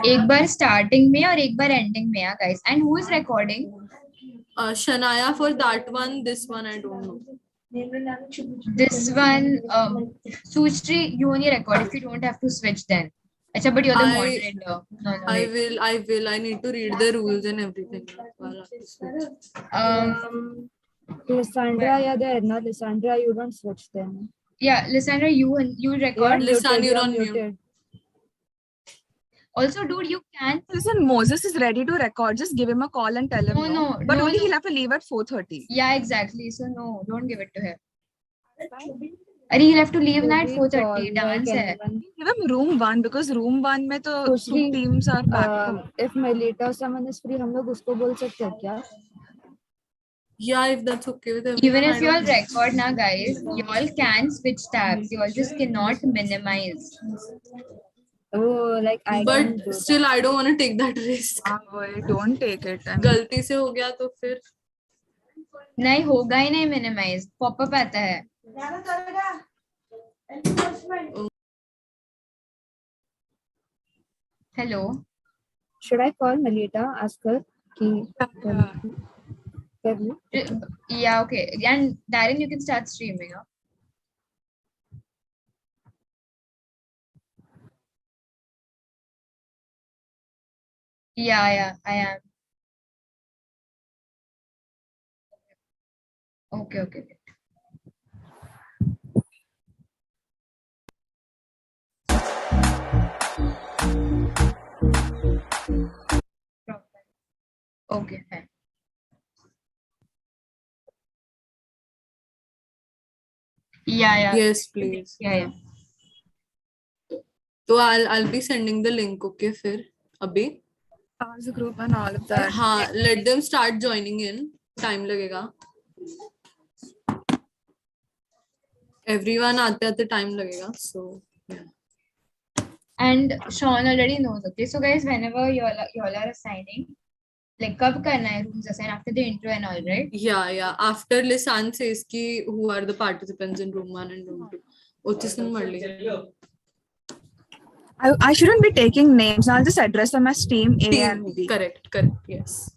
एक बार स्टार्टिंग में और एक बार एंडिंग में यार guys. And who is recording? Shania for that one, this one I don't know. This one, Sushri, you only record if you don't have to switch then. Acha, but you're the moderator. No, I wait. will. I need to read the rules and everything. Lysandra, yeah, there. No, Lysandra, you don't switch then. Yeah, Lysandra, you record. Lisan, you're on mute. Also, dude, you can. Listen, Moses is ready to record. Just give him a call and tell him no. But only he'll have to leave at 4:30. Yeah, exactly. So no, don't give it to him. He'll have to leave at 4:30. Dance hai. Give him room 1 because room 1 में तो two teams are back. If Melita or someone is free, हम लोग उसको बोल सकते हैं क्या? Yeah, if that's okay with everyone. Even if you all record now, guys, you all can switch tabs. You all just cannot minimize. Oh, like I. But still, I don't want to take that risk. Don't take it. गलती से हो गया तो फिर नहीं होगा ही नहीं minimize. Pop-up आता है. Hello. Should I call Melita? Ask her. Yeah, okay. And Darren, you can start streaming. Huh? Yeah, I am. Okay. Okay, fine. Yeah. Yes, please. Yeah. So I'll be sending the link, okay? फिर अभी the group and all of that. हाँ, let them start joining in. Time लगेगा. Everyone आते time लगेगा. So yeah. And Sean already knows. Okay, so guys, whenever you all are assigning, like कब करना है rooms assign after the intro and all, right? Yeah. After Lisan says ki who are the participants in room 1 and room 2. Uttisan Marli. I shouldn't be taking names. I'll just address them as team A and B. Correct. Yes.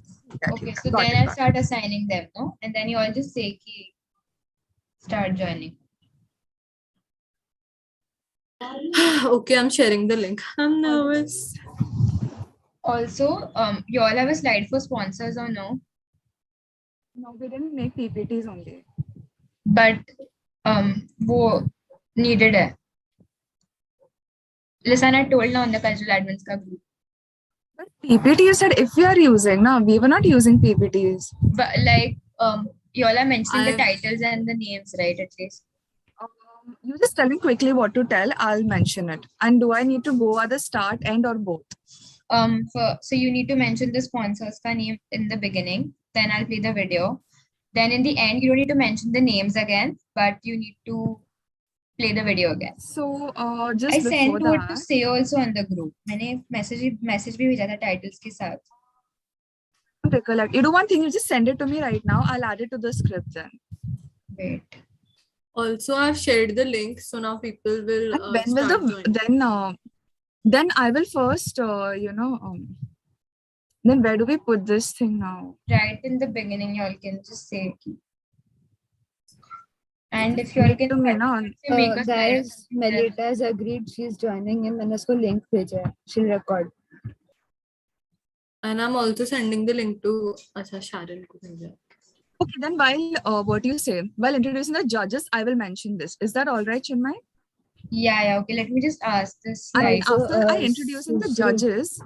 Okay, so then I'll start assigning them, no? And then you all just say ki start joining. Okay, I'm sharing the link. I'm nervous. Also, you all have a slide for sponsors or no? No, we didn't make PPTs only. But वो needed है. Listen, I told now on the cultural admins ka group. But PPT you said if we are using, no, we were not using PPTs. But like you all are mentioning the titles and the names, right? At least. You just tell me quickly what to tell. I'll mention it. And do I need to go at the start, end, or both? So you need to mention the sponsor's name in the beginning. Then I'll play the video. Then in the end, you don't need to mention the names again, but you need to play the video again. So just I sent it to say also on the group. मैंने message भी भेजा था titles के साथ. Recollect. You do one thing. You just send it to me right now. I'll add it to the script then. Wait. Also, I've shared the link, so now people will. When will then I will first, then where do we put this thing now? Right in the beginning, you all can just say. And if you all can make guys, Melita has agreed she's joining in. मैंने उसको link भेजा है. She'll record. And I'm also sending the link to Sharon को भेजा. Okay, then while what do you say? While introducing the judges, I will mention this. Is that all right, Chinmay? Yeah. Okay, let me just ask this. And after I introducing the judges,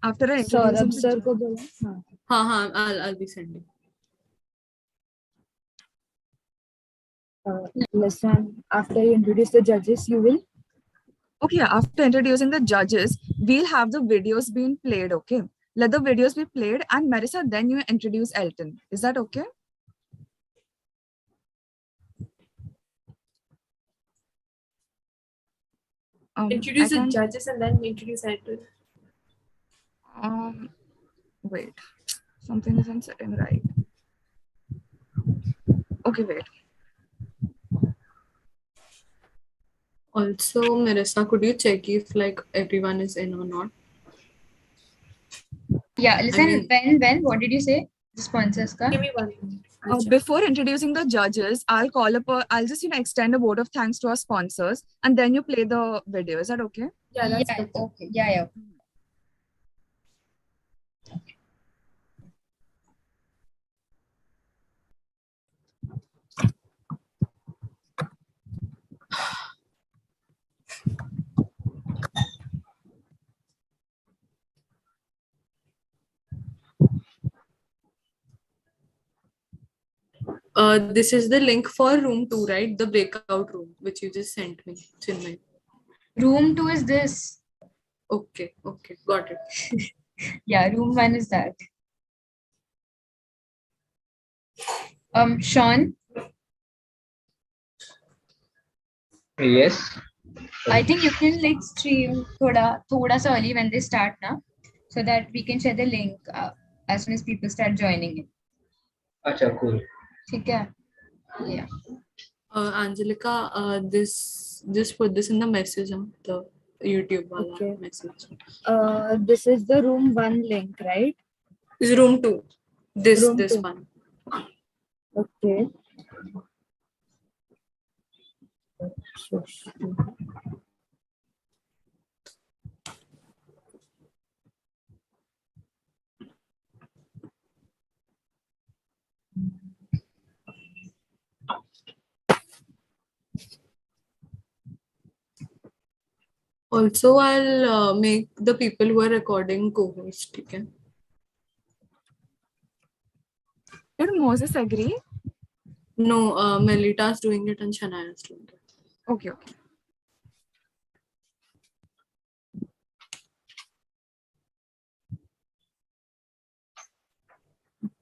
after I introducing sir को बोला. I'll be sending. Listen, after you introduce the judges, you will? Okay, after introducing the judges, we'll have the videos being played, okay? Let the videos be played and Marissa, then you introduce Elton. Is that okay? Introduce the judges and then introduce Elton. Wait, something isn't sitting right. Okay, wait. Also, Marissa, could you check if like everyone is in or not? Yeah, listen, mean- when, what did you say? The sponsors ka? Give me 1 minute. I'll check. Before introducing the judges, I'll just extend a vote of thanks to our sponsors, and then you play the video. Is that okay? Yeah, that's Yeah, better. okay. Yeah. This is the link for room 2, right? The breakout room, which you just sent me, Chinmay. Room 2 is this. Okay, got it. Yeah, room 1 is that. Sean, Yes. I think you can like stream thoda sa early when they start na, so that we can share the link as soon as people start joining it. Acha, cool. ठीक है? Yeah. Angelica, just put this in the message, the YouTube wala Okay. message. This is the room 1 link, right? This is room 2. This Room 2. one. Okay. Also, I'll make the people who are recording co-host. Okay. Did Moses agree? No, Melita is doing it and Shania is doing it. Okay.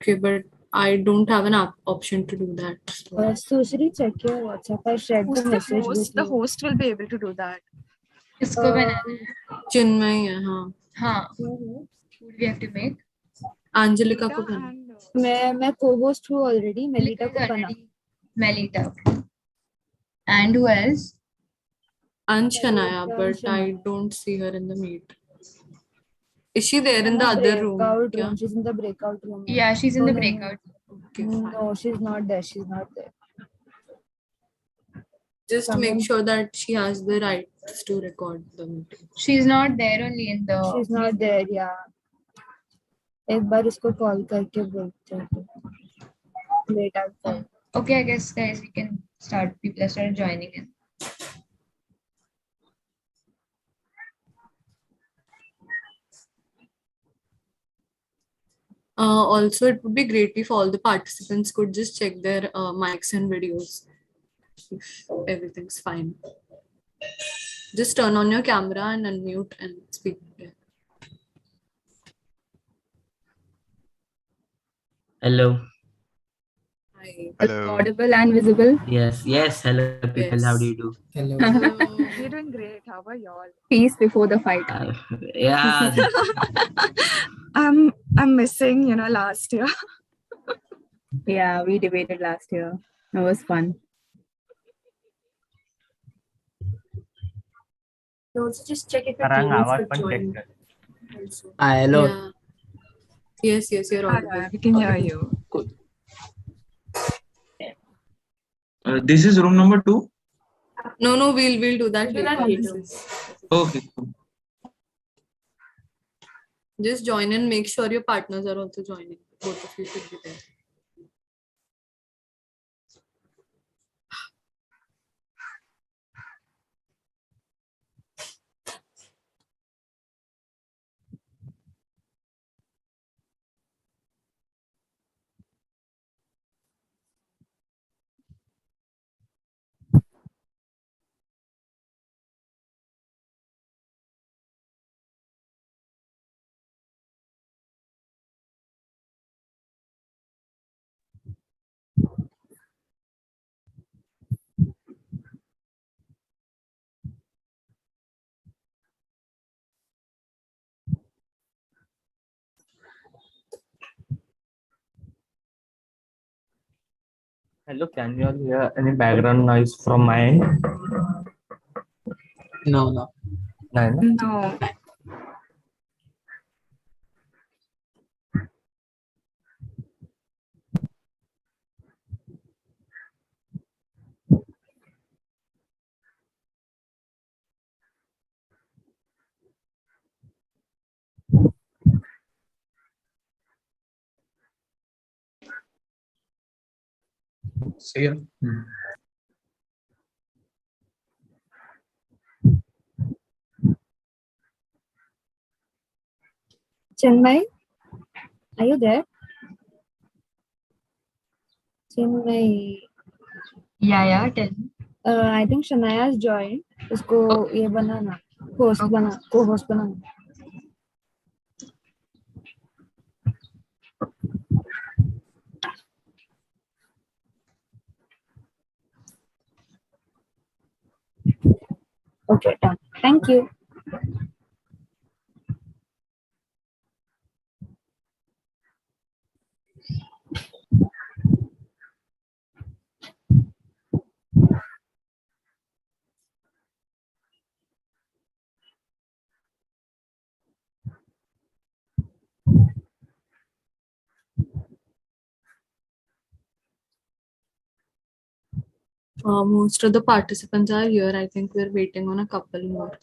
Okay, but I don't have an option to do that. So. Sushri, check your WhatsApp. I shared Who's the the message host? with The you. host will be able to do that. किसको बनाना है? Chinmay, हाँ. हाँ. Who do we have to make? Angelica Melita को बना. and मैं co-host हूँ already. Melita को बना. Melita. And who else? And Shania, Melita, but I Shania. don't see her in the meet. Is she there in the other room? Breakout Yeah. room. She's in the breakout room. Yeah, she's in the No. breakout. Okay, fine. No, she's not there. She's not there. Just Someone- make sure that she has the rights to record the meeting. She's not there only in the. She's not there. Yeah. एक बार इसको call करके बोलते हैं. Late out. Okay, I guess guys we can start. People are started joining in. Also, it would be great if all the participants could just check their mics and videos if everything's fine. Just turn on your camera and unmute and speak. Hello. Hi. Hello. Audible and visible. Yes. Hello, people. Yes. How do you do? Hello. We're doing great. How are y'all? Peace before the fight. Yeah. I'm missing, last year. Yeah, we debated last year. It was fun. Also, just check if your Karang teammates आवाज could पण join. check कर. Also. Hello. Yeah. Yes, you're audible. We can hear you. This is room number 2. No, we'll do that later. Okay. Just join and make sure your partners are also joining. Both of you should be there. Hello, can you all hear any background noise from my end? No. No. No. See ya. Chinmay, are you there? Chinmay, Yeah, tell me. I think Shania has joined. उसको ये बनाना, host बना, co-host banana. Okay, done. Thank you. Most of the participants are here. I think we're waiting on a couple more.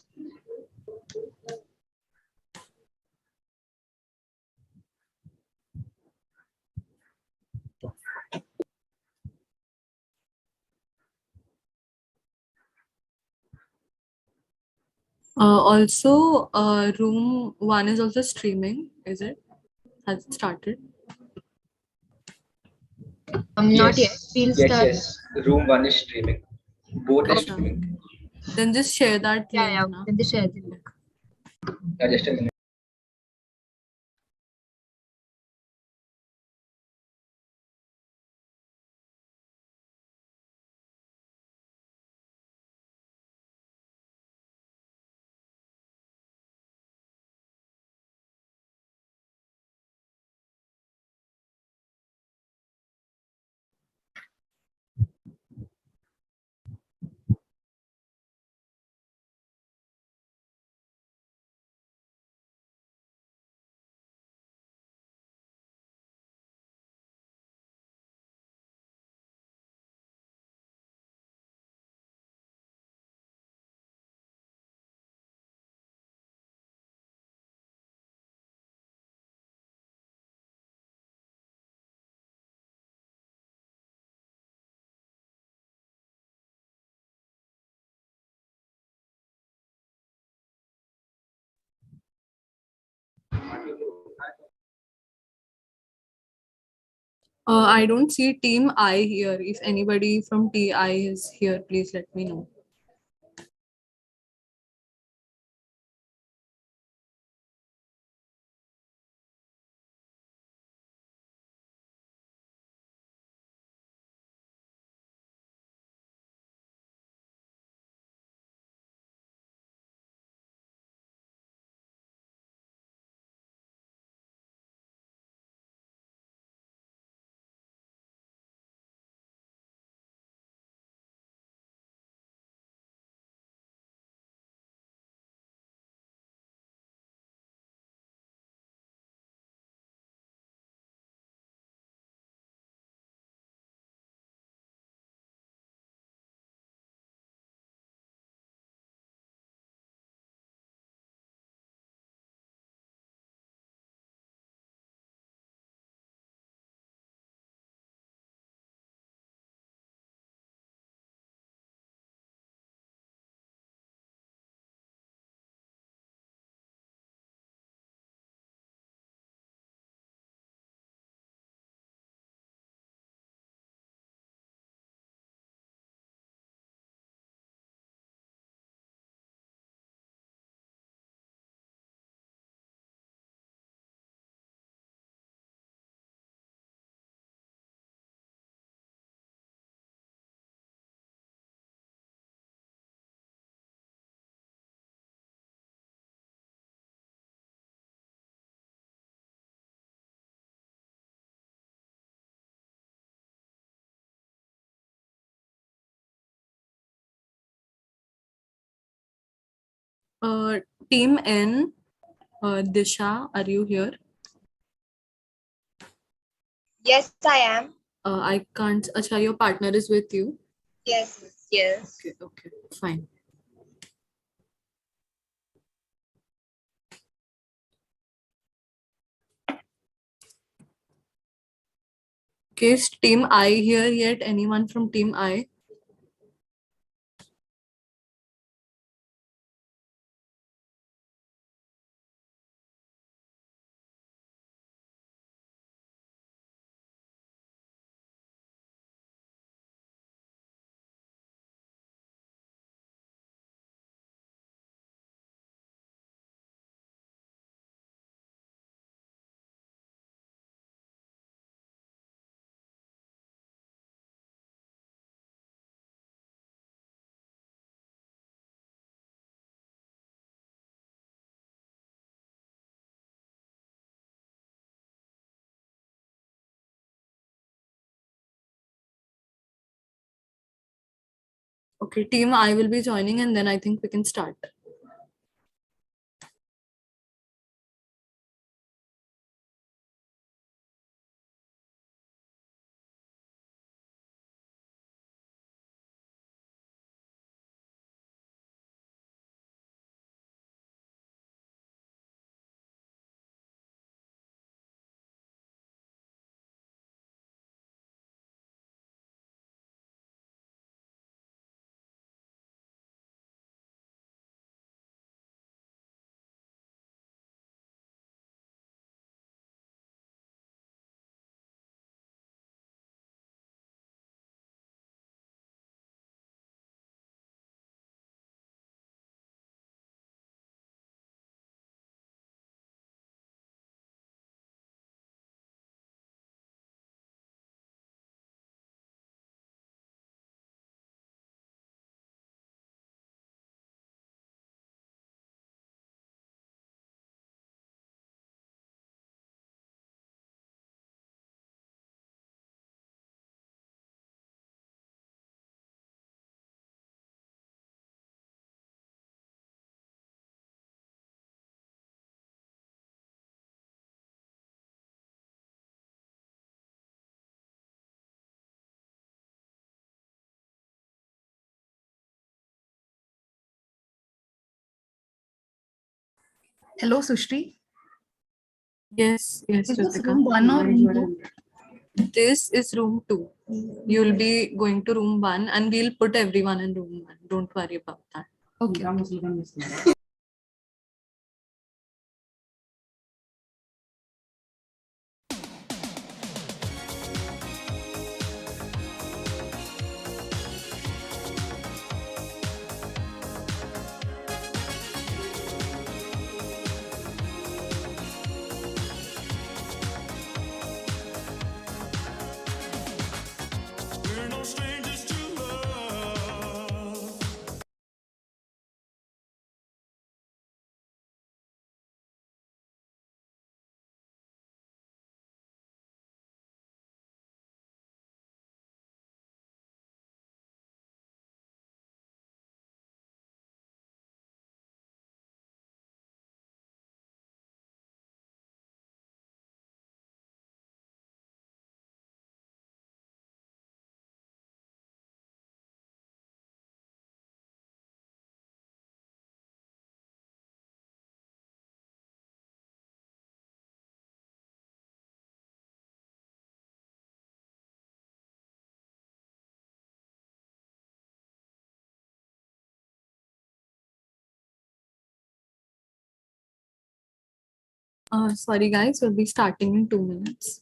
Also, room 1 is also streaming, is it? Has it started? Not yet. We'll start. Yes. Room 1 is streaming. Both are Acha. streaming. Then just share that link. Yeah, Na? then they share the link. Just a minute. I don't see Team I here. If anybody from TI is here, please let me know. Uh, Team N, Disha, are you here? Yes, I am. I can't. Acha, your partner is with you. Yes, yes. Okay, fine. Okay, is team I here yet? Anyone from team I? Okay, team I will be joining and then I think we can start. Hello, Sushri. Yes, yes, Is this Ritika. room 1 or room 2? This is room 2. You'll be going to room 1 and we'll put everyone in room 1. Don't worry about that. Okay. Sorry guys, we'll be starting in 2 minutes.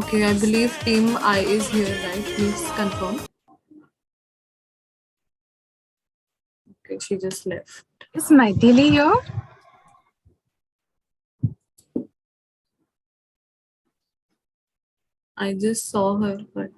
Okay, I believe team I is here, right? Please confirm. Okay, she just left. Is Maithili here? I just saw her, but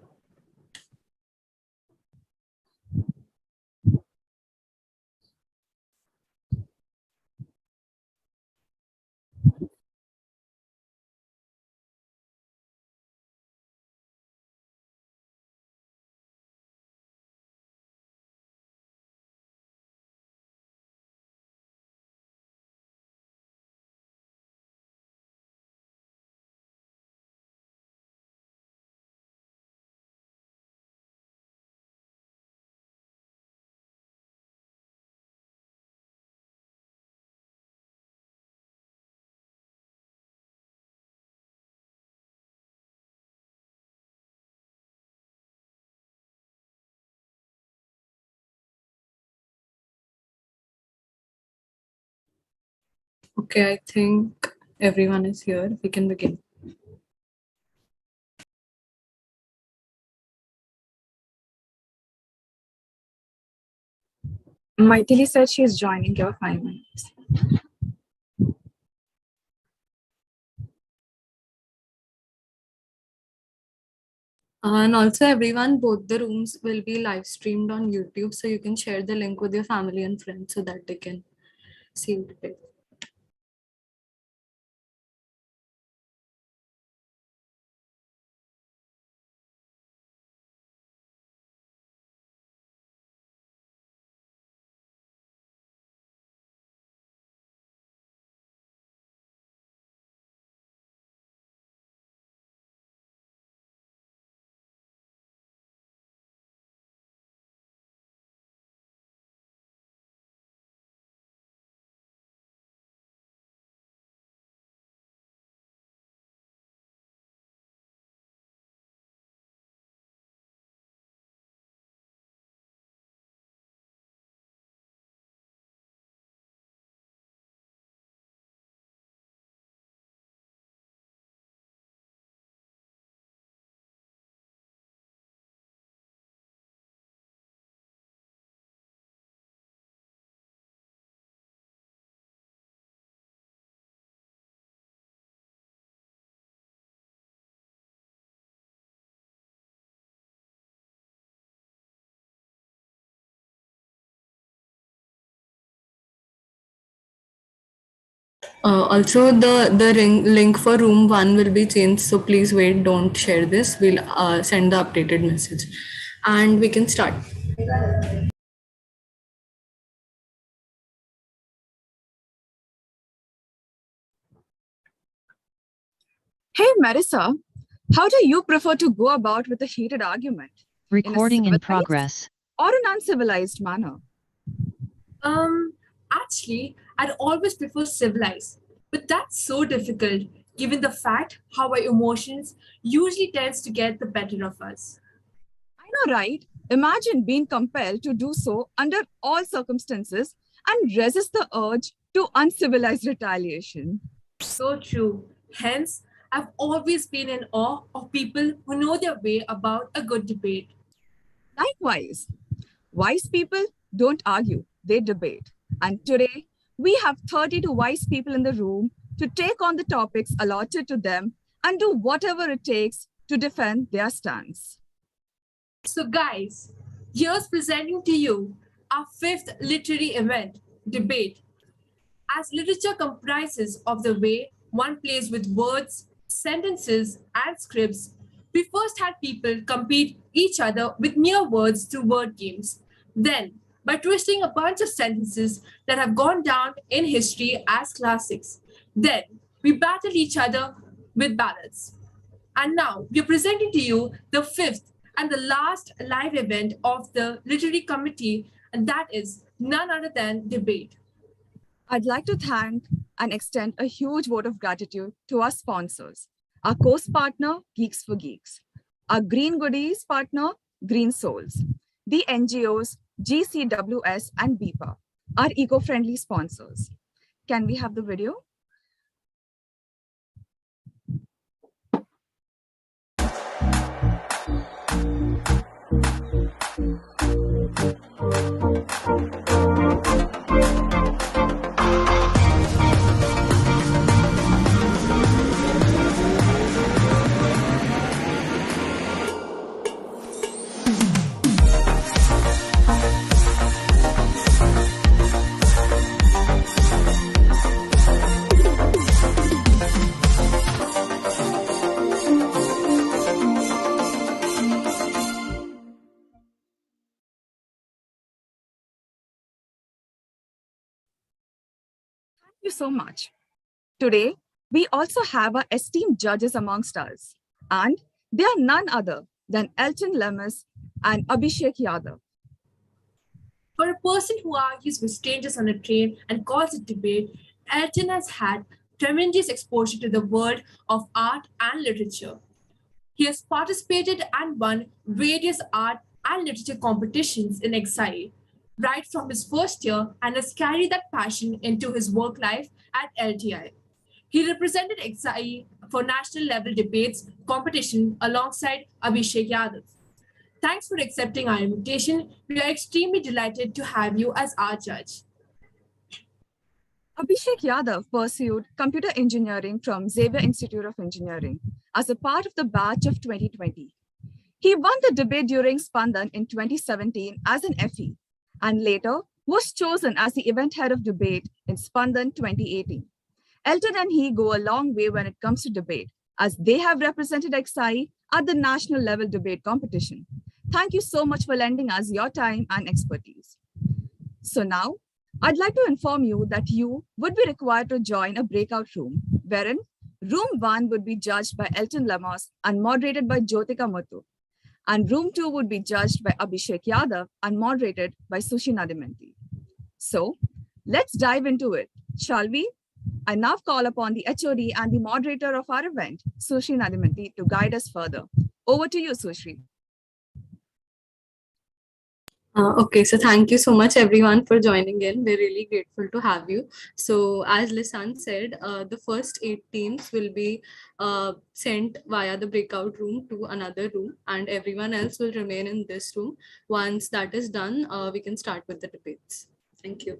okay, I think everyone is here. We can begin. Maithili said she is joining your 5 minutes. And also, everyone, both the rooms will be live streamed on YouTube, so you can share the link with your family and friends so that they can see it. Also, the link for room 1 will be changed. So please wait, don't share this. We'll send the updated message. And we can start. Hey, Marissa, how do you prefer to go about with a heated argument? Recording in civilized progress. Or an uncivilized manner? Actually, I'd always prefer civilized, but that's so difficult given the fact how our emotions usually tends to get the better of us. I know, right? Imagine being compelled to do so under all circumstances and resist the urge to uncivilized retaliation. So true. Hence, I've always been in awe of people who know their way about a good debate. Likewise, wise people don't argue, they debate. And today, we have 32 wise people in the room to take on the topics allotted to them and do whatever it takes to defend their stance. So, guys, here's presenting to you our fifth literary event, debate. As literature comprises of the way one plays with words, sentences, and scripts, we first had people compete each other with mere words through word games. Then, by twisting a bunch of sentences that have gone down in history as classics, then we battled each other with ballads. And now we're presenting to you the fifth and the last live event of the literary committee, and that is none other than debate. I'd like to thank and extend a huge vote of gratitude to our sponsors, our course partner, Geeks for Geeks, our Green Goodies partner, Green Souls, the NGOs, GCWS and BIPA, our eco-friendly sponsors. Can we have the video? you so much. Today, we also have our esteemed judges amongst us, and they are none other than Elton Lemus and Abhishek Yadav. For a person who argues with strangers on a train and calls it debate, Elton has had tremendous exposure to the world of art and literature. He has participated and won various art and literature competitions in exile right from his first year and has carried that passion into his work life at LTI. He represented exile for national level debates competition alongside Abhishek Yadav. Thanks for accepting our invitation. We are extremely delighted to have you as our judge. Abhishek Yadav pursued computer engineering from Xavier Institute of Engineering as a part of the batch of 2020. He won the debate during Spandan in 2017 as an FE and later was chosen as the event head of debate in Spandan 2018. Elton and he go a long way when it comes to debate, as they have represented XI at the national level debate competition. Thank you so much for lending us your time and expertise. So now, I'd like to inform you that you would be required to join a breakout room, wherein room 1 would be judged by Elton Lemos and moderated by Jyotika Muthu, and room 2 would be judged by Abhishek Yadav and moderated by Sushi Nadimanti. So let's dive into it, shall we? I now call upon the HOD and the moderator of our event, Sushi Nadimanti, to guide us further. Over to you, Sushi. Okay, so thank you so much everyone for joining in. We're really grateful to have you. So as Lisan said, the first 8 teams will be sent via the breakout room to another room, and everyone else will remain in this room. Once that is done, we can start with the debates. Thank you.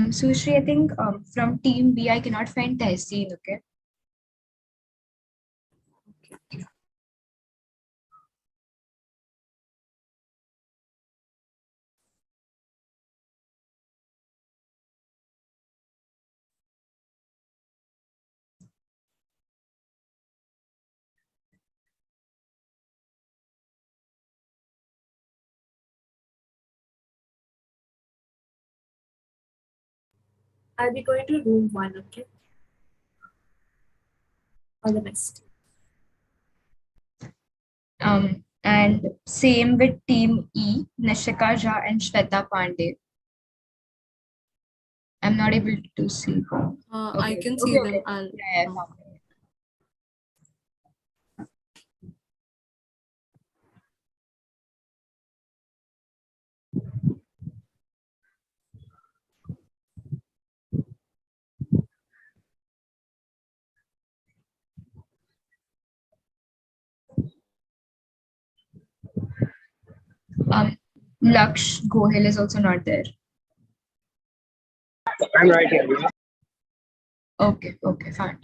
Sushri, I think from team B, I cannot find Tehseen, okay? I'll be going to room 1, okay? All the best. And same with team E, Nishika Jha and Shweta Pandey. I'm not able to see. I can see them. I'll, Yeah, Laksh Gohil is also not there. I'm right here. Okay, fine.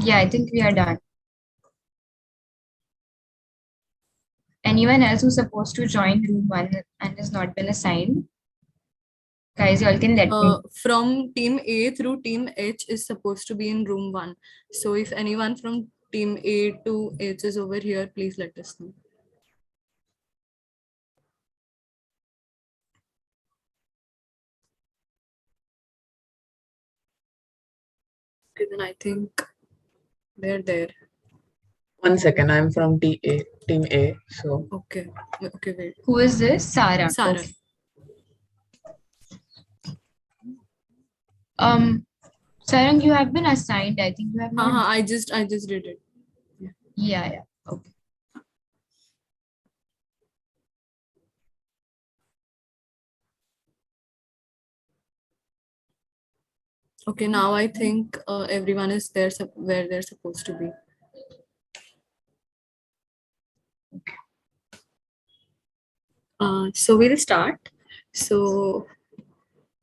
Yeah, I think we are done. Anyone else who's supposed to join room 1 and has not been assigned? Guys, you all can let me. From team A through team H is supposed to be in room 1. So if anyone from team A to H is over here, please let us know. Okay, then I think they're there. 1 second. I'm from team A. So Okay. Okay, wait. Who is this? Sarah. Sarah. Okay. Um, Sarang, you have been assigned. I think you have not. I just did it. Yeah. Okay. Okay, now I think everyone is there where they're supposed to be. So we'll start. So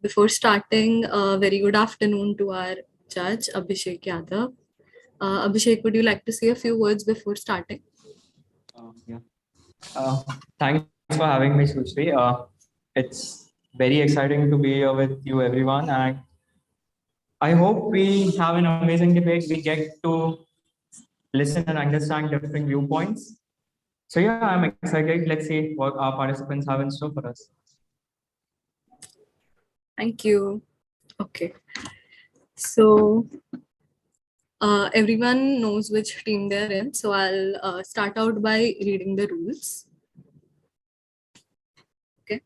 before starting, very good afternoon to our judge, Abhishek Yadav. Abhishek, would you like to say a few words before starting? Yeah. Thanks for having me, Sushri. It's very exciting to be here with you, everyone. And I hope we have an amazing debate. We get to listen and understand different viewpoints. So, yeah, I'm excited. Let's see what our participants have in store for us. Thank you. Okay. So everyone knows which team they're in. So I'll start out by reading the rules. Okay.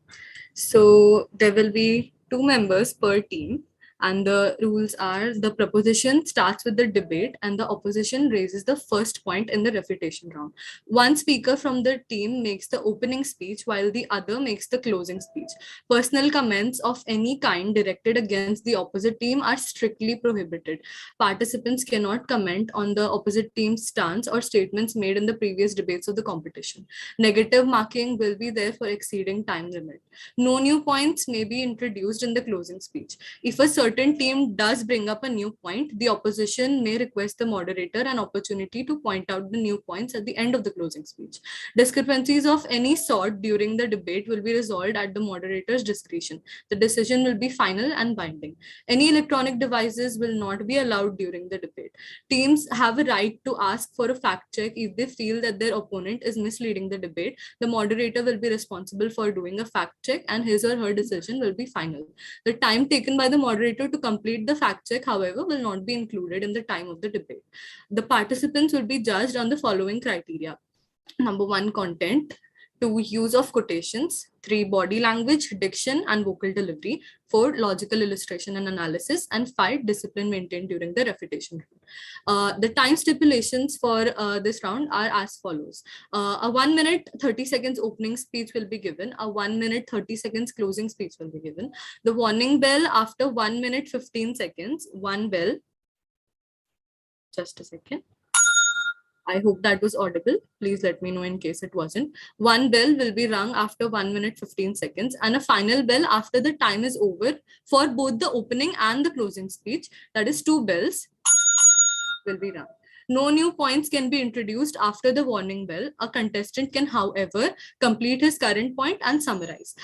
So there will be 2 members per team. And the rules are the proposition starts with the debate and the opposition raises the first point in the refutation round. One speaker from the team makes the opening speech while the other makes the closing speech. Personal comments of any kind directed against the opposite team are strictly prohibited. Participants cannot comment on the opposite team's stance or statements made in the previous debates of the competition. Negative marking will be there for exceeding time limit. No new points may be introduced in the closing speech. If a certain team does bring up a new point, the opposition may request the moderator an opportunity to point out the new points at the end of the closing speech. Discrepancies of any sort during the debate will be resolved at the moderator's discretion. The decision will be final and binding. Any electronic devices will not be allowed during the debate. Teams have a right to ask for a fact check if they feel that their opponent is misleading the debate. The moderator will be responsible for doing a fact check and his or her decision will be final. The time taken by the moderator to complete the fact check, however, will not be included in the time of the debate. The participants will be judged on the following criteria. Number 1, content. 2, use of quotations. 3, body language, diction, and vocal delivery. 4, logical illustration and analysis. And 5, discipline maintained during the refutation round. The time stipulations for this round are as follows. A 1 minute 30 seconds opening speech will be given. A 1 minute 30 seconds closing speech will be given. The warning bell after 1 minute 15 seconds. One bell. Just a second. I hope that was audible. Please let me know in case it wasn't. One bell will be rung after 1 minute 15 seconds and a final bell after the time is over for both the opening and the closing speech. That is 2 bells will be rung. No new points can be introduced after the warning bell. A contestant can, however, complete his current point and summarize.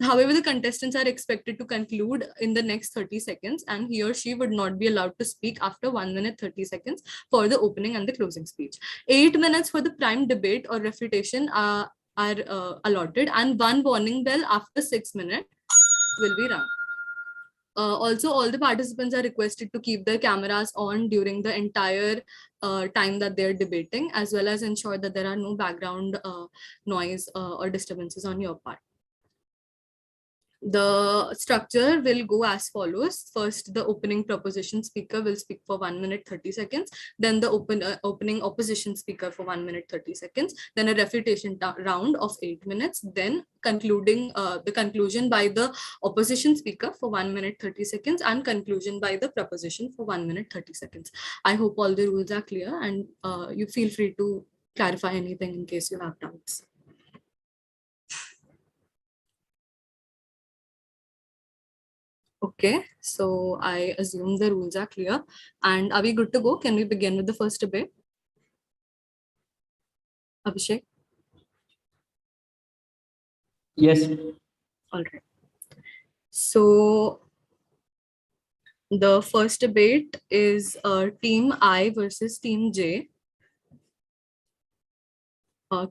However, the contestants are expected to conclude in the next 30 seconds and he or she would not be allowed to speak after 1 minute 30 seconds for the opening and the closing speech. 8 minutes for the prime debate or refutation are allotted and 1 warning bell after 6 minutes will be rung. Also, all the participants are requested to keep their cameras on during the entire time that they're debating, as well as ensure that there are no background noise or disturbances on your part. The structure will go as follows. First, the opening proposition speaker will speak for 1 minute 30 seconds. Then the opening opposition speaker for 1 minute 30 seconds. Then a refutation round of 8 minutes. Then the conclusion by the opposition speaker for 1 minute 30 seconds and conclusion by the proposition for 1 minute 30 seconds. I hope all the rules are clear and you feel free to clarify anything in case you have doubts. Okay, so I assume the rules are clear. And are we good to go? Can we begin with the first debate? Abhishek? Yes. All right. So the first debate is Team I versus Team J.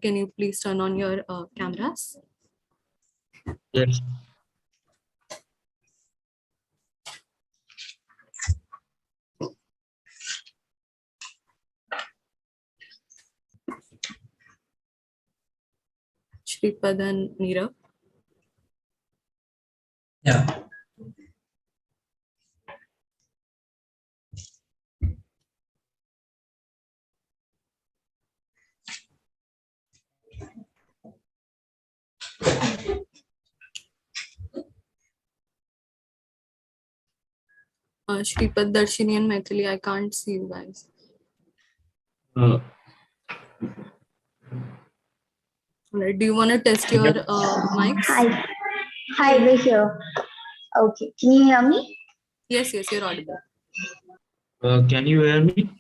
Can you please turn on your cameras? Yes. Shripad and Neerav. Yeah. Shripad, Darshini, and Maithili, I can't see you guys. Alright, do you want to test your mics? Hi. Hi, we're here. Okay. Can you hear me? Yes, you're audible. Can you hear me?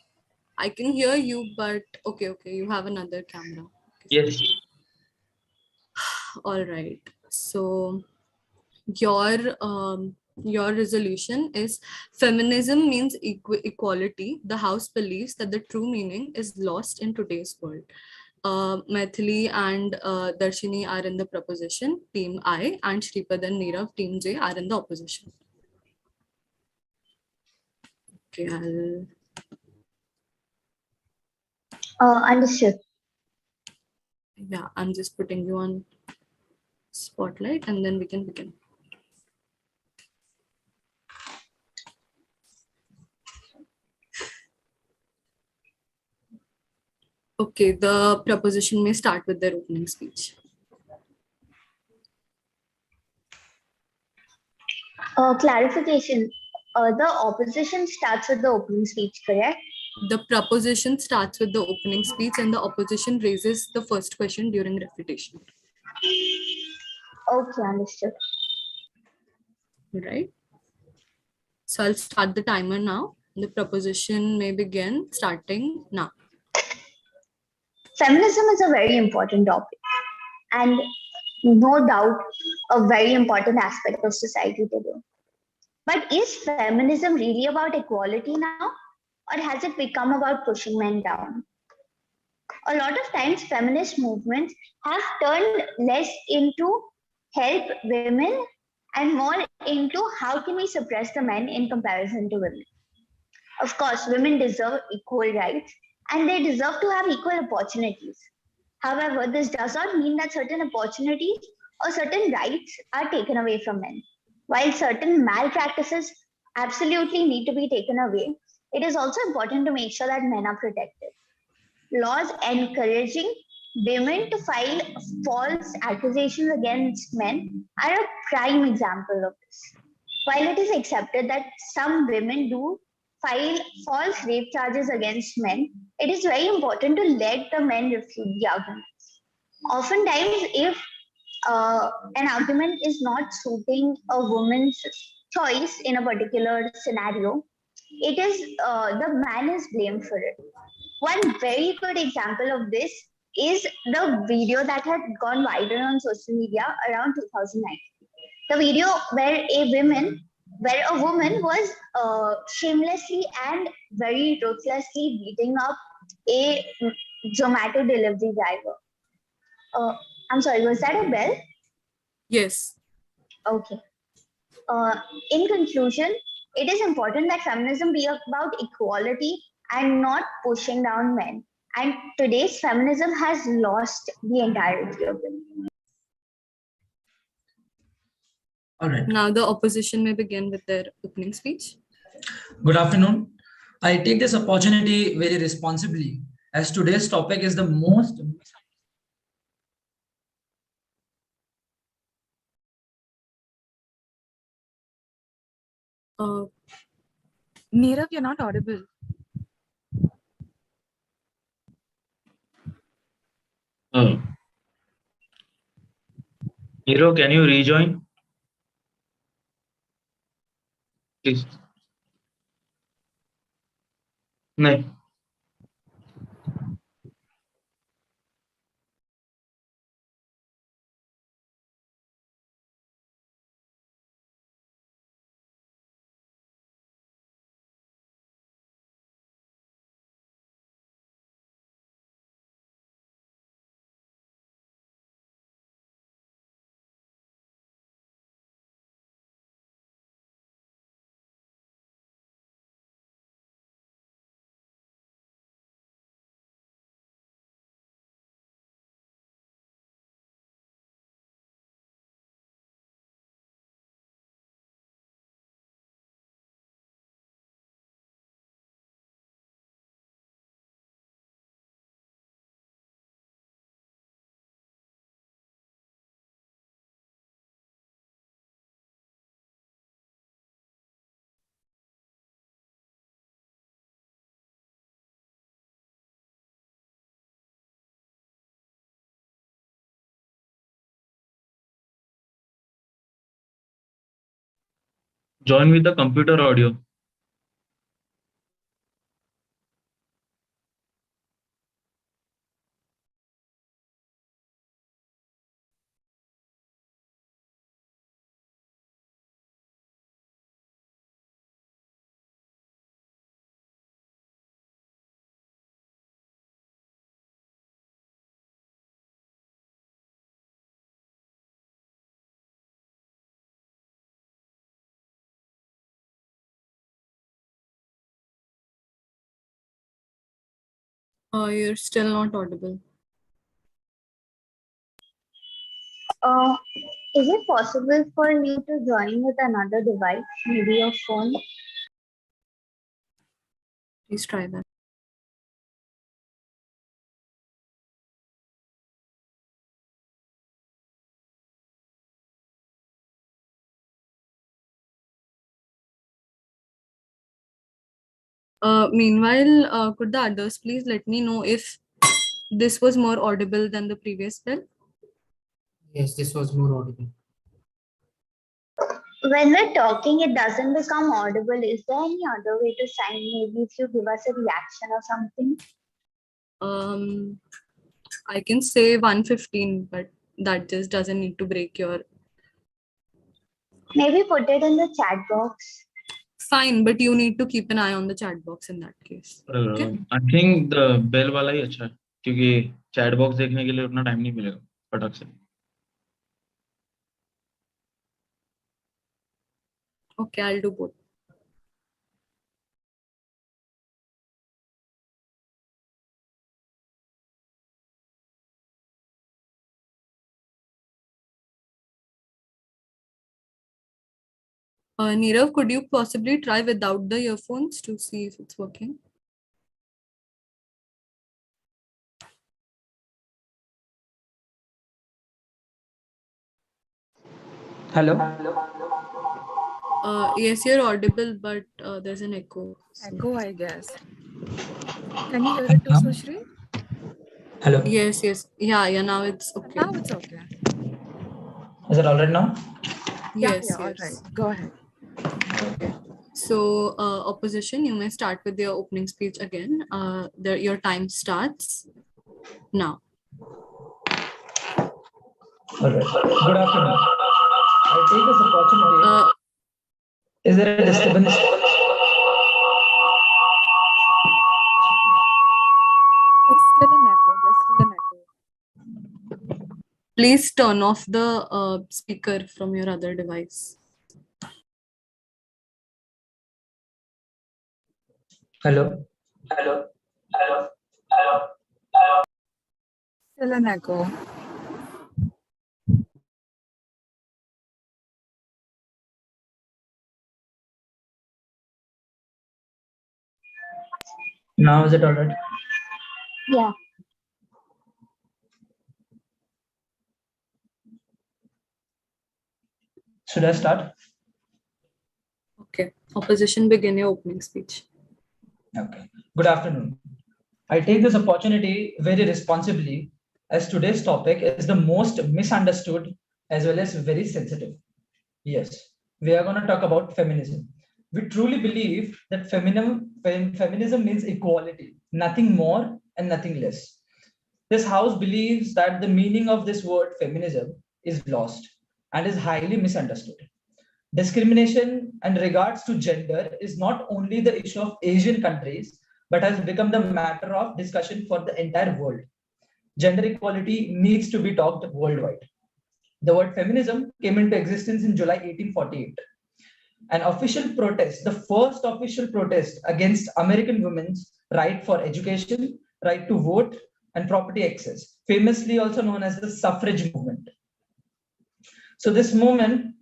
I can hear you, but okay, you have another camera. Yes. All right. So your resolution is feminism means equality. The house believes that the true meaning is lost in today's world. Maithili and Darshini are in the proposition, team I, and Shripad and Neerav, team J, are in the opposition. Okay, Understood. Yeah, I'm just putting you on spotlight and then we can begin. Okay, the proposition may start with their opening speech. Clarification. The opposition starts with the opening speech, correct? The proposition starts with the opening speech and the opposition raises the first question during refutation. Okay, understood. Right. So I'll start the timer now. The proposition may begin starting now. Feminism is a very important topic and no doubt a very important aspect of society today. But is feminism really about equality now, or has it become about pushing men down? A lot of times feminist movements have turned less into help women and more into how can we suppress the men in comparison to women. Of course, women deserve equal rights and they deserve to have equal opportunities. However, this does not mean that certain opportunities or certain rights are taken away from men. While certain malpractices absolutely need to be taken away, it is also important to make sure that men are protected. Laws encouraging women to file false accusations against men are a prime example of this. While it is accepted that some women do file false rape charges against men, it is very important to let the men refute the arguments. Oftentimes, if an argument is not suiting a woman's choice in a particular scenario, it is the man is blamed for it. One very good example of this is the video that had gone viral on social media around 2009. The video where a woman was shamelessly and very ruthlessly beating up a Zomato delivery driver. I'm sorry, was that a bell? Yes. Okay. In conclusion, it is important that feminism be about equality and not pushing down men. And today's feminism has lost the entirety of it. All right. Now the opposition may begin with their opening speech. Good afternoon. I take this opportunity very responsibly as today's topic is the most Neerav, you're not audible. Hero, can you rejoin? Please. No. Join with the computer audio. You're still not audible. Is it possible for you to join with another device, maybe your phone? Please try that. Meanwhile, could the others please let me know if this was more audible than the previous spell? Yes, this was more audible. When we're talking, it doesn't become audible. Is there any other way to sign? Maybe if you give us a reaction or something? I can say 115, but that just doesn't need to break your. Maybe put it in the chat box. Fine, but you need to keep an eye on the chat box in that case. I think the bell वाला ही अच्छा है क्योंकि chat box देखने के लिए उतना time नहीं मिलेगा फटाक से. Okay, I'll do both. Nirav, could you possibly try without the earphones to see if it's working? Hello? Yes, you're audible, but there's an echo. Echo, I guess. Can you hear it too, Sushri? Hello? Yes, yes. Yeah, now it's okay. Now it's okay. Is it all right now? Yes, Yeah, all yes. right. Go ahead. Okay. So, opposition, you may start with your opening speech again. Your time starts now. All right. Good afternoon. I take this opportunity. Is there a disturbance? There's still an echo. There's still an echo. Please turn off the speaker from your other device. Hello? Hello? Still an echo. Now is it all right? Yeah. Should I start? Okay. Opposition, begin your opening speech. Okay. Good afternoon. I take this opportunity very responsibly as today's topic is the most misunderstood as well as very sensitive. Yes, we are going to talk about feminism. We truly believe that feminism means equality, nothing more and nothing less. This house believes that the meaning of this word feminism is lost and is highly misunderstood. Discrimination and regards to gender is not only the issue of Asian countries, but has become the matter of discussion for the entire world. Gender equality needs to be talked worldwide. The word feminism came into existence in July 1848. An official protest, the first official protest against American women's right for education, right to vote, and property access, famously also known as the suffrage movement. So this movement,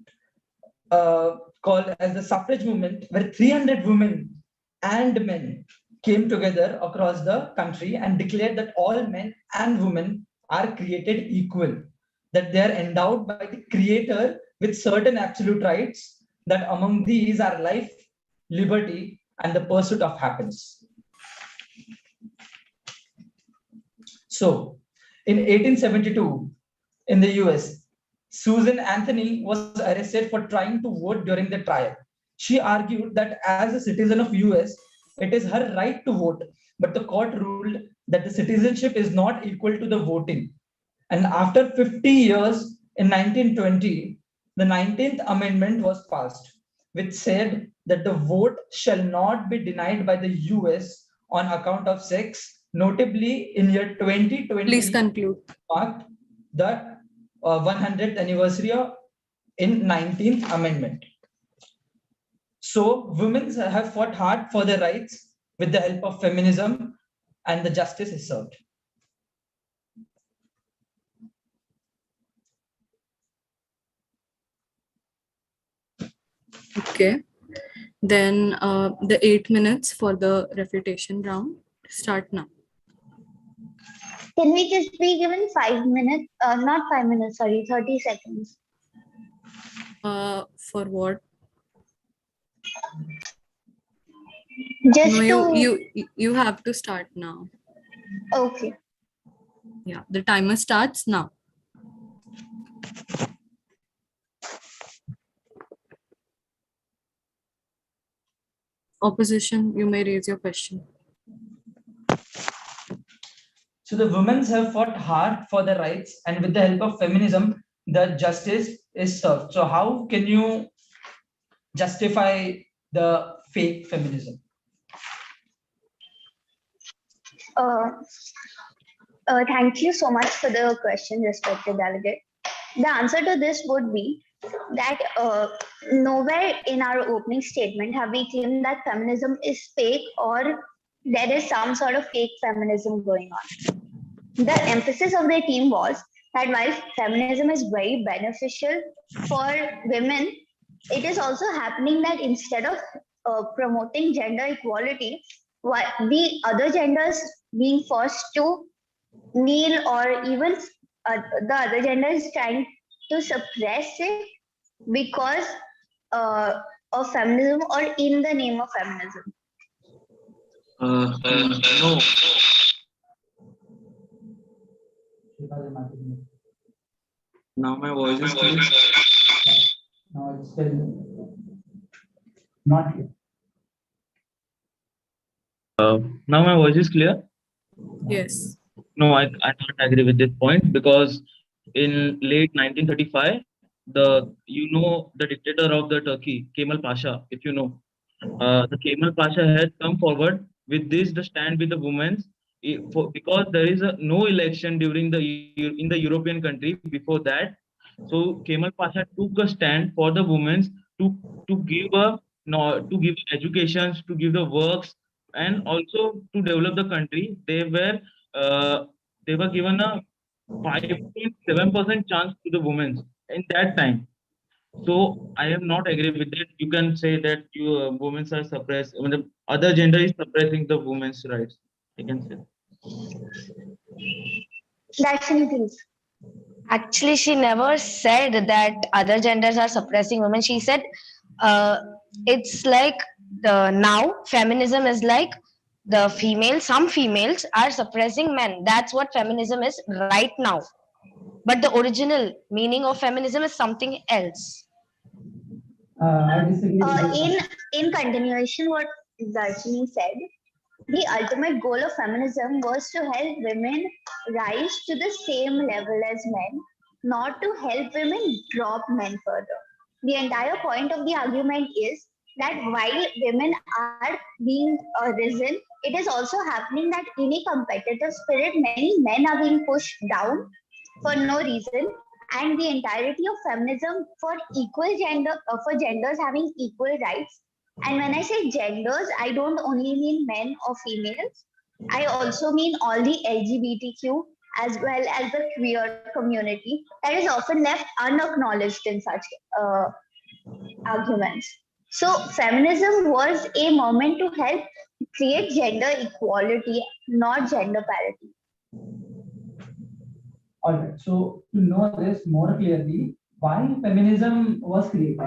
called as the suffrage movement, where 300 women and men came together across the country and declared that all men and women are created equal, that they are endowed by the creator with certain absolute rights, that among these are life, liberty, and the pursuit of happiness. So, in 1872, in the US, Susan Anthony was arrested for trying to vote during the trial. She argued that as a citizen of US, it is her right to vote, but the court ruled that the citizenship is not equal to the voting. And after 50 years, in 1920, the 19th Amendment was passed, which said that the vote shall not be denied by the US on account of sex. Notably, in year 2020, Please conclude. marked the 100th anniversary in 19th Amendment. So women have fought hard for their rights with the help of feminism, and the justice is served. Okay. Then the 8 minutes for the refutation round start now. Can we just be given 5 minutes? Not 5 minutes, sorry, 30 seconds. For what? Just No, to. you have to start now. Okay. Yeah, the timer starts now. Opposition, you may raise your question. So the women have fought hard for their rights, and with the help of feminism, the justice is served. So how can you justify the fake feminism? Thank you so much for the question, respected delegate. The answer to this would be that nowhere in our opening statement have we claimed that feminism is fake or there is some sort of fake feminism going on. The emphasis of the team was that while feminism is very beneficial for women, it is also happening that instead of promoting gender equality, the other genders being forced to kneel, or even the other gender is trying to suppress it because of feminism or in the name of feminism. No. Now my voice is clear. No, it's still not clear. Now my voice is clear. Yes. No, I can't agree with this point because in late 1935, the dictator of the Turkey, Kemal Pasha, if you know, the Kemal Pasha has come forward with this the stand with the women because there is no election during in the European country before that. So Kemal Pasha took a stand for the women to give a no to give educations, to give the works, and also to develop the country. Uh, they were given a 5.7% chance to the women in that time. So I am not agree with it. You can say that women are suppressed. I mean, the other gender is suppressing the women's rights. I can say. That's anything. Actually, she never said that other genders are suppressing women. She said it's like now feminism is like some females are suppressing men. That's what feminism is right now. But the original meaning of feminism is something else. I disagree with this. In continuation, what Darshini said, the ultimate goal of feminism was to help women rise to the same level as men, not to help women drop men further. The entire point of the argument is that while women are being risen, it is also happening that in a competitive spirit, many men are being pushed down for no reason. And the entirety of feminism for equal gender, for genders having equal rights. And when I say genders, I don't only mean men or females. I also mean all the LGBTQ as well as the queer community that is often left unacknowledged in such arguments. So feminism was a moment to help create gender equality, not gender parity. All right. So to know this more clearly, why feminism was created.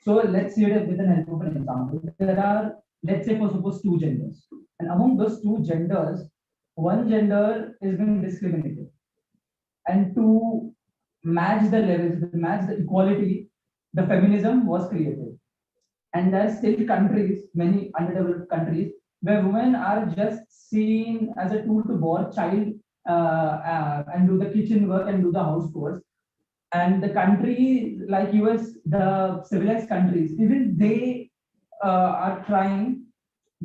So let's see it with an help of an example. There are, let's say, for suppose two genders, and among those two genders, one gender is being discriminated, and to match the levels, to match the equality, the feminism was created. And there are still countries, many underdeveloped countries, where women are just seen as a tool to bore child and do the kitchen work and do the house chores. And the countries like US, the civilized countries, even they are trying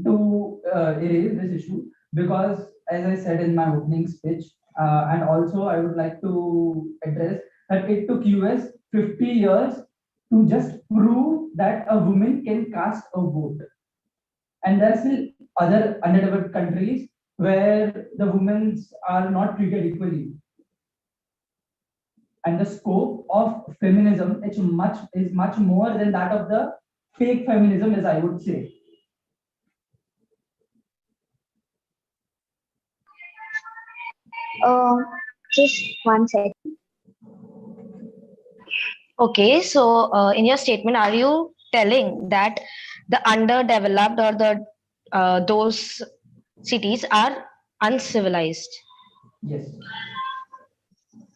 to erase this issue because, as I said in my opening speech, and also I would like to address that it took US 50 years to just prove that a woman can cast a vote. And there are still other underdeveloped countries where the women are not treated equally. And the scope of feminism is much more than that of the fake feminism, as I would say. Uh, just one second. Okay, so in your statement, are you telling that the underdeveloped or the those cities are uncivilized? Yes.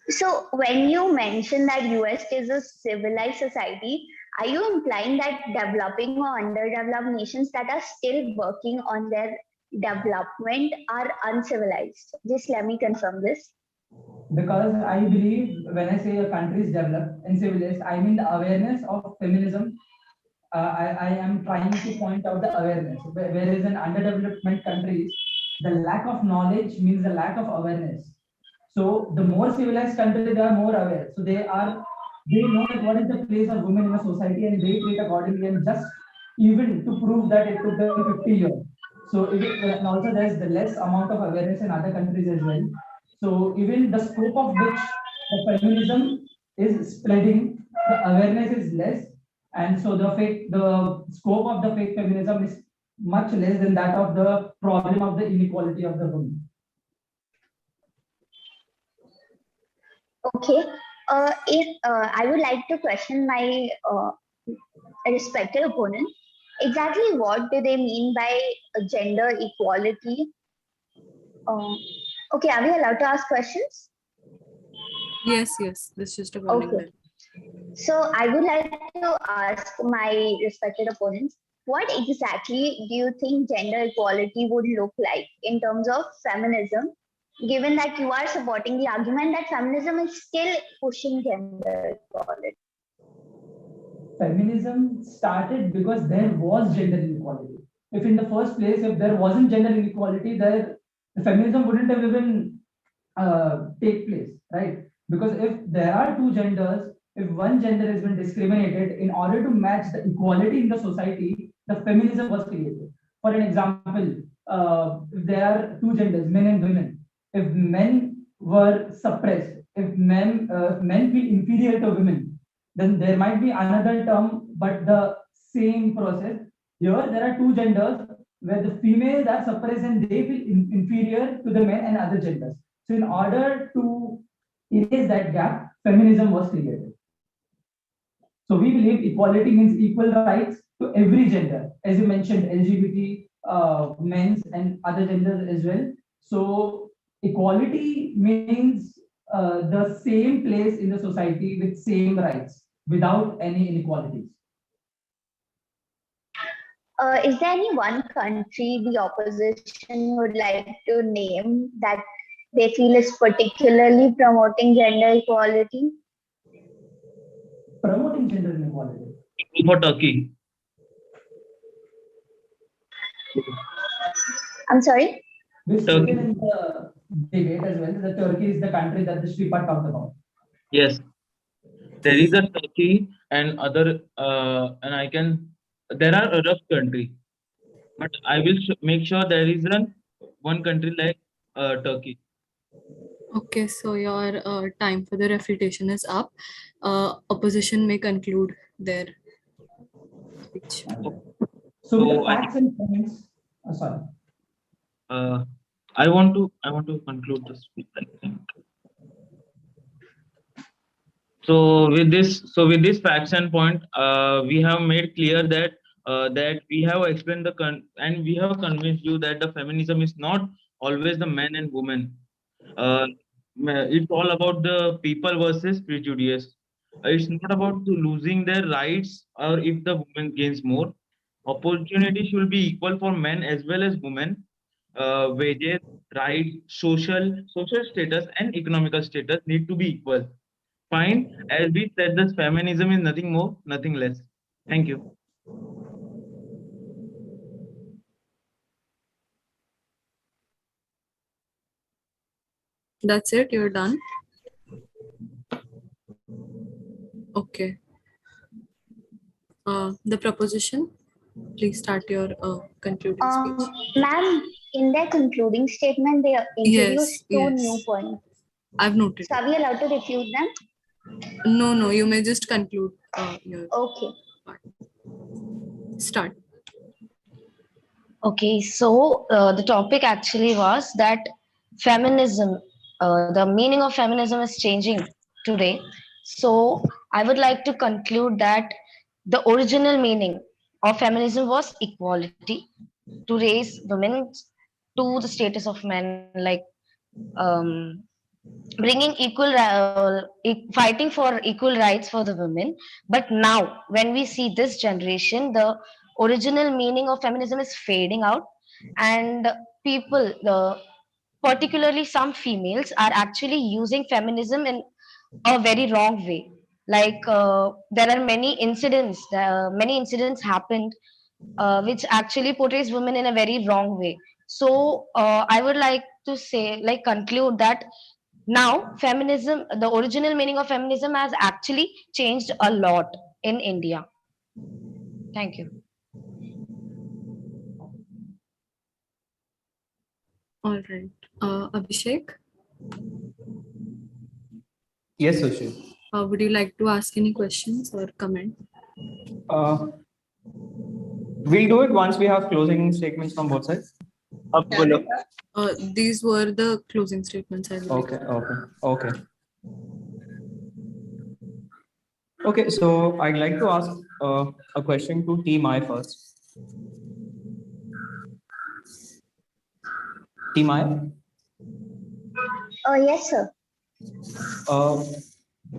So when you mention that US is a civilized society, are you implying that developing or underdeveloped nations that are still working on their development are uncivilized? Just let me confirm this. Because I believe when I say a country is developed and civilized, I mean the awareness of feminism. I am trying to point out the awareness. Whereas in underdevelopment countries, the lack of knowledge means the lack of awareness. So the more civilized country, they are more aware. So they know that what is the place of women in a society and they treat accordingly. And just even to prove that it took them 50 years. So and also there's the less amount of awareness in other countries as well. So even the scope of which the feminism is spreading, the awareness is less, and so the scope of the fake feminism is much less than that of the problem of the inequality of the women. Okay. If I would like to question my respected opponent, exactly what do they mean by gender equality? Okay, are we allowed to ask questions? Yes, this is just a warning bell. So I would like to ask my respected opponents, what exactly do you think gender equality would look like in terms of feminism, given that you are supporting the argument that feminism is still pushing gender equality? Feminism started because there was gender inequality. If in the first place, if there wasn't gender inequality, the feminism wouldn't have even take place, right? Because if there are two genders, if one gender has been discriminated, in order to match the equality in the society, the feminism was created. For an example, if there are two genders, men and women, if men were suppressed, if men feel inferior to women, then there might be another term, but the same process. Here, there are two genders where the females are suppressed and they feel inferior to the men and other genders. So, in order to erase that gap, feminism was created. So, we believe equality means equal rights to every gender, as you mentioned, LGBT, men's, and other genders as well. So, equality means the same place in the society with same rights without any inequalities. Is there any one country the opposition would like to name that they feel is particularly promoting gender equality? Promoting gender inequality. For Turkey. I'm sorry? We stated in the debate as well that Turkey is the country that the Shripad talked about. Yes. There is a Turkey and other, there are Arab countries, but I will make sure there is one country like Turkey. Okay, so your time for the refutation is up. Opposition may conclude their speech. So with the facts and points, sorry. I want to conclude this speech, I think. So with this facts and point, we have made clear that that we have explained and we have convinced you that the feminism is not always the men and women. It's all about the people versus prejudice. It's not about to losing their rights or if the woman gains more. Opportunity should be equal for men as well as women. Wages, rights, social status, and economical status need to be equal. Fine, as we said, this feminism is nothing more, nothing less. Thank you. That's it, you're done. Okay. The proposition, please start your concluding speech. Ma'am, in their concluding statement, they introduced Yes, two yes. new points. I've noted. So are we allowed to refute them? No, you may just conclude your Okay. part. Start. Okay, so the topic actually was that feminism, the meaning of feminism is changing today. So I would like to conclude that the original meaning of feminism was equality, to raise women to the status of men, like um, bringing fighting for equal rights for the women. But now when we see this generation, the original meaning of feminism is fading out, and people, particularly some females, are actually using feminism in a very wrong way. Like there are many incidents happened which actually portrays women in a very wrong way. So I would like to say, like, conclude that now feminism, the original meaning of feminism has actually changed a lot in India. Thank you. All right. Abhishek, Yes, Sushil. would you like to ask any questions or comment? We'll do it once we have closing statements from both sides. These were the closing statements, I believe. Okay. Okay, so I'd like to ask a question to Team I first. Team I? Yes, sir.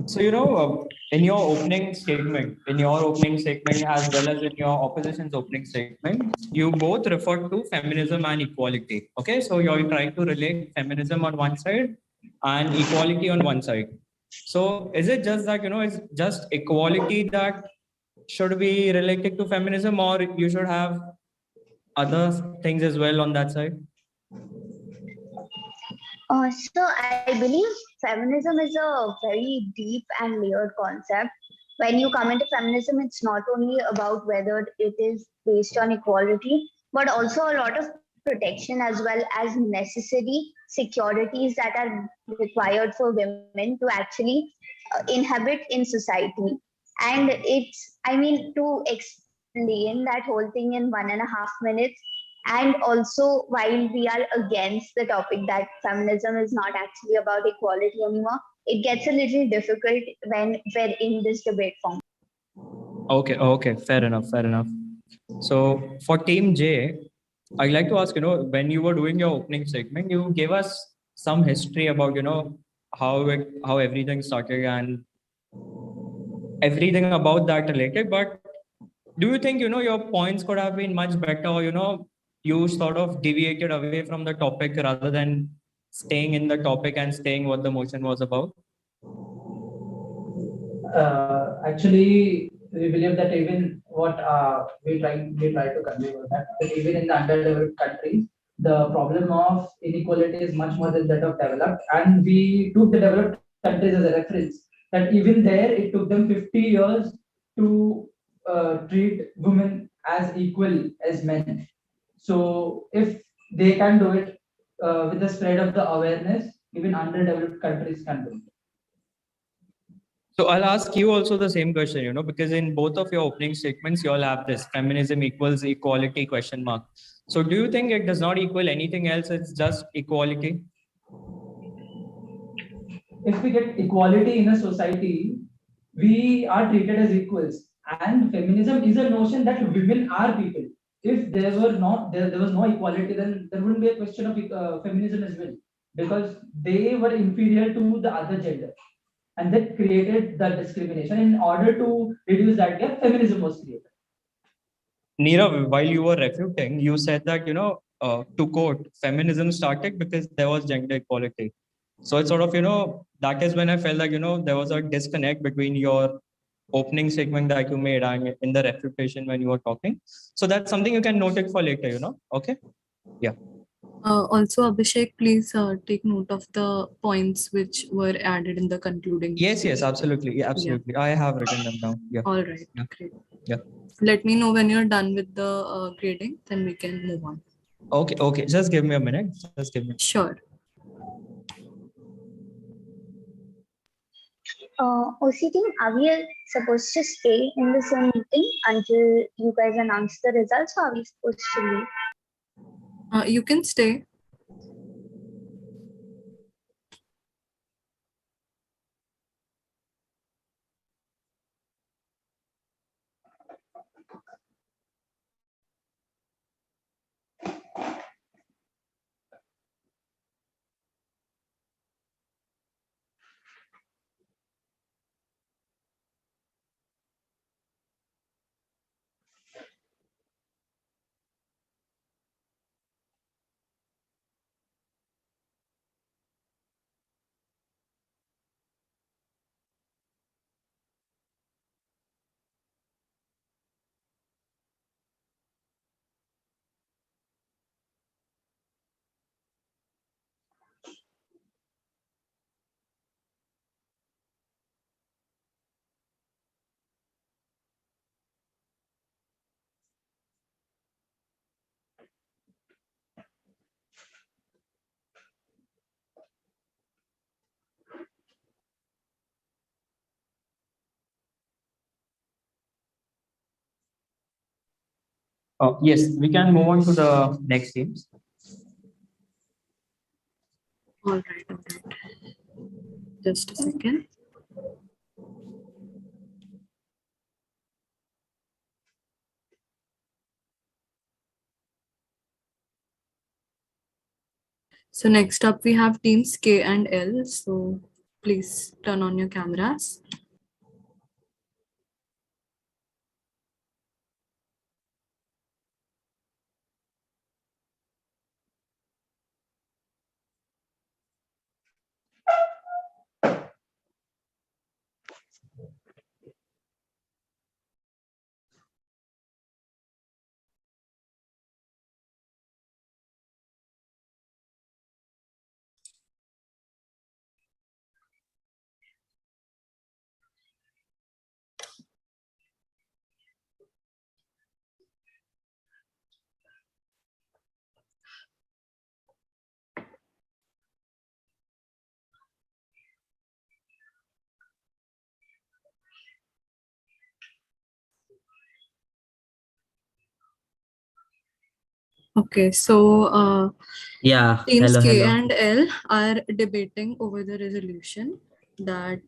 So, in your opening statement, as well as in your opposition's opening statement, you both referred to feminism and equality. Okay, so you're trying to relate feminism on one side and equality on one side. So, is it just that, it's just equality that should be related to feminism, or you should have other things as well on that side? So I believe feminism is a very deep and layered concept. When you come into feminism, it's not only about whether it is based on equality, but also a lot of protection as well as necessary securities that are required for women to actually inhabit in society. And to explain that whole thing in 1.5 minutes, and also while we are against the topic that feminism is not actually about equality anymore, it gets a little difficult when we're in this debate form. Okay, fair enough. So for Team J, I'd like to ask, when you were doing your opening segment, you gave us some history about, how everything started and everything about that related. But do you think, your points could have been much better, or, you sort of deviated away from the topic rather than staying in the topic and staying what the motion was about? Actually, we believe that even what we try to convey was that even in the underdeveloped countries, the problem of inequality is much more than that of developed, and we took the developed countries as a reference. That even there, it took them 50 years to treat women as equal as men. So if they can do it with the spread of the awareness, even underdeveloped countries can do it. So I'll ask you also the same question, because in both of your opening statements, you all have this feminism equals equality question mark. So do you think it does not equal anything else? It's just equality? If we get equality in a society, we are treated as equals. And feminism is a notion that women are people. If there was no equality, then there wouldn't be a question of feminism as well, because they were inferior to the other gender. and that created the discrimination. In order to reduce that gap, feminism was created. Neerav, while you were refuting, you said that, to quote, feminism started because there was gender equality. So it's sort of, that is when I felt like, there was a disconnect between your opening segment that you made and in the refutation when you were talking. So that's something you can note it for later, Okay. Yeah. Also, Abhishek, please take note of the points which were added in the concluding. Yes, absolutely. Yeah, absolutely. I have written them down. Yeah. All right. Yeah. Great. Yeah. Let me know when you're done with the grading, then we can move on. Okay. Just give me a minute. Just give me. Sure. OC team, are we supposed to stay in the same meeting until you guys announce the results, or are we supposed to leave? You can stay. Yes, we can move on to the next teams. All right. Just a second. So next up we have teams K and L. So please turn on your cameras. Okay, so teams K and L are debating over the resolution that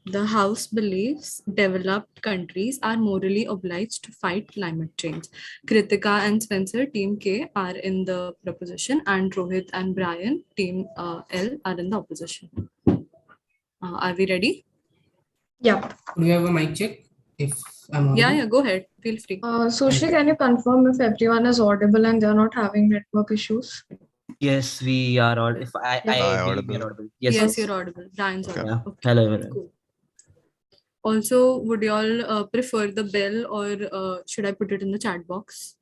the House believes developed countries are morally obliged to fight climate change. Kritika and Spencer, team K, are in the proposition, and Rohit and Brian, team L, are in the opposition. Are we ready? Yeah. Do you have a mic check? If I'm audible? Yeah, go ahead. Feel free. Sushri, can you confirm if everyone is audible and they're not having network issues? Yes, we are audible. If I believe we are audible. Yes, you're audible. Brian's audible. Yeah. Okay. Hello, everyone. Cool. Also, would you all prefer the bell, or should I put it in the chat box?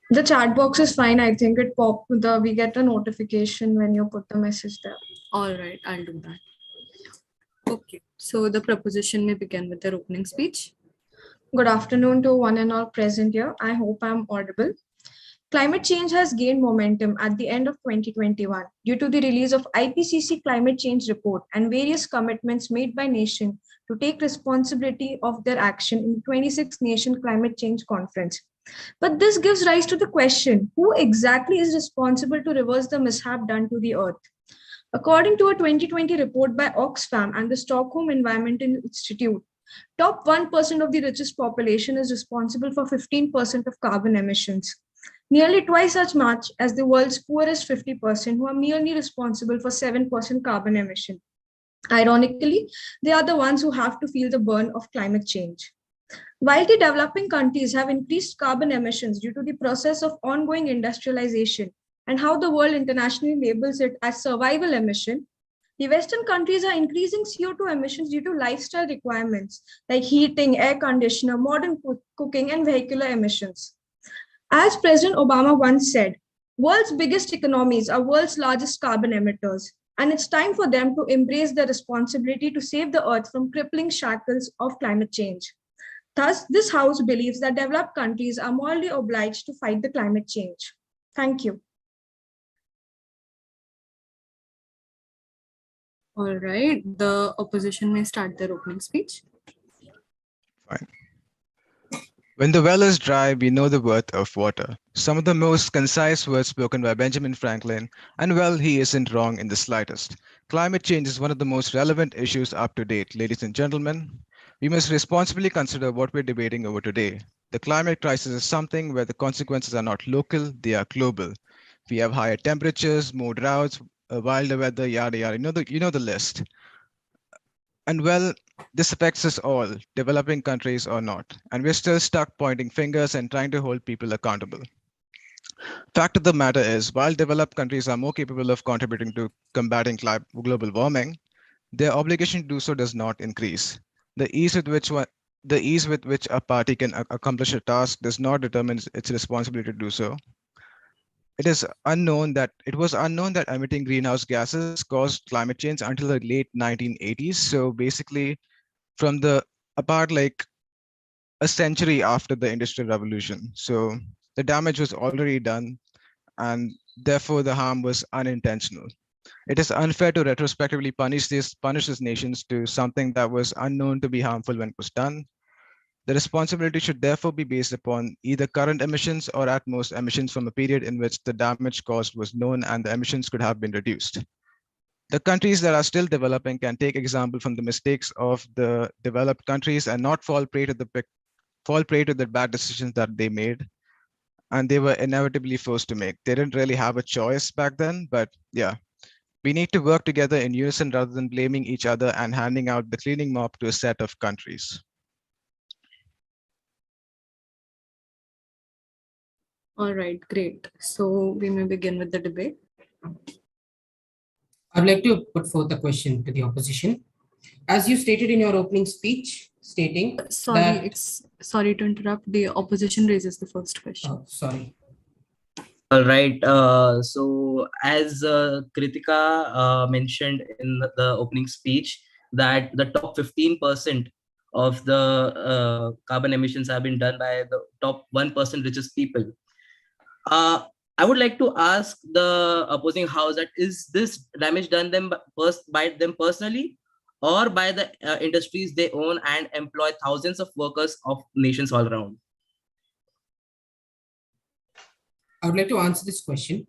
The chat box is fine. I think we get a notification when you put the message there. All right, I'll do that. Okay, so the proposition may begin with their opening speech. Good afternoon to one and all present here. I hope I'm audible. Climate change has gained momentum at the end of 2021 due to the release of IPCC climate change report and various commitments made by nations to take responsibility of their action in 26th Nation Climate Change Conference. But this gives rise to the question, who exactly is responsible to reverse the mishap done to the Earth? According to a 2020 report by Oxfam and the Stockholm Environmental Institute, top 1% of the richest population is responsible for 15% of carbon emissions, nearly twice as much as the world's poorest 50%, who are merely responsible for 7% carbon emission. Ironically, they are the ones who have to feel the burn of climate change. While the developing countries have increased carbon emissions due to the process of ongoing industrialization and how the world internationally labels it as survival emission, the Western countries are increasing CO2 emissions due to lifestyle requirements like heating, air conditioner, modern cooking, and vehicular emissions. As President Obama once said, world's biggest economies are world's largest carbon emitters, and it's time for them to embrace their responsibility to save the earth from crippling shackles of climate change. Thus, this House believes that developed countries are morally obliged to fight the climate change. Thank you. All right, the opposition may start their opening speech. Fine. When the well is dry, we know the worth of water. Some of the most concise words spoken by Benjamin Franklin, and well, he isn't wrong in the slightest. Climate change is one of the most relevant issues up to date, ladies and gentlemen. We must responsibly consider what we're debating over today. The climate crisis is something where the consequences are not local, they are global. We have higher temperatures, more droughts, wilder weather, yada yada. You know the list. And well, this affects us all, developing countries or not. And we're still stuck pointing fingers and trying to hold people accountable. Fact of the matter is, while developed countries are more capable of contributing to combating global warming, their obligation to do so does not increase. The ease with which a party can accomplish a task does not determine its responsibility to do so. It was unknown that emitting greenhouse gases caused climate change until the late 1980s. So basically, from about like a century after the Industrial Revolution. So the damage was already done, and therefore the harm was unintentional. It is unfair to retrospectively punish these nations to something that was unknown to be harmful when it was done. The responsibility should therefore be based upon either current emissions or at most emissions from a period in which the damage caused was known and the emissions could have been reduced. The countries that are still developing can take example from the mistakes of the developed countries and not fall prey to the bad decisions that they made and they were inevitably forced to make. They didn't really have a choice back then, but yeah. We need to work together in unison rather than blaming each other and handing out the cleaning mop to a set of countries. All right, great. So we may begin with the debate. I'd like to put forth a question to the opposition. As you stated in your opening speech, stating sorry to interrupt. The opposition raises the first question. Oh, sorry. All right. So as Kritika mentioned in the opening speech, that the top 15% of the carbon emissions have been done by the top 1% richest people. I would like to ask the opposing house that is this damage done by them personally or by the industries they own and employ thousands of workers of nations all around? I would like to answer this question.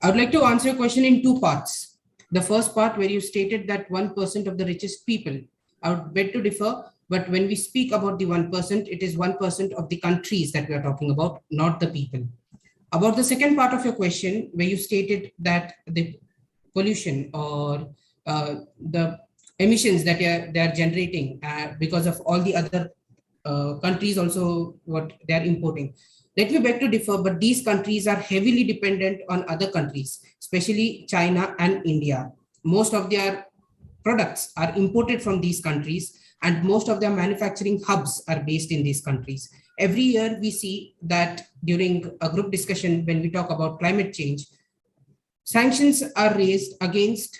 I would like to answer your question in two parts. The first part where you stated that 1% of the richest people. I would beg to differ, but when we speak about the 1%, it is 1% of the countries that we are talking about, not the people. About the second part of your question, where you stated that the pollution or the emissions that they are generating because of all the other countries also what they are importing. Let me beg to differ, but these countries are heavily dependent on other countries, especially China and India. Most of their products are imported from these countries and most of their manufacturing hubs are based in these countries. Every year we see that during a group discussion when we talk about climate change, sanctions are raised against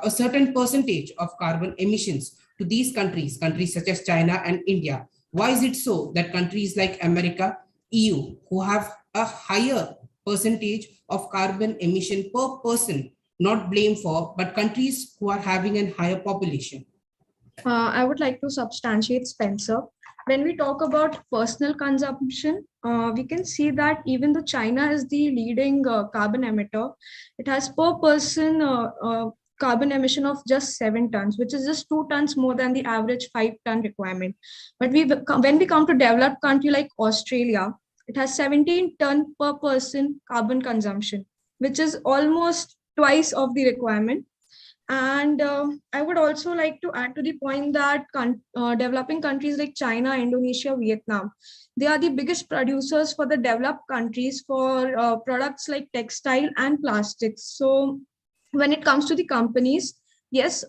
a certain percentage of carbon emissions to these countries such as China and India. Why is it so that countries like America, EU, who have a higher percentage of carbon emission per person, not blame for, but countries who are having a higher population? I would like to substantiate Spencer. When we talk about personal consumption, we can see that even though China is the leading carbon emitter, it has per person carbon emission of just 7 tons, which is just 2 tons more than the average 5-ton requirement. But when we come to developed country like Australia, it has 17 ton per person carbon consumption, which is almost twice of the requirement. And I would also like to add to the point that developing countries like China, Indonesia, Vietnam, they are the biggest producers for the developed countries for products like textile and plastics. So when it comes to the companies, yes,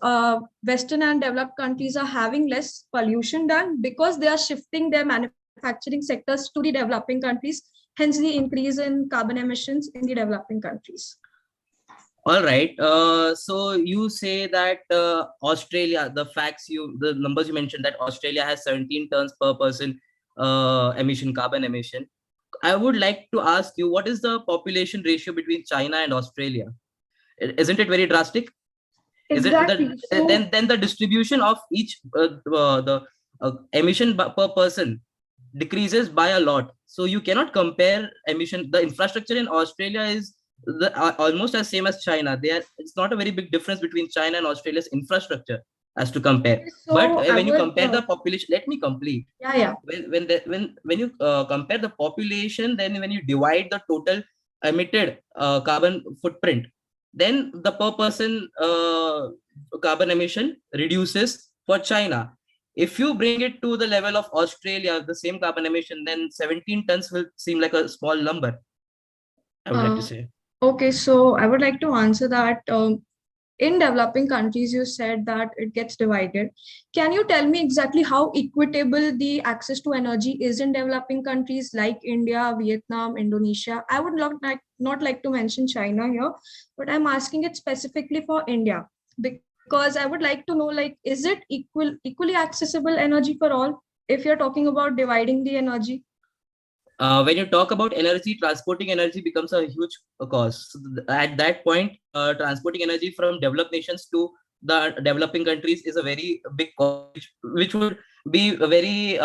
Western and developed countries are having less pollution done because they are shifting their manufacturing sectors to the developing countries, hence the increase in carbon emissions in the developing countries. All right. So you say that Australia, the numbers you mentioned, that Australia has 17 tons per person carbon emission. I would like to ask you, what is the population ratio between China and Australia? Isn't it very drastic? Exactly. Is it then the distribution of each the emission per person decreases by a lot. So you cannot compare emission. The infrastructure in Australia is almost as same as China. It's not a very big difference between China and Australia's infrastructure as to compare. So but I when you would, compare the population, let me complete. Yeah. When you compare the population, then when you divide the total emitted carbon footprint, then the per person carbon emission reduces for China. If you bring it to the level of Australia, the same carbon emission, then 17 tons will seem like a small number, I would like to say. Okay, so I would like to answer that. In developing countries, you said that it gets divided. Can you tell me exactly how equitable the access to energy is in developing countries like India, Vietnam, Indonesia? I would not like to mention China here, but I'm asking it specifically for India because I would like to know, like, is it equally accessible energy for all if you're talking about dividing the energy? When you talk about energy, transporting energy becomes a huge cost. So at that point, transporting energy from developed nations to the developing countries is a very big cost, which would be a very,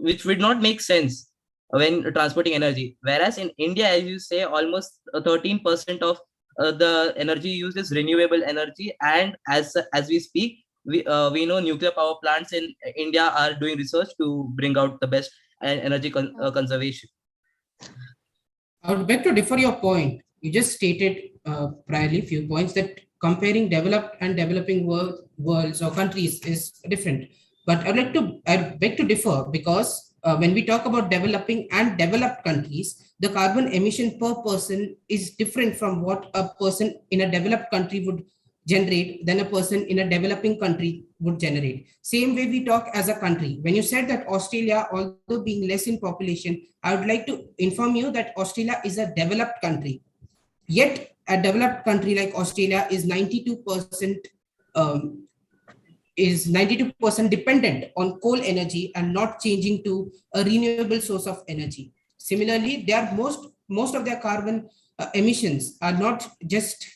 which would not make sense when transporting energy. Whereas in India, as you say, almost 13% of the energy used is renewable energy. And as we speak, we know nuclear power plants in India are doing research to bring out the best and energy conservation. I would beg to differ your point. You just stated priorly few points that comparing developed and developing worlds or countries is different. But I beg to differ because when we talk about developing and developed countries, the carbon emission per person is different from what a person in a developed country would generate than a person in a developing country would generate. Same way we talk as a country. When you said that Australia, although being less in population, I would like to inform you that Australia is a developed country. Yet a developed country like Australia is 92% dependent on coal energy and not changing to a renewable source of energy. Similarly, most of their carbon emissions are not just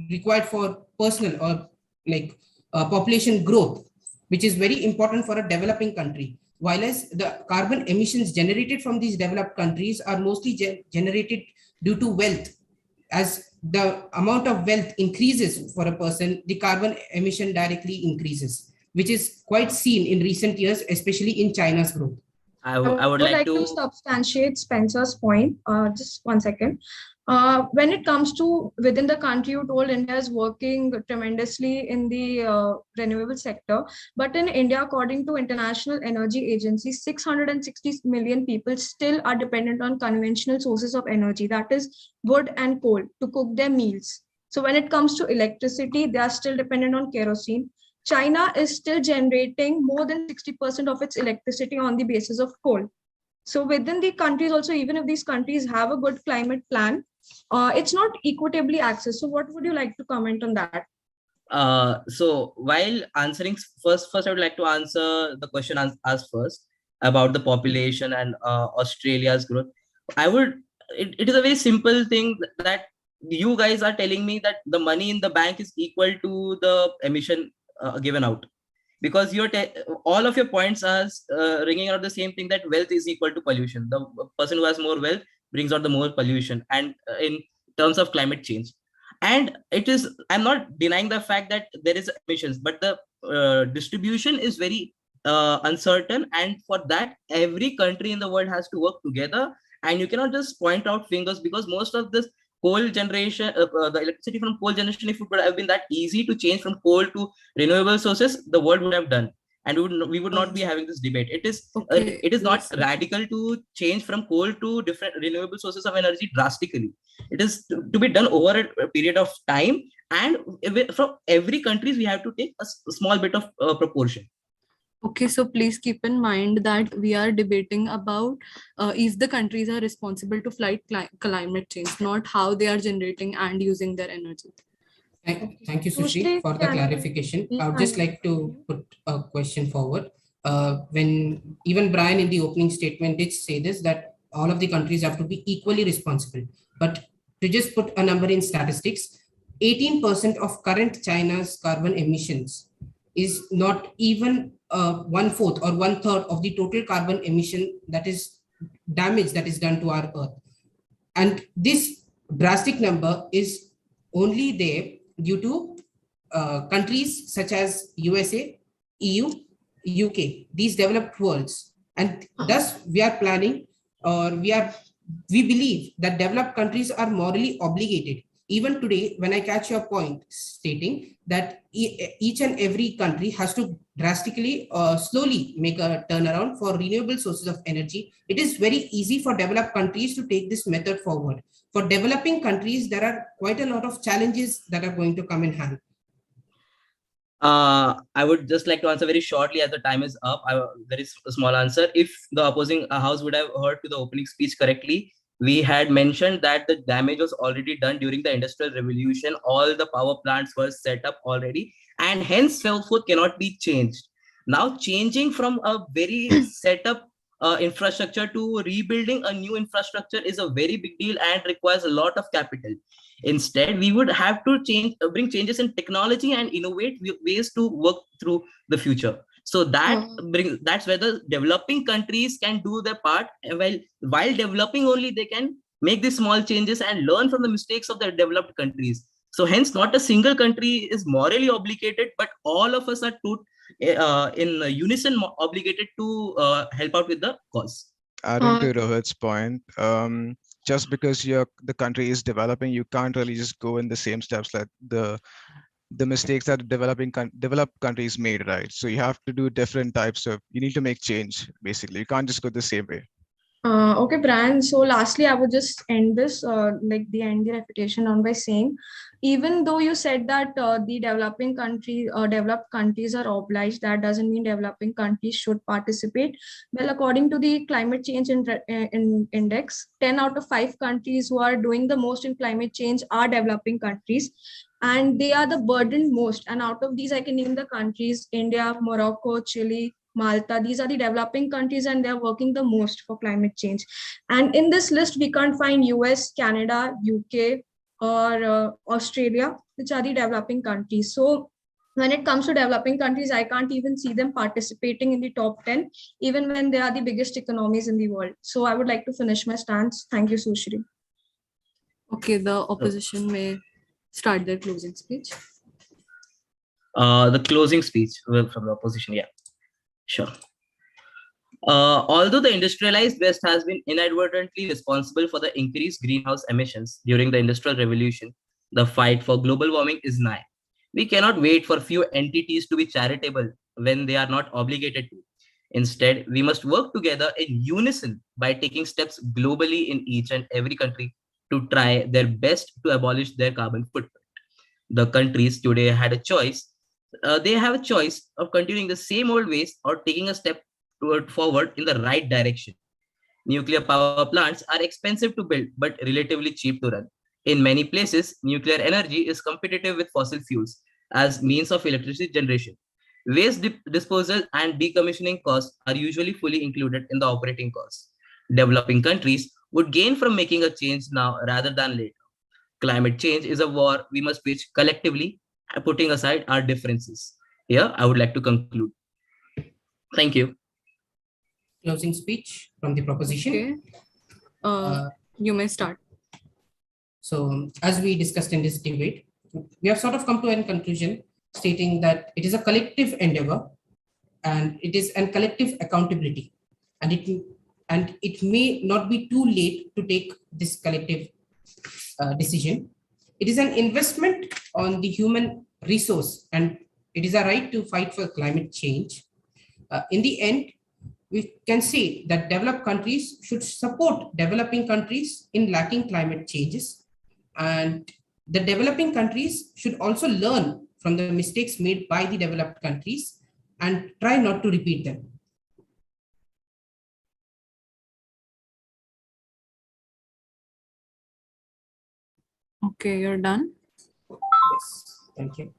required for personal or like population growth, which is very important for a developing country. While as the carbon emissions generated from these developed countries are mostly generated due to wealth. As the amount of wealth increases for a person, the carbon emission directly increases, which is quite seen in recent years, especially in China's growth. I would like to substantiate Spencer's point. Just 1 second. When it comes to within the country, you told India is working tremendously in the renewable sector. But in India, according to International Energy Agency, 660 million people still are dependent on conventional sources of energy, that is wood and coal, to cook their meals. So when it comes to electricity, they are still dependent on kerosene. China is still generating more than 60% of its electricity on the basis of coal. So within the countries also, even if these countries have a good climate plan, it's not equitably accessed. So what would you like to comment on that? So while answering first, I would like to answer the question asked first about the population and Australia's growth. It is a very simple thing that you guys are telling me that the money in the bank is equal to the emission given out, because all of your points are ringing out the same thing, that wealth is equal to pollution. The person who has more wealth brings out the more pollution, and in terms of climate change. And I'm not denying the fact that there is emissions, but the distribution is very uncertain, and for that every country in the world has to work together. And you cannot just point out fingers, because most of this coal generation, the electricity from coal generation, if it would have been that easy to change from coal to renewable sources, the world would have done, and we would not be having this debate. It is not radical to change from coal to different renewable sources of energy drastically. It is to be done over a period of time, and from every countries we have to take a small bit of proportion. Okay, so please keep in mind that we are debating about if the countries are responsible to fight climate change, not how they are generating and using their energy. Thank you, Sushri, for the clarification. I would just like to put a question forward. When even Brian in the opening statement did say this, that all of the countries have to be equally responsible. But to just put a number in statistics, 18% of current China's carbon emissions is not even 1/4 or 1/3 of the total carbon emission that is damage that is done to our earth. And this drastic number is only there due to countries such as USA, EU, UK, these developed worlds. And thus we are planning, or we believe that developed countries are morally obligated. Even today, when I catch your point stating that each and every country has to drastically slowly make a turnaround for renewable sources of energy, it is very easy for developed countries to take this method forward. For developing countries, there are quite a lot of challenges that are going to come in hand. I would just like to answer very shortly as the time is up. Very small answer. If the opposing house would have heard to the opening speech correctly, we had mentioned that the damage was already done during the Industrial Revolution. All the power plants were set up already, and hence henceforth cannot be changed. Now, changing from a very set up infrastructure to rebuilding a new infrastructure is a very big deal and requires a lot of capital. Instead, we would have to bring changes in technology and innovate ways to work through the future. So that's where the developing countries can do their part. While developing only, they can make these small changes and learn from the mistakes of the developed countries. So hence, not a single country is morally obligated, but all of us are in unison obligated to help out with the cause. Adding to Rohit's point, just because the country is developing, you can't really just go in the same steps that the mistakes that developed countries made, right? So you have to do different types of, you need to make change, basically. You can't just go the same way. Okay, Brian. So lastly, I would just end this, end the refutation on by saying, even though you said that the developed countries are obliged, that doesn't mean developing countries should participate. Well, according to the climate change index, 10 out of 5 countries who are doing the most in climate change are developing countries, and they are the burdened most. And out of these, I can name the countries: India, Morocco, Chile, Malta. These are the developing countries, and they're working the most for climate change. And in this list, we can't find US, Canada, UK, or Australia, which are the developing countries. So when it comes to developing countries, I can't even see them participating in the top 10, even when they are the biggest economies in the world. So I would like to finish my stance. Thank you, Sushri. Okay, the opposition may start their closing speech. The closing speech from the opposition, yeah. Sure. Although the industrialized West has been inadvertently responsible for the increased greenhouse emissions during the Industrial Revolution, the fight for global warming is nigh. We cannot wait for few entities to be charitable when they are not obligated to. Instead, we must work together in unison by taking steps globally in each and every country to try their best to abolish their carbon footprint. The countries today had a choice. They have a choice of continuing the same old ways or taking a step forward in the right direction. Nuclear power plants are expensive to build but relatively cheap to run. In many places, nuclear energy is competitive with fossil fuels as means of electricity generation. Waste disposal and decommissioning costs are usually fully included in the operating costs. Developing countries would gain from making a change now rather than later. Climate change is a war we must wage collectively, putting aside our differences. Here, I would like to conclude. Thank you. Closing speech from the proposition. Okay. You may start. So, as we discussed in this debate, we have sort of come to a conclusion stating that it is a collective endeavor and it is a collective accountability, and it may not be too late to take this collective decision. It is an investment on the human resource, and it is a right to fight for climate change. In the end, we can say that developed countries should support developing countries in lacking climate changes, and the developing countries should also learn from the mistakes made by the developed countries and try not to repeat them. Okay, you're done. Yes, thank you.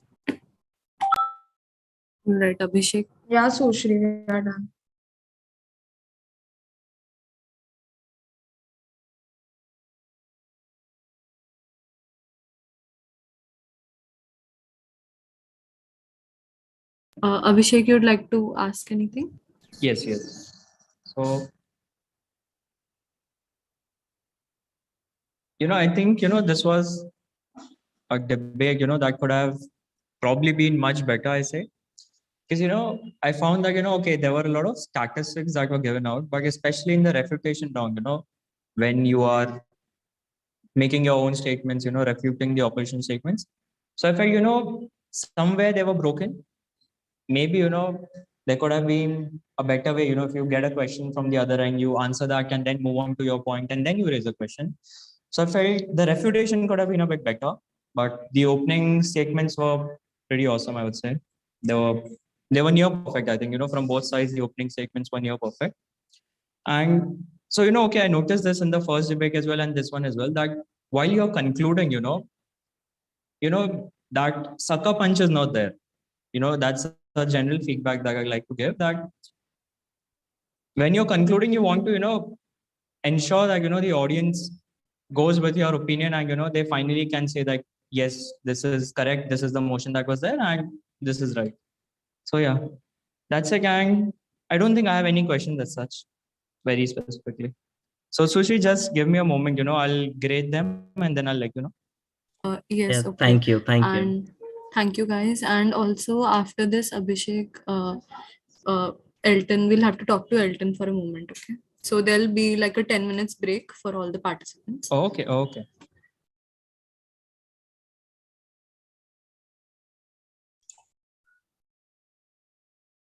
All right, Abhishek. Yeah, Sushri, we are done. Abhishek, you'd like to ask anything? Yes, yes. So, I think, this was a debate, that could have probably been much better, I say. Because, I found that, okay, there were a lot of statistics that were given out, but especially in the refutation round, when you are making your own statements, refuting the opposition statements. So I felt, somewhere they were broken. Maybe, there could have been a better way, if you get a question from the other end, you answer that and then move on to your point and then you raise a question. So I felt the refutation could have been a bit better, but the opening statements were pretty awesome, I would say. They were they were near perfect, I think, from both sides, the opening statements were near perfect. And so, okay, I noticed this in the first debate as well and this one as well, that while you're concluding, that sucker punch is not there. That's a general feedback that I like to give, that when you're concluding, you want to, ensure that, the audience goes with your opinion and, they finally can say that, yes, this is correct. This is the motion that was there and this is right. So yeah, that's a gang. I don't think I have any questions as such, very specifically. So Sushi, just give me a moment, I'll grade them and then I'll let you know. Yes, Yeah, okay. thank you. And thank you guys. And also after this, Abhishek, Elton, we'll have to talk to Elton for a moment, okay? So there'll be like a 10 minutes break for all the participants. Okay, okay.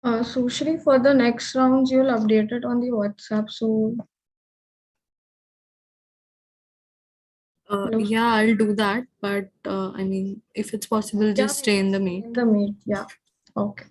Sushri, for the next rounds, you'll update it on the WhatsApp. So, Yeah, I'll do that. But I mean, if it's possible, just stay in the meet. in the meet, yeah. Okay.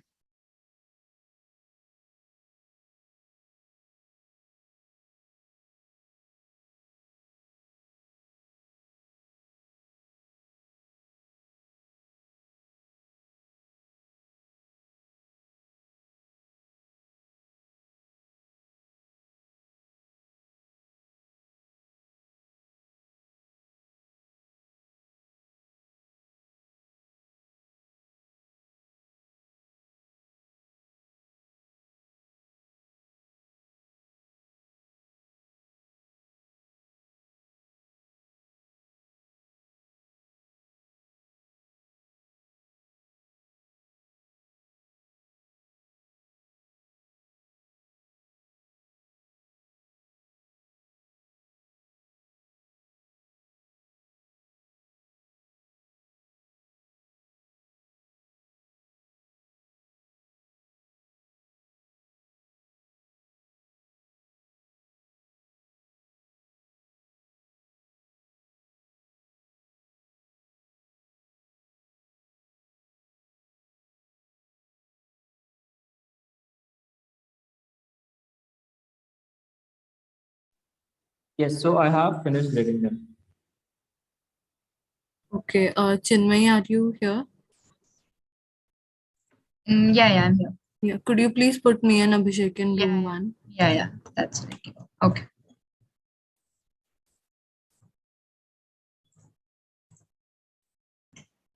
Yes, so I have finished grading them. Okay, Chinmay, are you here? Yeah, I'm here. Yeah, could you please put me and Abhishek in room 1? Yeah, that's right. Okay.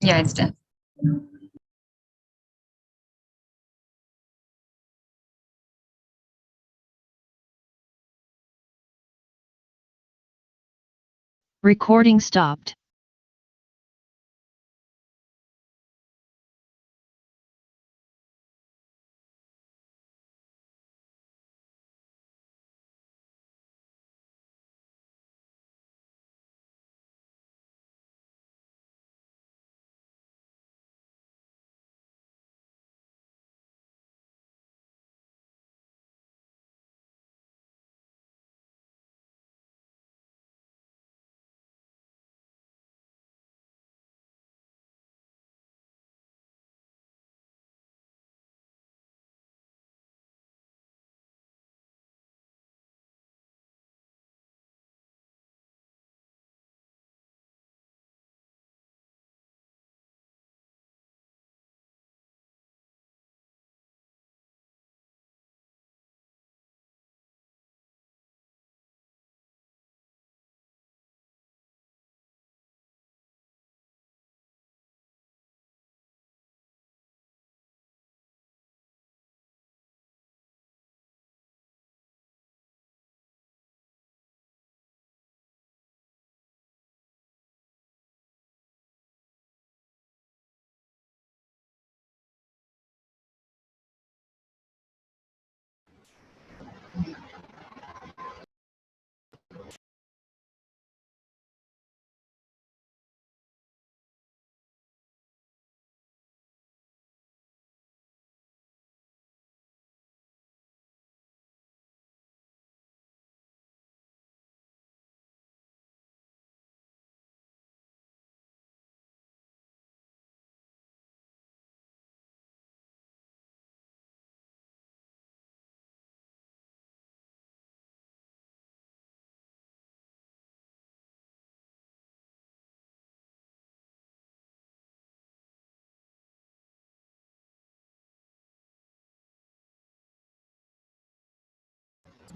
Yeah, it's done. Recording stopped.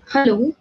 Hello.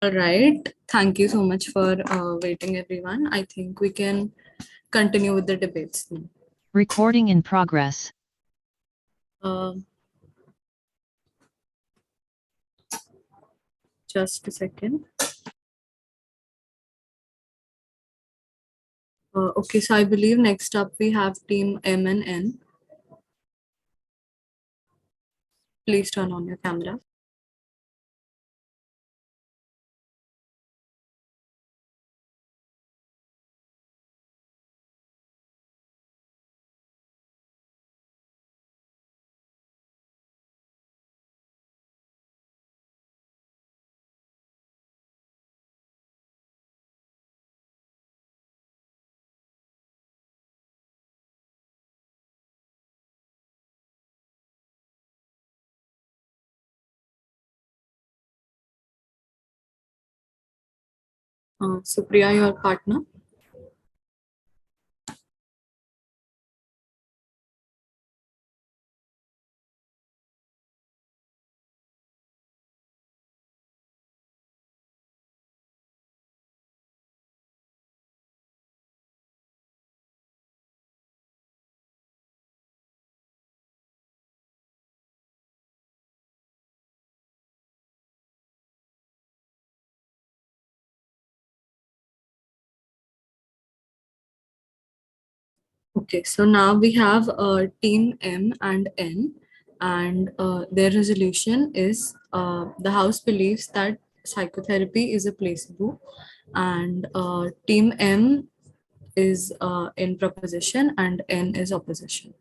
All right. Thank you so much for waiting, everyone. I think we can continue with the debates now. Recording in progress. Just a second. Okay, so I believe next up we have team M and N. Please turn on your camera. Supriya, your partner. Okay, so now we have team M and N, and their resolution is the House believes that psychotherapy is a placebo, and team M is in proposition and N is opposition.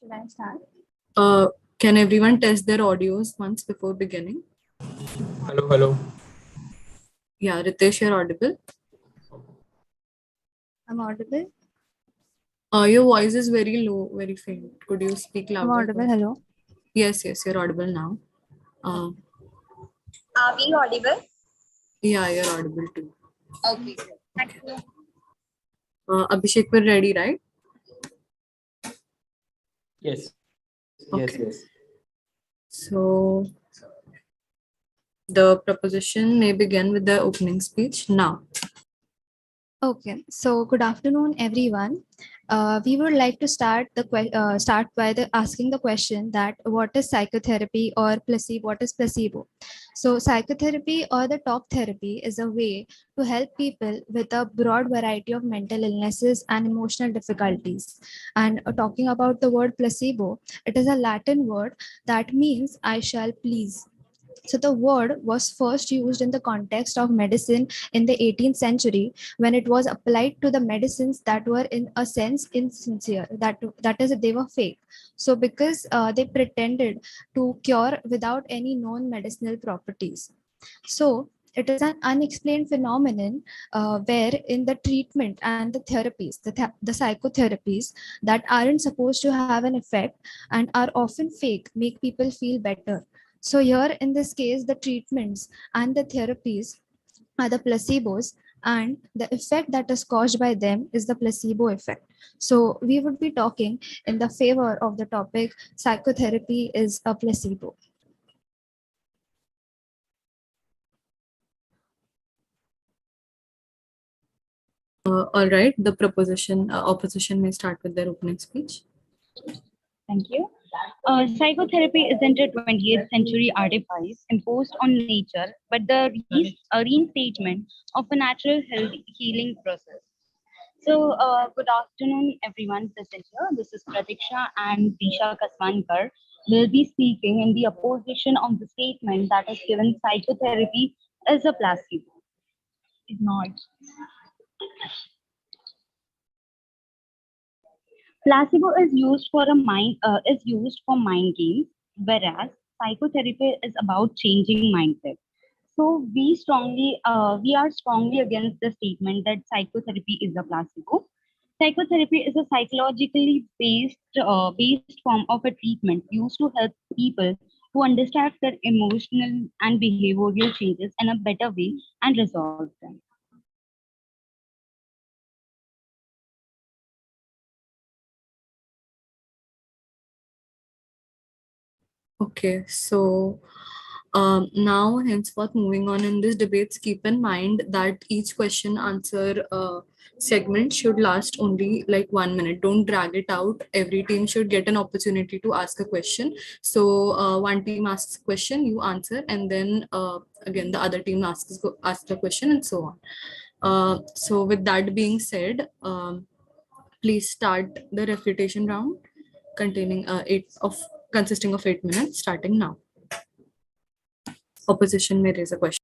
Should I start? Can everyone test their audios once before beginning? Hello, hello. Yeah, Ritesh, you're audible. I'm audible. Your voice is very low, very faint. Could you speak I'm louder? audible. Hello. Yes, yes, you're audible now. Are we audible? Yeah, you're audible too. Okay. Thank you. Abhishek, we're ready, right? Yes. Okay. Yes. So the proposition may begin with the opening speech now. Okay, so good afternoon, everyone. We would like to start by asking the question that what is psychotherapy or placebo? What is placebo? So psychotherapy or the talk therapy is a way to help people with a broad variety of mental illnesses and emotional difficulties. And talking about the word placebo, it is a Latin word that means I shall please. So the word was first used in the context of medicine in the 18th century when it was applied to the medicines that were in a sense insincere, that is they were fake. So because they pretended to cure without any known medicinal properties. So it is an unexplained phenomenon where in the treatment and the therapies, the psychotherapies that aren't supposed to have an effect and are often fake make people feel better. So here in this case, the treatments and the therapies are the placebos, and the effect that is caused by them is the placebo effect. So we would be talking in the favor of the topic psychotherapy is a placebo. All right, the opposition may start with their opening speech. Thank you. Psychotherapy isn't a 20th century artifice imposed on nature, but the reinstatement of a natural healing process. So, good afternoon, everyone present here. This is Pratiksha and Disha Kaswankar will be speaking in the opposition of the statement that is given psychotherapy is a placebo. Ignored. Placebo is used for mind games, whereas psychotherapy is about changing mindset. So we are strongly against the statement that psychotherapy is a placebo. Psychotherapy is a psychologically based form of a treatment used to help people to understand their emotional and behavioral changes in a better way and resolve them. Okay, so now henceforth moving on in this debates, keep in mind that each question answer Segment should last only like 1 minute. Don't drag it out. Every team should get an opportunity to ask a question. So one team asks a question, you answer, and then again the other team asks the question, and so on. So with that being said, please start the refutation round containing consisting of 8 minutes starting now. Opposition may raise a question.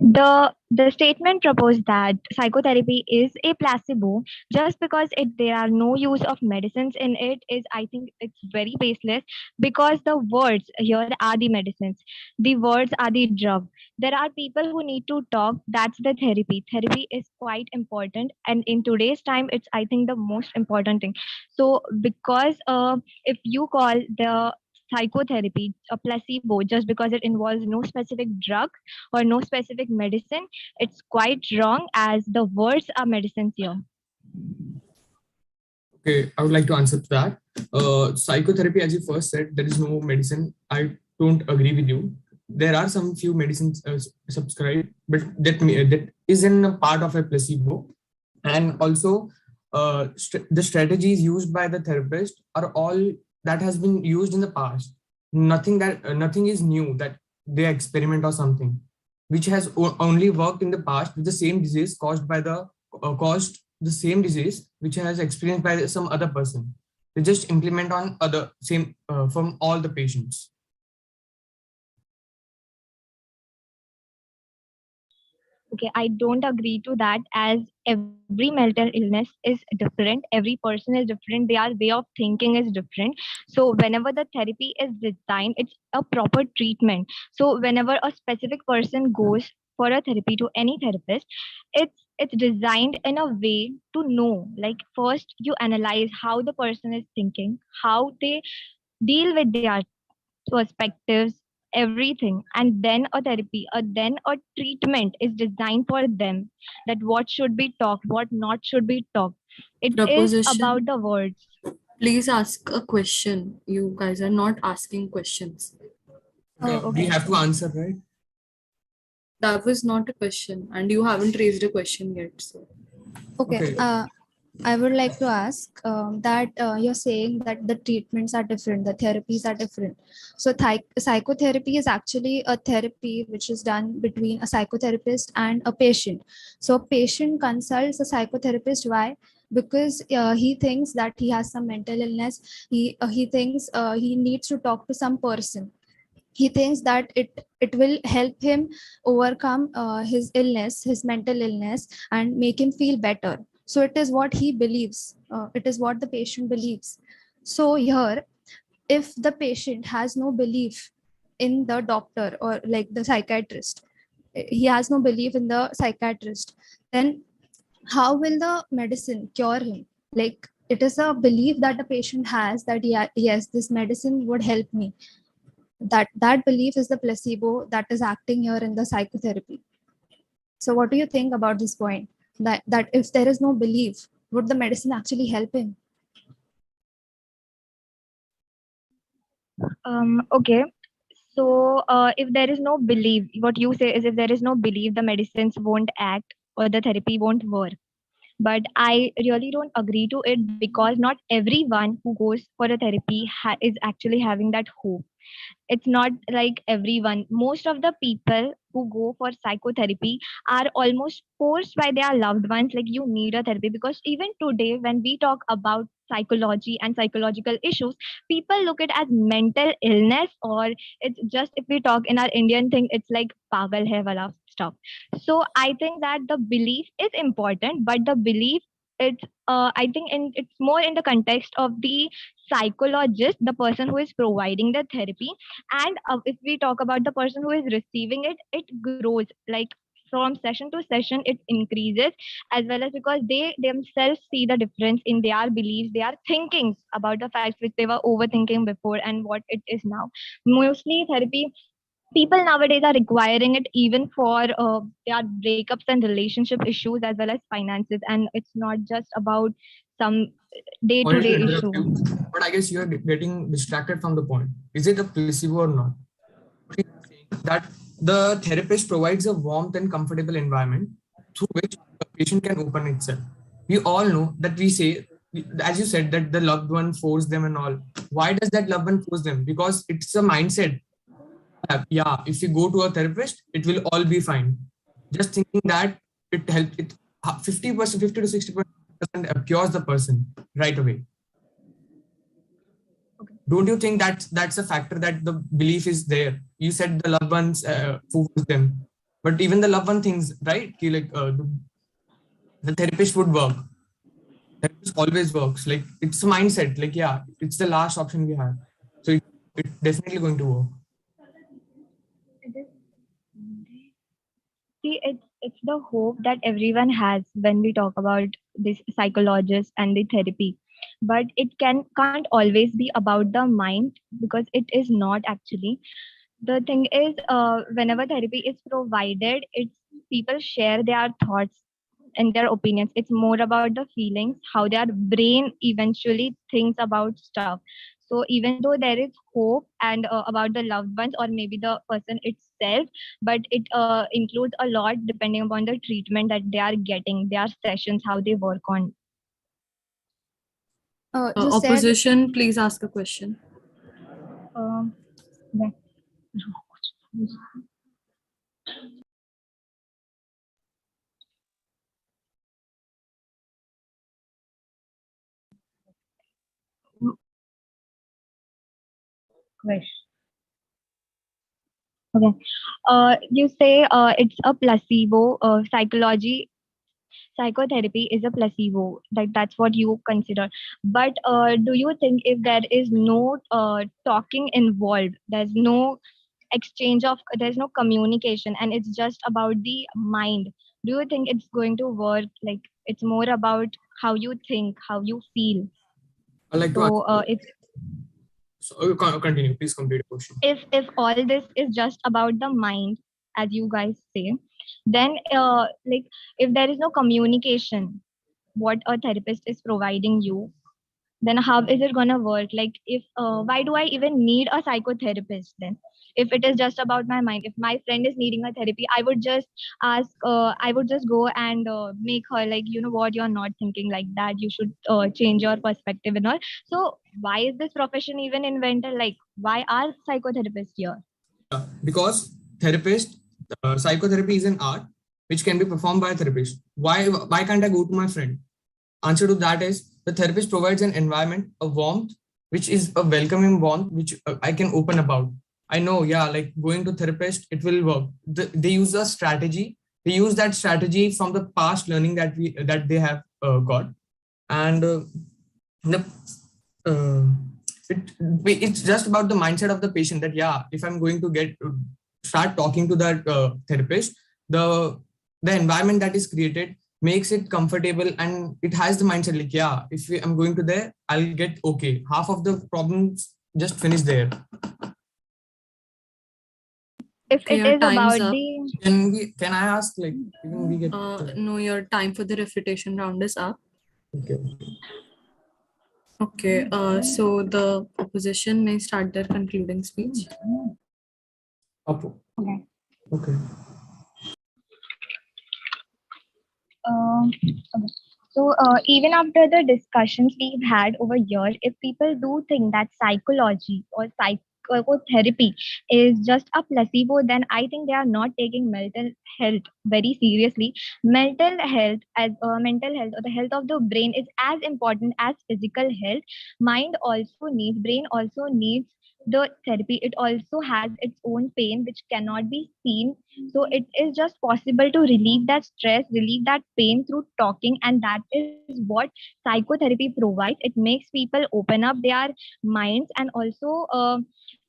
The statement proposed that psychotherapy is a placebo just because there are no use of medicines in it is, I think, it's very baseless, because the words here are the medicines, the words are the drug. There are people who need to talk. That's the therapy is quite important, and in today's time it's, I think, the most important thing. So because if you call the psychotherapy a placebo just because it involves no specific drug or no specific medicine, it's quite wrong, as the words are medicines here. Okay, I would like to answer to that. Psychotherapy, as you first said, there is no medicine. I don't agree with you. There are some few medicines subscribed, but that isn't a part of a placebo. And also, the strategies used by the therapist are all that has been used in the past. Nothing is new that they experiment or something, which has only worked in the past with the same disease caused the same disease which has experienced by some other person. They just implement on other same from all the patients. Okay, I don't agree to that, as every mental illness is different. Every person is different. Their way of thinking is different. So whenever the therapy is designed, it's a proper treatment. So whenever a specific person goes for a therapy to any therapist, it's designed in a way to know, like, first you analyze how the person is thinking, how they deal with their perspectives, everything, and then a therapy, then a treatment is designed for them, that what should be talked, what not should be talked. It is Proposition. about the words. Please ask a question. You guys are not asking questions. We have to answer, right? That was not a question, and you haven't raised a question yet. So. Okay. I would like to ask that you're saying that the treatments are different, the therapies are different. So psychotherapy is actually a therapy which is done between a psychotherapist and a patient. So a patient consults a psychotherapist. Why? Because he thinks that he has some mental illness. He thinks he needs to talk to some person. He thinks that it will help him overcome his illness, his mental illness, and make him feel better. So it is what he believes, it is what the patient believes. So here, if the patient has no belief in the doctor or like the psychiatrist, he has no belief in the psychiatrist, then how will the medicine cure him? Like, it is a belief that the patient has that, yeah, yes, this medicine would help me. That belief is the placebo that is acting here in the psychotherapy. So what do you think about this point, that if there is no belief, would the medicine actually help him? Okay, so if there is no belief, what you say is, if there is no belief, the medicines won't act or the therapy won't work. But I really don't agree to it, because not everyone who goes for a therapy is actually having that hope. It's not like everyone. Most of the people who go for psychotherapy are almost forced by their loved ones, like, you need a therapy. Because even today, when we talk about psychology and psychological issues, people look it as mental illness, or it's just, if we talk in our Indian thing, it's like pagal hai wala stuff. So I think that the belief is important, but the belief, it's I think it's more in the context of the psychologist, the person who is providing the therapy. And if we talk about the person who is receiving it, it grows, like, from session to session it increases, as well as because they themselves see the difference in their beliefs, their thinkings about the facts which they were overthinking before and what it is now. Mostly therapy, people nowadays are requiring it even for their breakups and relationship issues, as well as finances, and it's not just about some Sorry to day-to-day interrupt issue. you, but I guess you are getting distracted from the point. Is it a placebo or not? that the therapist provides a warmth and comfortable environment through which the patient can open itself. We all know that we say, as you said, that the loved one forced them and all. Why does that loved one force them? Because it's a mindset. Yeah, if you go to a therapist, it will all be fine. Just thinking that it helps it 50%, 50 to 60% cures the person right away. Don't you think that's a factor that the belief is there? You said the loved ones force them, but even the loved one thinks, right? Like the therapist would work. Therapist always works. Like it's a mindset. Like yeah, it's the last option we have, so it's definitely going to work. See, it's the hope that everyone has when we talk about this psychologist and the therapy, but it can't always be about the mind because it is not actually. The thing is, whenever therapy is provided, it's people share their thoughts and their opinions. It's more about the feelings, how their brain eventually thinks about stuff. So even though there is hope and about the loved ones or maybe the person itself, but it includes a lot depending upon the treatment that they are getting, their sessions, how they work on. You said Opposition, please ask a question. Yeah. Question. Okay. You say it's a placebo. Psychotherapy is a placebo. That's what you consider. But do you think if there is no talking involved, there's no there's no communication, and it's just about the mind? Do you think it's going to work? Like it's more about how you think, how you feel. I like to So if continue. Please complete the question. if all this is just about the mind, as you guys say, then like if there is no communication what a therapist is providing you, then how is it gonna work? Like if why do I even need a psychotherapist then? If it is just about my mind, if my friend is needing a therapy, I would just I would just go and make her like, you know what, you're not thinking like that, you should change your perspective and all. So why is this profession even invented? Like why are psychotherapists here? Because therapist psychotherapy is an art which can be performed by a therapist. Why can't I go to my friend? Answer to that is the therapist provides an environment, a warmth, which is a welcoming warmth, which I can open about. I know, yeah, like going to therapist, it will work. They use a strategy. They use that strategy from the past learning that they have got, and the uh, it's just about the mindset of the patient that yeah, if I'm going to start talking to that therapist, the environment that is created makes it comfortable, and it has the mindset like yeah, if I'm going to there, I'll get okay, half of the problems just finish there. If Okay, it your is time's about up. the Can I ask, like, even we get No, your time for the refutation round is up. okay. Okay, so the opposition may start their concluding speech. Okay. Okay. Okay. So even after the discussions we've had over here, if people do think that psychology or psychotherapy is just a placebo, then I think they are not taking mental health very seriously. Mental health or the health of the brain is as important as physical health. Mind also needs, brain also needs the therapy. It also has its own pain which cannot be seen, so it is just possible to relieve that stress, relieve that pain through talking, and that is what psychotherapy provides. It makes people open up their minds, and also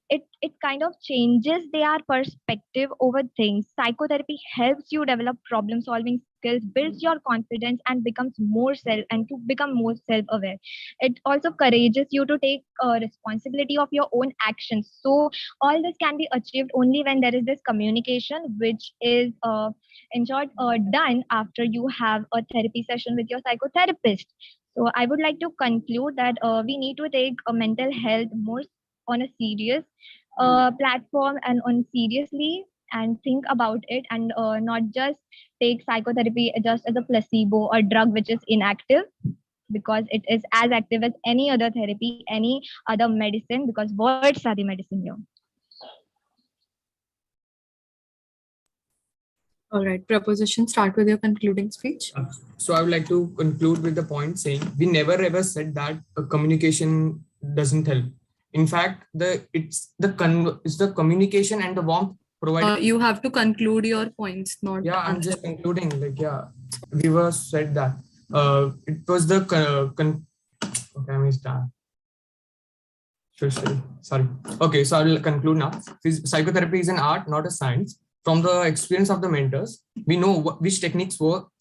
it kind of changes their perspective over things. Psychotherapy helps you develop problem solving skills, builds your confidence, and becomes more self and to become more self aware. It also encourages you to take responsibility of your own actions. So all this can be achieved only when there is this communication, which is in short done after you have a therapy session with your psychotherapist. So I would like to conclude that we need to take mental health more on a serious platform and on seriously and think about it, and not just take psychotherapy just as a placebo or drug which is inactive, because it is as active as any other therapy, any other medicine, because words are the medicine here. All right, proposition, start with your concluding speech. So I would like to conclude with the point saying we never ever said that communication doesn't help. In fact, it's the communication and the warmth provided. You have to conclude your points, not Yeah, I'm answer. just concluding. Like, yeah, we were said that it was the okay, I missed that. Sure. Sorry. Okay, so I'll conclude now. Psychotherapy is an art, not a science. From the experience of the mentors, we know which techniques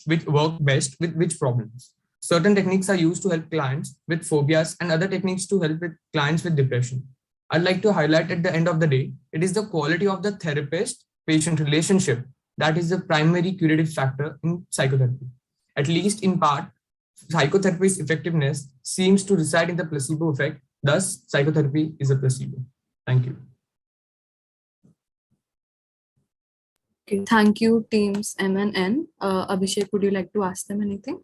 which work best with which problems. Certain techniques are used to help clients with phobias and other techniques to help with clients with depression. I'd like to highlight at the end of the day, it is the quality of the therapist-patient relationship that is the primary curative factor in psychotherapy. At least in part, psychotherapy's effectiveness seems to reside in the placebo effect. Thus, psychotherapy is a placebo. Thank you. Okay, thank you, teams M and N. Abhishek, would you like to ask them anything?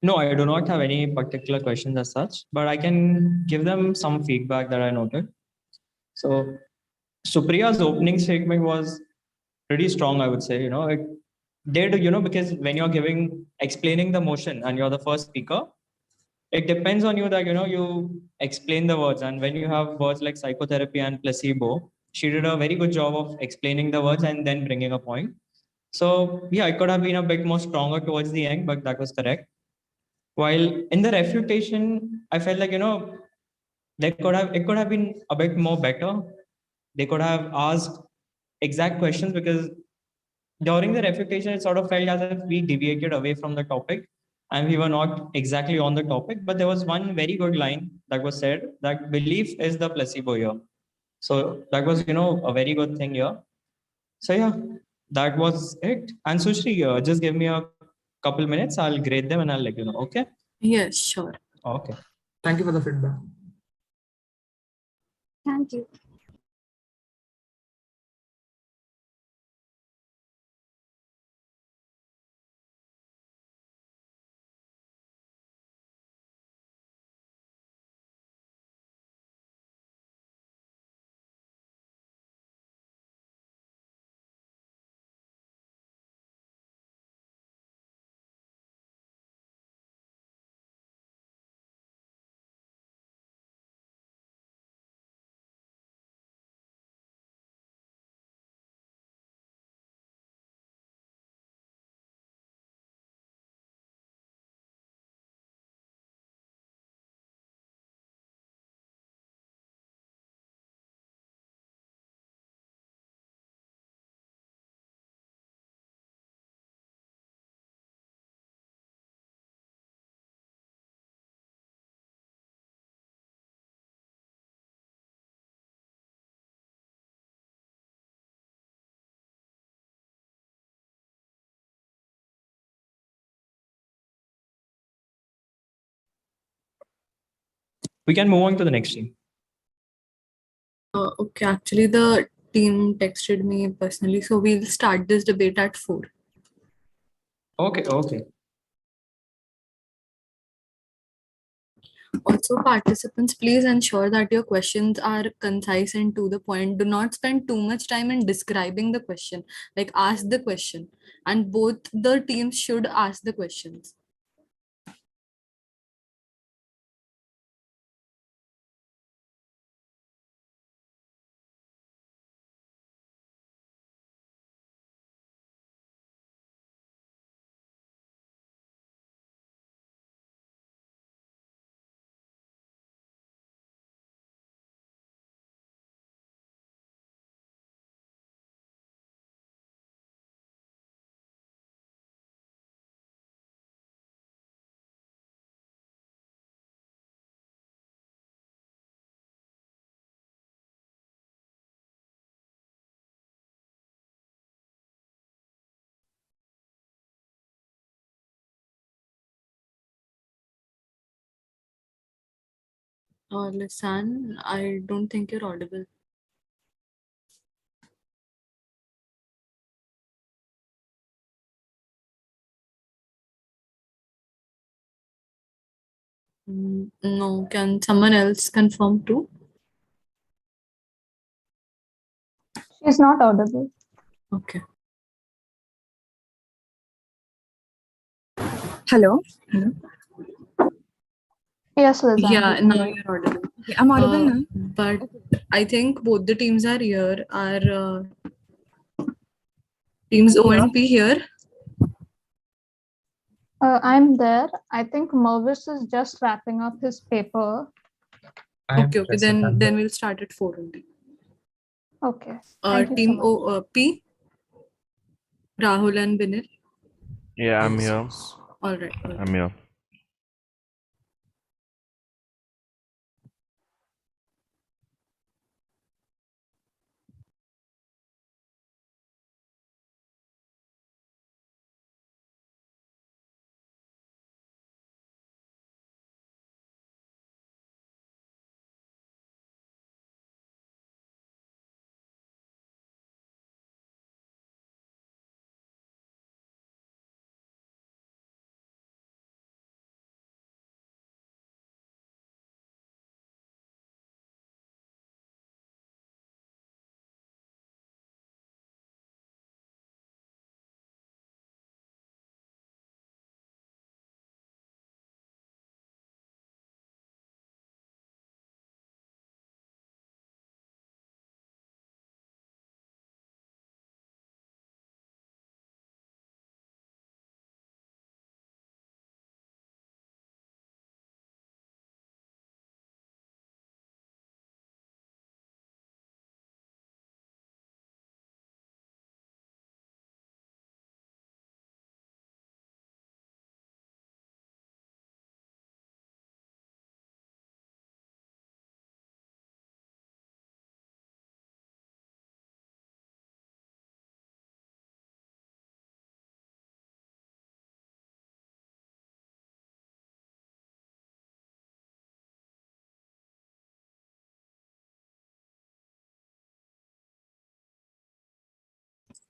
No, I do not have any particular questions as such, but I can give them some feedback that I noted. So Supriya's opening statement was pretty strong, I would say. It did, because when you're explaining the motion and you're the first speaker, it depends on you that, you explain the words. And when you have words like psychotherapy and placebo, she did a very good job of explaining the words and then bringing a point. So yeah, it could have been a bit more stronger towards the end, but that was correct. While in the refutation, I felt like, it could have been a bit more better. They could have asked exact questions, because during the refutation, it sort of felt as if we deviated away from the topic and we were not exactly on the topic. But there was one very good line that was said, that belief is the placebo here. So that was, a very good thing here. So yeah, that was it. And Sushri, just give me a couple minutes. I'll grade them and I'll let you know. Okay. Yes, sure. Okay. Thank you for the feedback. Thank you. We can move on to the next team. Okay, actually, the team texted me personally, so we'll start this debate at 4. Okay. Also, participants, please ensure that your questions are concise and to the point. Do not spend too much time in describing the question. Like, ask the question, and both the teams should ask the questions. Lisan, I don't think you're audible. No, can someone else confirm too? She's not audible. Okay. Hello. Yes, Liz. Yeah, now you're audible. Okay, I'm audible now. But I think both the teams are here. Are teams O and P here? I'm there. I think Mervis is just wrapping up his paper. Okay, then we'll start at 4 only. Okay. Thank you so Team much. O, P, Rahul and Binil. Yeah, I'm here. All right. I'm here.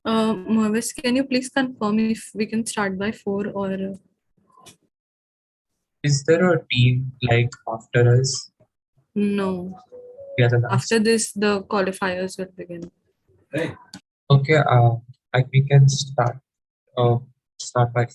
Mervis, can you please confirm if we can start by 4 or? Is there a team like after us? No. We are the last. After this, the qualifiers will begin. Okay, we can start. Start by.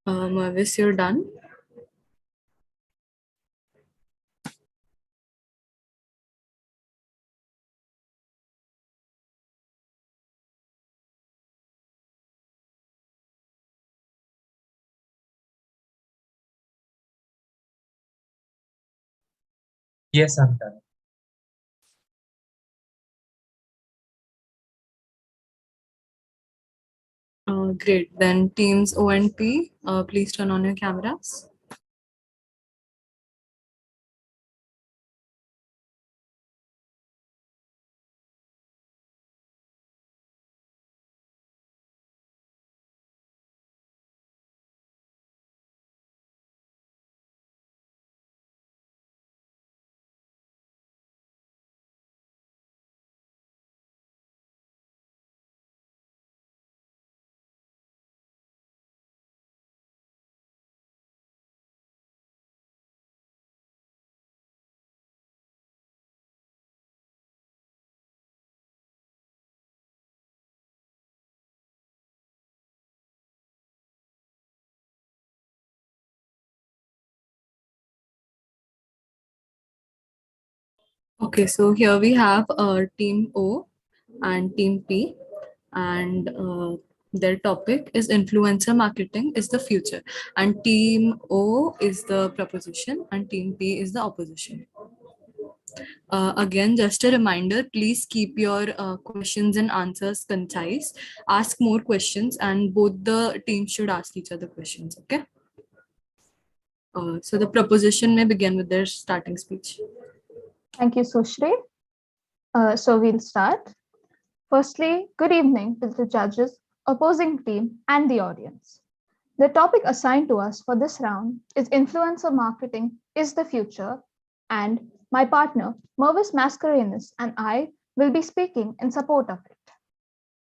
Mervis, you're done? Yes, I'm done. Great. Then teams O and P, please turn on your cameras. Okay, so here we have team O and team P, and their topic is influencer marketing is the future, and team O is the proposition and team P is the opposition. Again, just a reminder, please keep your questions and answers concise. Ask more questions, and both the teams should ask each other questions, okay? So the proposition may begin with their starting speech. Thank you, Sushri. So we'll start. Firstly, good evening to the judges, opposing team, and the audience. The topic assigned to us for this round is influencer marketing is the future, and my partner, Mervis Mascarenas, and I will be speaking in support of it.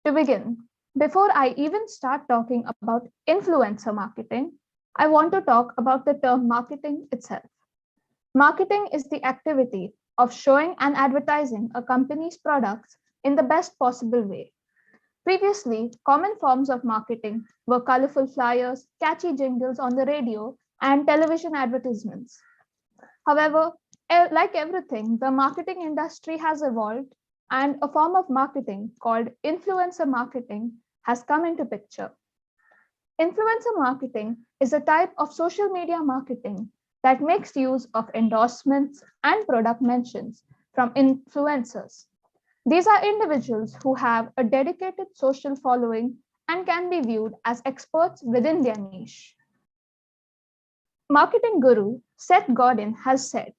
To begin, before I even start talking about influencer marketing, I want to talk about the term marketing itself. Marketing is the activity of showing and advertising a company's products in the best possible way. Previously, common forms of marketing were colorful flyers, catchy jingles on the radio, and television advertisements. However, like everything, the marketing industry has evolved, and a form of marketing called influencer marketing has come into picture. Influencer marketing is a type of social media marketing that makes use of endorsements and product mentions from influencers. These are individuals who have a dedicated social following and can be viewed as experts within their niche. Marketing guru Seth Godin has said,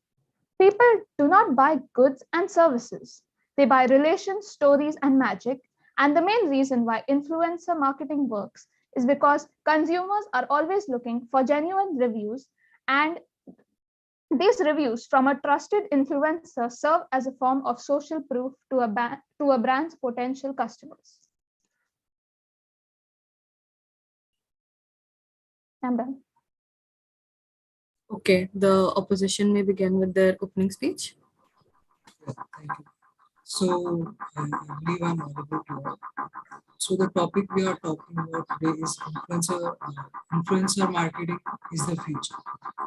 people do not buy goods and services. They buy relations, stories, and magic. And the main reason why influencer marketing works is because consumers are always looking for genuine reviews, and these reviews from a trusted influencer serve as a form of social proof to a brand's potential customers. I'm done. Okay, the opposition may begin with their opening speech. Thank you. So, I believe I'm audible to all. So, the topic we are talking about today is influencer marketing is the future.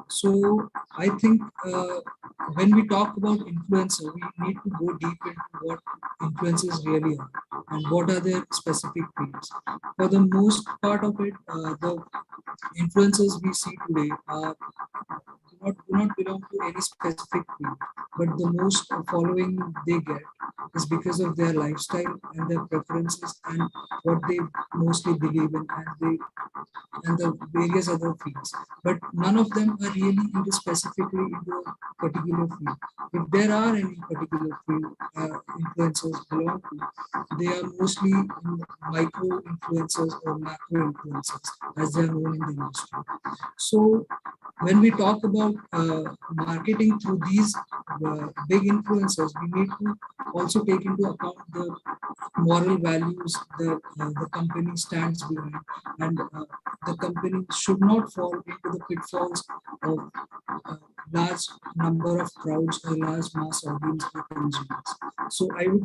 So, I think when we talk about influencer, we need to go deep into what influencers really are and what are their specific fields. For the most part of it, the influencers we see today do not belong to any specific field, but the most following they get is because of their lifestyle and their preferences and what they mostly believe in, and the various other fields. But none of them are really into specifically into a particular field. If there are any particular field influencers belong to, they are mostly micro influencers or macro influencers, as they are known in the industry. So when we talk about marketing through these big influencers, we need to also take into account the moral values that the company stands behind, and the company should not fall into the pitfalls of large number of crowds or large mass audience or consumers. So I would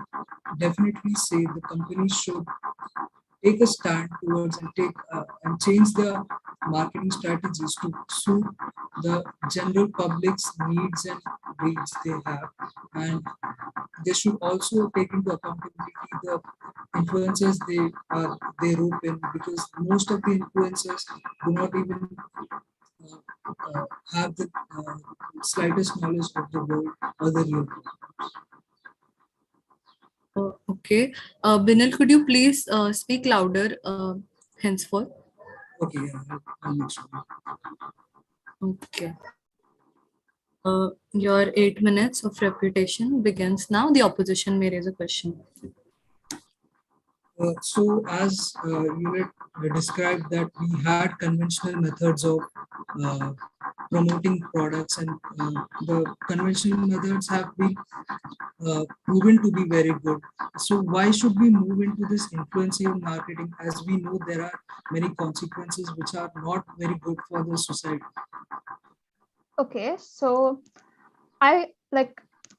definitely say the company should take a stand towards and change their marketing strategies to suit the general public's needs and needs they have, and they should also take into accountability the influencers they rope in, because most of the influencers do not even have the slightest knowledge of the world or the real world. Okay. Binal, could you please speak louder? henceforth. Okay, yeah, I'll make sure. Okay. Your 8 minutes of reputation begins now. The opposition may raise a question. So as Unit described that we had conventional methods of uh, promoting products, and the conventional methods have been proven to be very good. So why should we move into this influencer marketing, as we know there are many consequences which are not very good for the society? Okay, so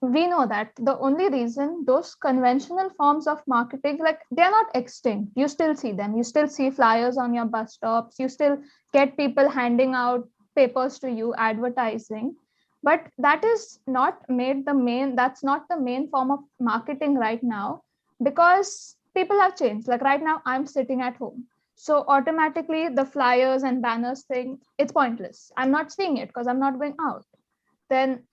we know that the only reason those conventional forms of marketing, like, they're not extinct. You still see them. You still see flyers on your bus stops. You still get people handing out papers to you, advertising. But that is not made the main, that's not the main form of marketing right now, because people have changed. Like right now, I'm sitting at home. So automatically the flyers and banners thing, it's pointless. I'm not seeing it because I'm not going out. Then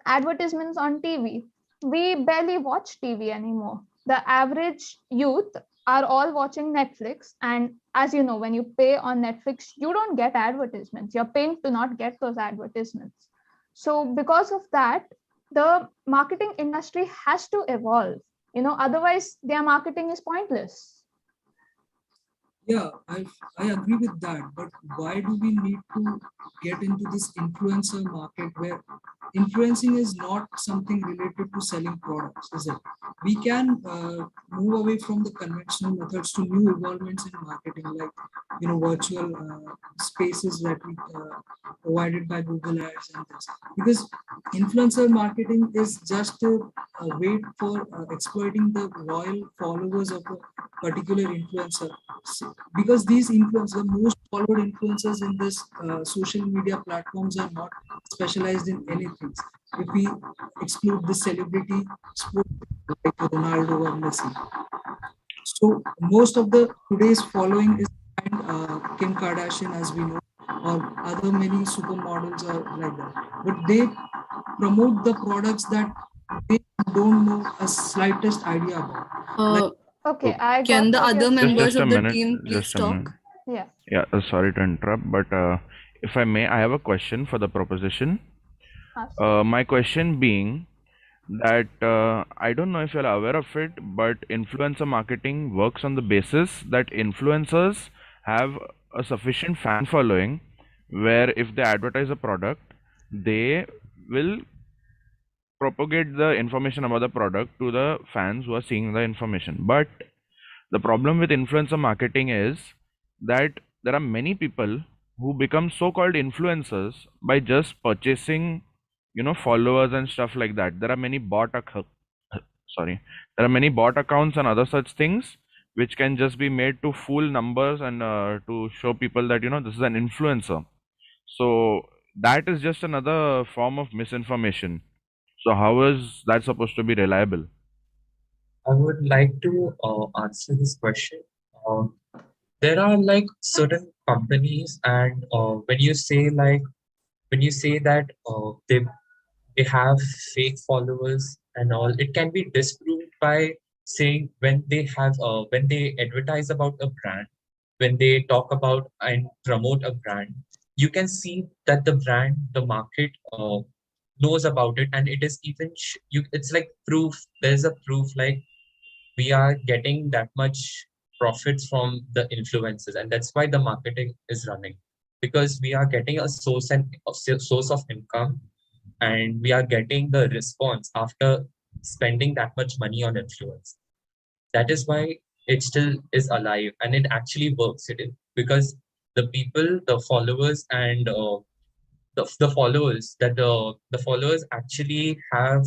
advertisements on TV. We barely watch TV anymore. The average youth are all watching Netflix. And as you know, when you pay on Netflix, you don't get advertisements. You're paying to not get those advertisements. So, because of that, the marketing industry has to evolve. Otherwise, their marketing is pointless. Yeah, I agree with that. But why do we need to get into this influencer market where influencing is not something related to selling products, is it? We can move away from the conventional methods to new evolvements in marketing, like virtual spaces that we provided by Google Ads and this. Because influencer marketing is just a way for exploiting the loyal followers of a particular influencer. Because these influencers, the most followed influencers in this social media platforms, are not specialized in anything. If we exclude the celebrity sport like Ronaldo or Messi, so most of the today's following is Kim Kardashian, as we know, or other many supermodels are like that. But they promote the products that they don't know a slightest idea about. Like, Okay, I Can got the what other you're saying. members Just a of the minute. team please Just a talk? minute. Yeah. Yeah, sorry to interrupt, but if I may, I have a question for the proposition. My question being that I don't know if you're aware of it, but influencer marketing works on the basis that influencers have a sufficient fan following where if they advertise a product, they will propagate the information about the product to the fans who are seeing the information. But the problem with influencer marketing is that there are many people who become so-called influencers by just purchasing, followers and stuff like that. There are many sorry, there are many bot accounts and other such things which can just be made to fool numbers and to show people that this is an influencer. So that is just another form of misinformation. So how is that supposed to be reliable? I would like to answer this question. There are like certain companies, and when you say that they have fake followers and all, it can be disproved by saying when they advertise about a brand, when they talk about and promote a brand, you can see that the market knows about it, and it is even it's like proof. There's a proof like we are getting that much profits from the influencers, and that's why the marketing is running, because we are getting a source of income, and we are getting the response after spending that much money on influence. That is why it still is alive, and it actually works. Because the people, the followers, and the followers actually have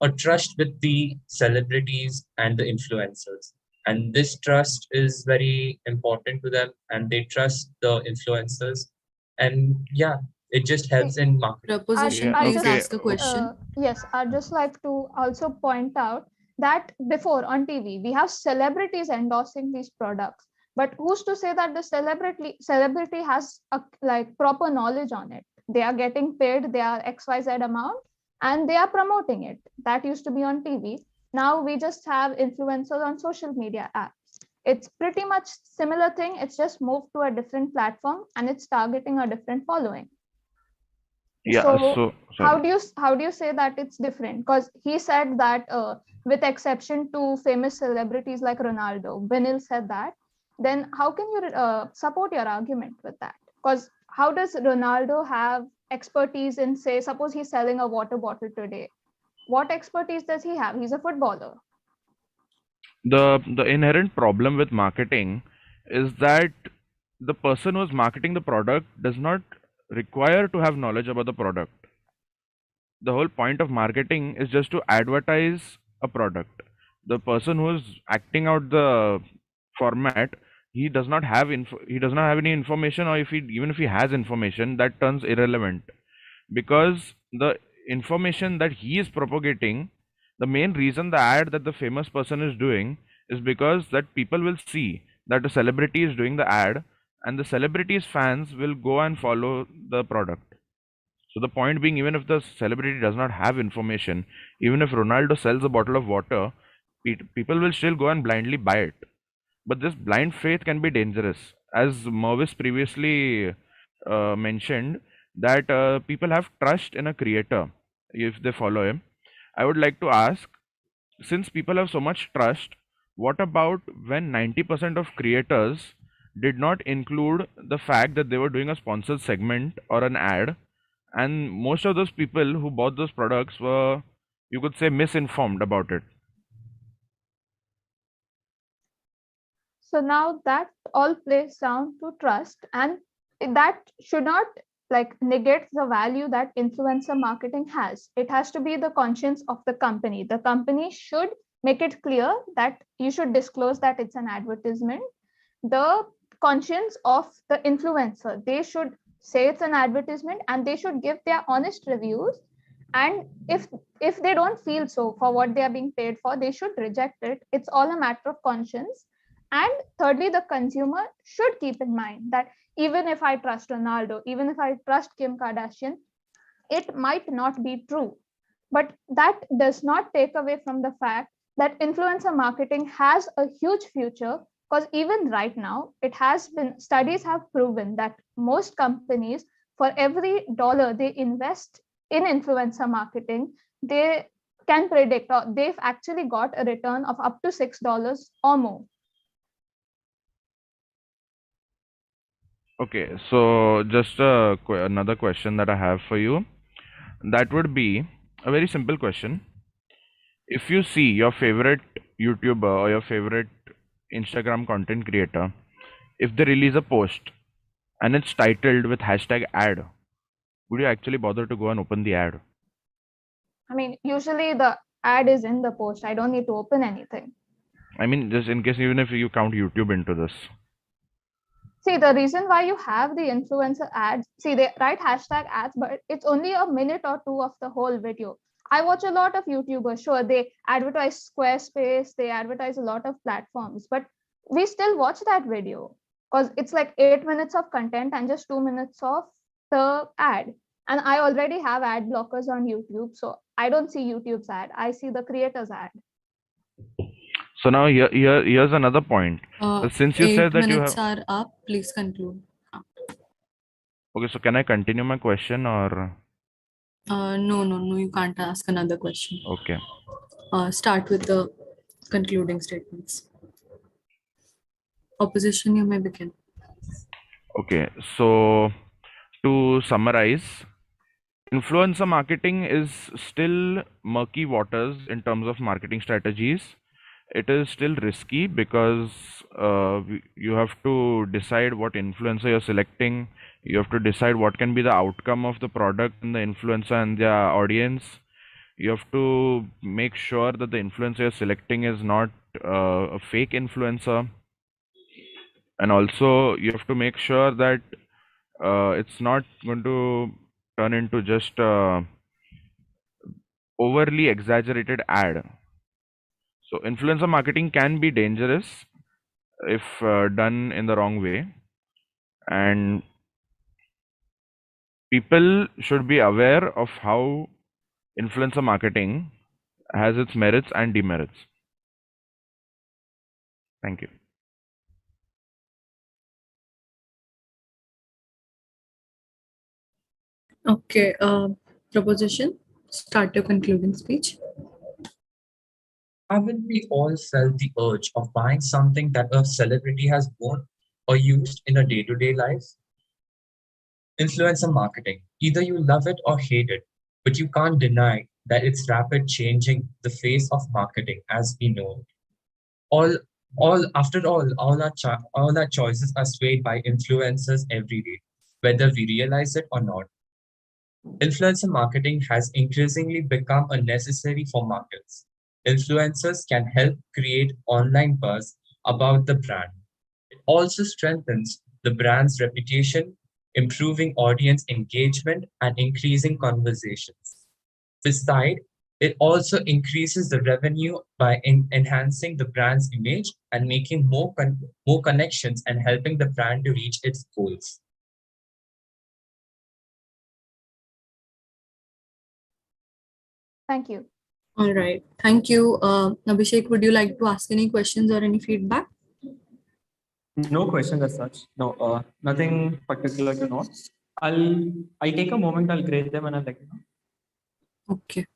a trust with the celebrities and the influencers, and this trust is very important to them, and they trust the influencers, and yeah, it just helps in marketing. Proposition, I please just, ask a question. yes, I'd just like to also point out that before on TV, we have celebrities endorsing these products. But who's to say that the celebrity has a proper knowledge on it? They are getting paid their XYZ amount and they are promoting it. That used to be on TV. Now we just have influencers on social media apps. It's pretty much similar thing. It's just moved to a different platform and it's targeting a different following. Yeah, So how sorry. do you say that it's different? Because he said that with exception to famous celebrities like Ronaldo, Benil said that. Then how can you support your argument with that? Because how does Ronaldo have expertise in, say, suppose he's selling a water bottle today? What expertise does he have? He's a footballer. The inherent problem with marketing is that the person who's marketing the product does not require to have knowledge about the product. The whole point of marketing is just to advertise a product. The person who is acting out the format, he does not have he does not have any information, or if he even if he has information, that turns irrelevant, because the information that he is propagating, the main reason the ad that the famous person is doing is because that people will see that a celebrity is doing the ad, and the celebrity's fans will go and follow the product. So the point being, even if the celebrity does not have information, even if Ronaldo sells a bottle of water, people will still go and blindly buy it. But this blind faith can be dangerous, as Mervis previously mentioned, that people have trust in a creator if they follow him. I would like to ask, since people have so much trust, what about when 90% of creators did not include the fact that they were doing a sponsored segment or an ad, and most of those people who bought those products were, you could say, misinformed about it? So now that all plays down to trust, and that should not like negate the value that influencer marketing has. It has to be the conscience of the company. The company should make it clear that you should disclose that it's an advertisement. The conscience of the influencer, they should say it's an advertisement and they should give their honest reviews. And if they don't feel so for what they are being paid for, they should reject it. It's all a matter of conscience. And thirdly, the consumer should keep in mind that even if I trust Ronaldo, even if I trust Kim Kardashian, it might not be true. But that does not take away from the fact that influencer marketing has a huge future, because even right now, it has been, studies have proven that most companies, for every dollar they invest in influencer marketing, they can predict, or they've actually got a return of up to $6 or more. Okay, so just another question that I have for you. That would be a very simple question. If you see your favorite YouTuber or your favorite Instagram content creator, if they release a post and it's titled with hashtag ad, would you actually bother to go and open the ad? I mean, usually the ad is in the post. I don't need to open anything. I mean, just in case, even if you count YouTube into this. See, the reason why you have the influencer ads, see, they write hashtag ads, but it's only a minute or two of the whole video. I watch a lot of YouTubers, sure, they advertise Squarespace, they advertise a lot of platforms, but we still watch that video because it's like 8 minutes of content and just 2 minutes of the ad. And I already have ad blockers on YouTube, so I don't see YouTube's ad, I see the creator's ad. So now here's another point. Since you said that you have... 8 minutes are up, please conclude. Okay, so can I continue my question or... No, you can't ask another question. Okay. Start with the concluding statements. Opposition, you may begin. Okay, so to summarize, influencer marketing is still murky waters in terms of marketing strategies. It is still risky because you have to decide what influencer you're selecting. You have to decide what can be the outcome of the product and the influencer and their audience. You have to make sure that the influencer you're selecting is not a fake influencer. And also you have to make sure that it's not going to turn into just overly exaggerated ad. So influencer marketing can be dangerous if done in the wrong way, and people should be aware of how influencer marketing has its merits and demerits. Thank you. Okay, proposition. Start your concluding speech. Haven't we all felt the urge of buying something that a celebrity has worn or used in a day to day life? Influencer marketing. Either you love it or hate it, but you can't deny that it's rapid changing the face of marketing as we know it. All, all our choices are swayed by influencers every day, whether we realize it or not. Influencer marketing has increasingly become a necessary for markets. Influencers can help create online buzz about the brand. It also strengthens the brand's reputation, improving audience engagement and increasing conversations. Besides, it also increases the revenue by enhancing the brand's image and making more connections and helping the brand to reach its goals. Thank you. All right. Thank you. Abhishek, would you like to ask any questions or any feedback? No questions as such. No, nothing particular to know. I'll take a moment. I'll grade them and I'll let you know. Okay.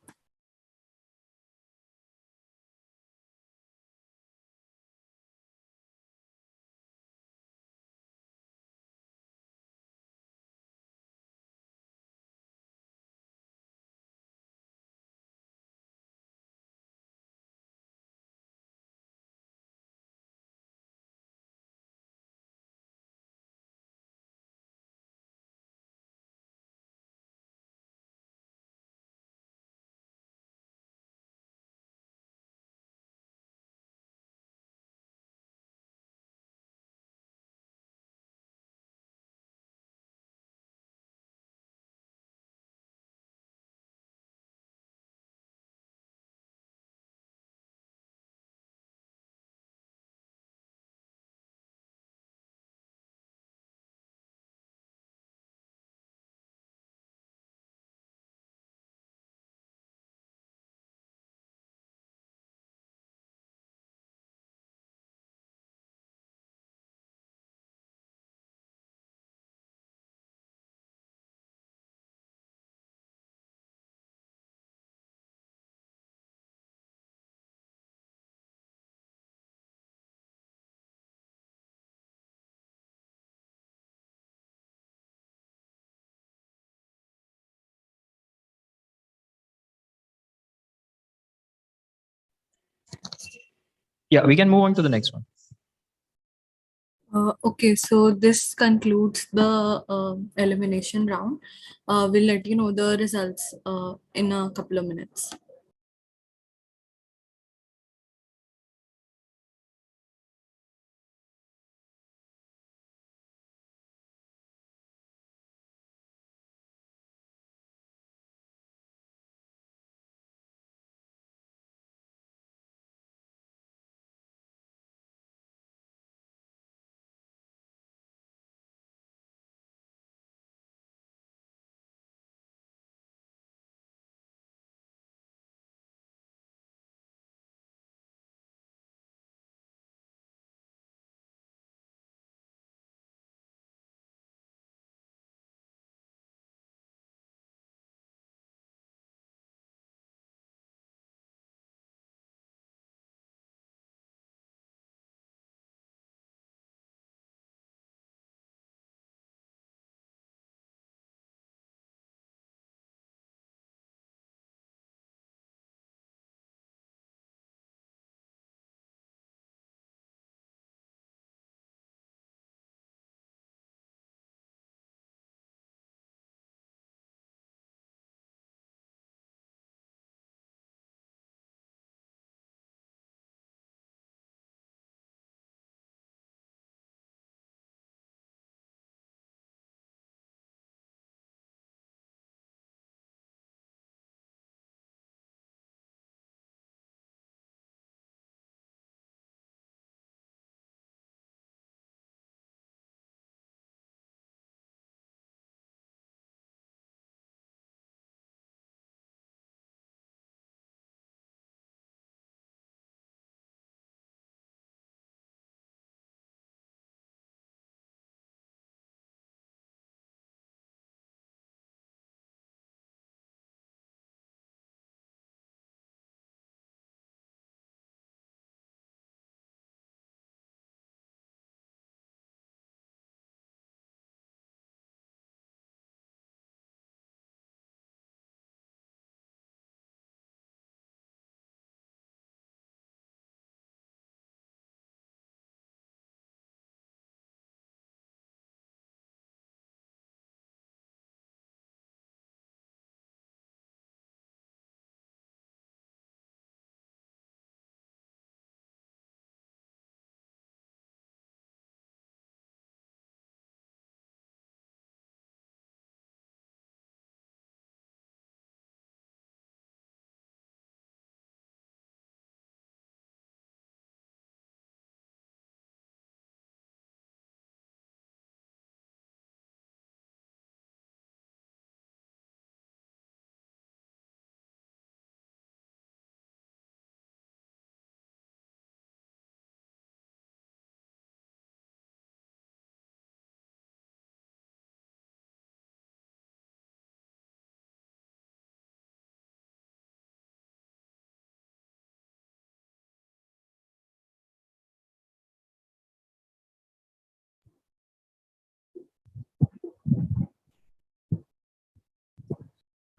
Yeah, we can move on to the next one. Okay, so this concludes the elimination round. We'll let you know the results in a couple of minutes.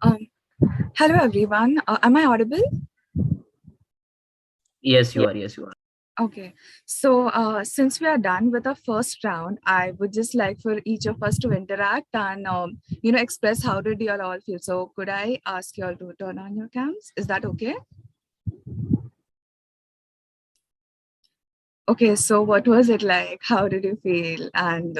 Um, Hello, everyone. Am I audible? Yes, you are. Yes, you are. Okay. So, since we are done with the first round, I would just like for each of us to interact and, express how did you all feel. So, could I ask you all to turn on your cams? Is that okay? Okay. So, what was it like? How did you feel? And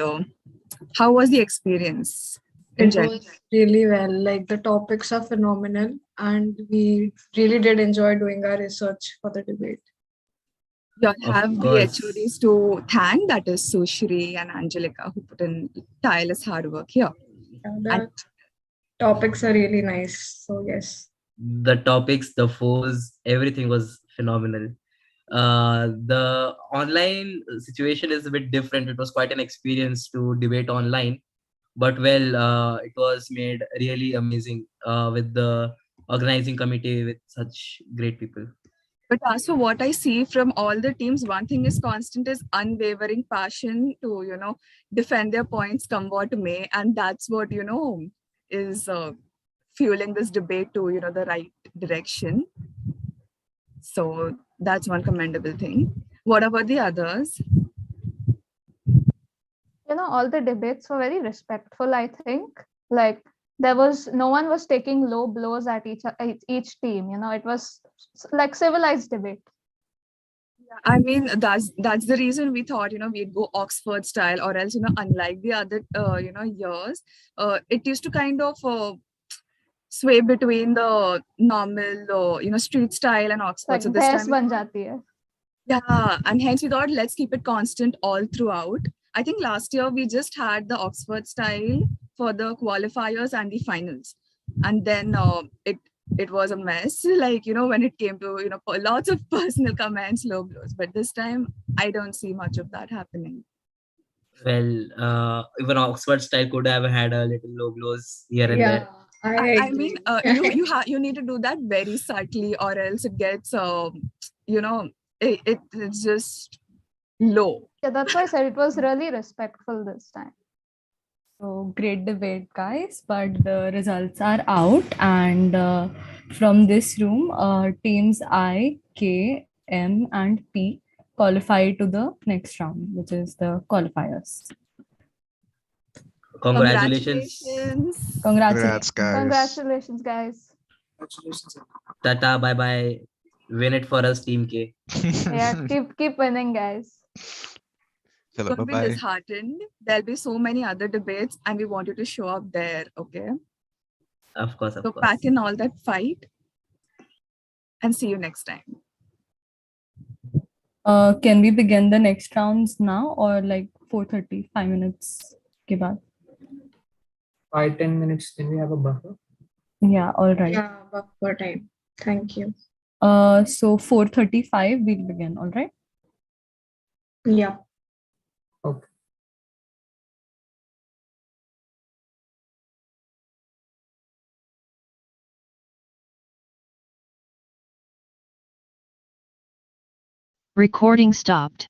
how was the experience in It general? was really well. Like the topics are phenomenal, and we really did enjoy doing our research for the debate. You Of have the course. HODs to thank, that is Sushri and Angelica, who put in tireless hard work here. The topics are really nice. So yes. The topics, the foes, everything was phenomenal. The online situation is a bit different. It was quite an experience to debate online, but well, it was made really amazing with the organizing committee with such great people. But as for what I see from all the teams, one thing is constant is unwavering passion to, defend their points come what may. And that's what, is fueling this debate to, the right direction. So that's one commendable thing. What about the others? All the debates were very respectful, I think. Like no one was taking low blows at each team. It was like civilized debate. I mean, that's the reason we thought, we'd go Oxford style, or else, unlike the other, years, it used to kind of sway between the normal, street style and Oxford. Like So this bhais time, ban jati hai. yeah, and hence we thought let's keep it constant all throughout. I think last year we just had the Oxford style for the qualifiers and the finals, and then it was a mess. Like when it came to lots of personal comments, low blows. But this time I don't see much of that happening. Well, even Oxford style could have had a little low blows here and there. I mean, you need to do that very subtly, or else it gets it's just low. Yeah, that's why I said it was really respectful this time. So great debate, guys. But the results are out, and from this room, teams I, K, M, and P qualify to the next round, which is the qualifiers. Congratulations. Congratulations, guys. Tata, bye bye. Win it for us, Team K. Yeah, keep winning, guys. Don't be disheartened. There'll be so many other debates, and we want you to show up there. Okay. Of course, of So course. pack in all that fight, and see you next time. Can we begin the next rounds now, or like 4:30, 5 minutes? के बाद? 5-10 minutes. Then we have a buffer. Yeah, all right. Yeah, buffer time. Thank you. So 4:35 we'll begin, all right? Yeah. Okay. Recording stopped.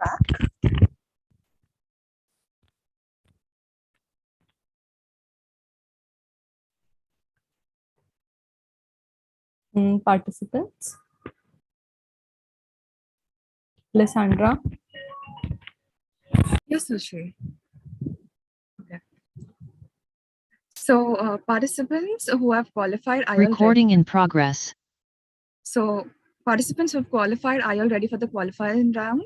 back. Participants. Lysandra. Yes, Sushri. Okay. So participants who have qualified, are you all ready? Recording in progress. So participants who have qualified, are you all ready for the qualifying round?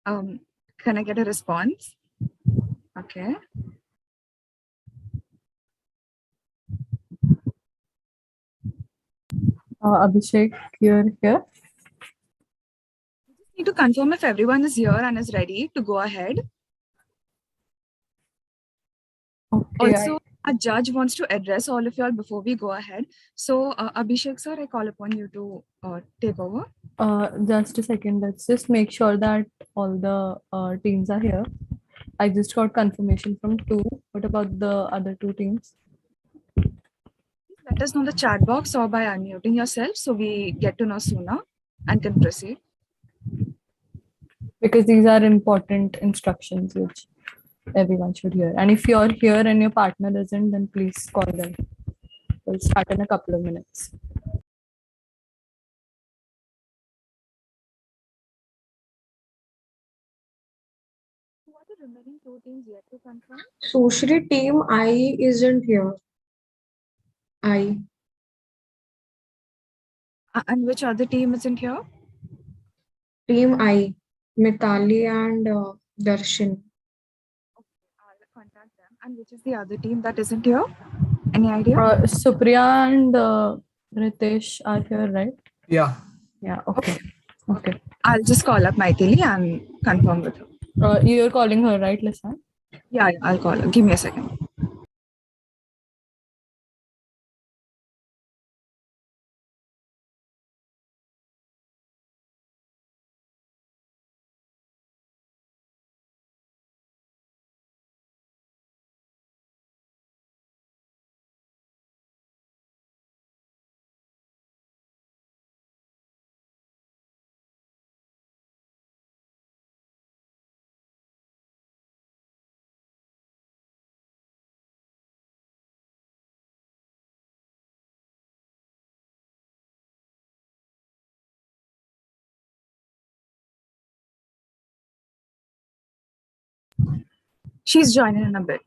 Can I get a response? Okay. Abhishek, you're here. Need to confirm if everyone is here and is ready to go ahead. Okay, Also, a judge wants to address all of y'all before we go ahead. So, Abhishek sir, I call upon you to take over. Just a second. Let's just make sure that all the teams are here. I just got confirmation from two. What about the other two teams? Let us know in the chat box or by unmuting yourself so we get to know sooner and can proceed. Because these are important instructions which everyone should hear. And if you're here and your partner isn't, then please call them. We'll start in a couple of minutes. What are the remaining two teams yet to confirm? Sushri team I isn't here. I. And which other team isn't here? Team I. Mitali and Darshan. I'll contact them. And which is the other team that isn't here? Any idea? Supriya and Ritesh are here, right? Yeah. Yeah, okay. Okay. I'll just call up Maithili and confirm with her. You're calling her, right, Lisan? Yeah, I'll call her. Give me a second. She's joining in a bit.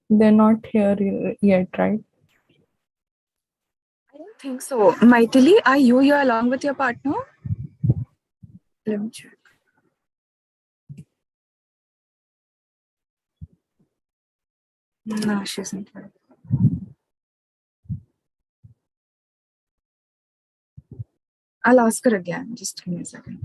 They're not here yet, right? think so. Maithili, are you here along with your partner? Let me check. No, she isn't here. I'll ask her again. Just give me a second.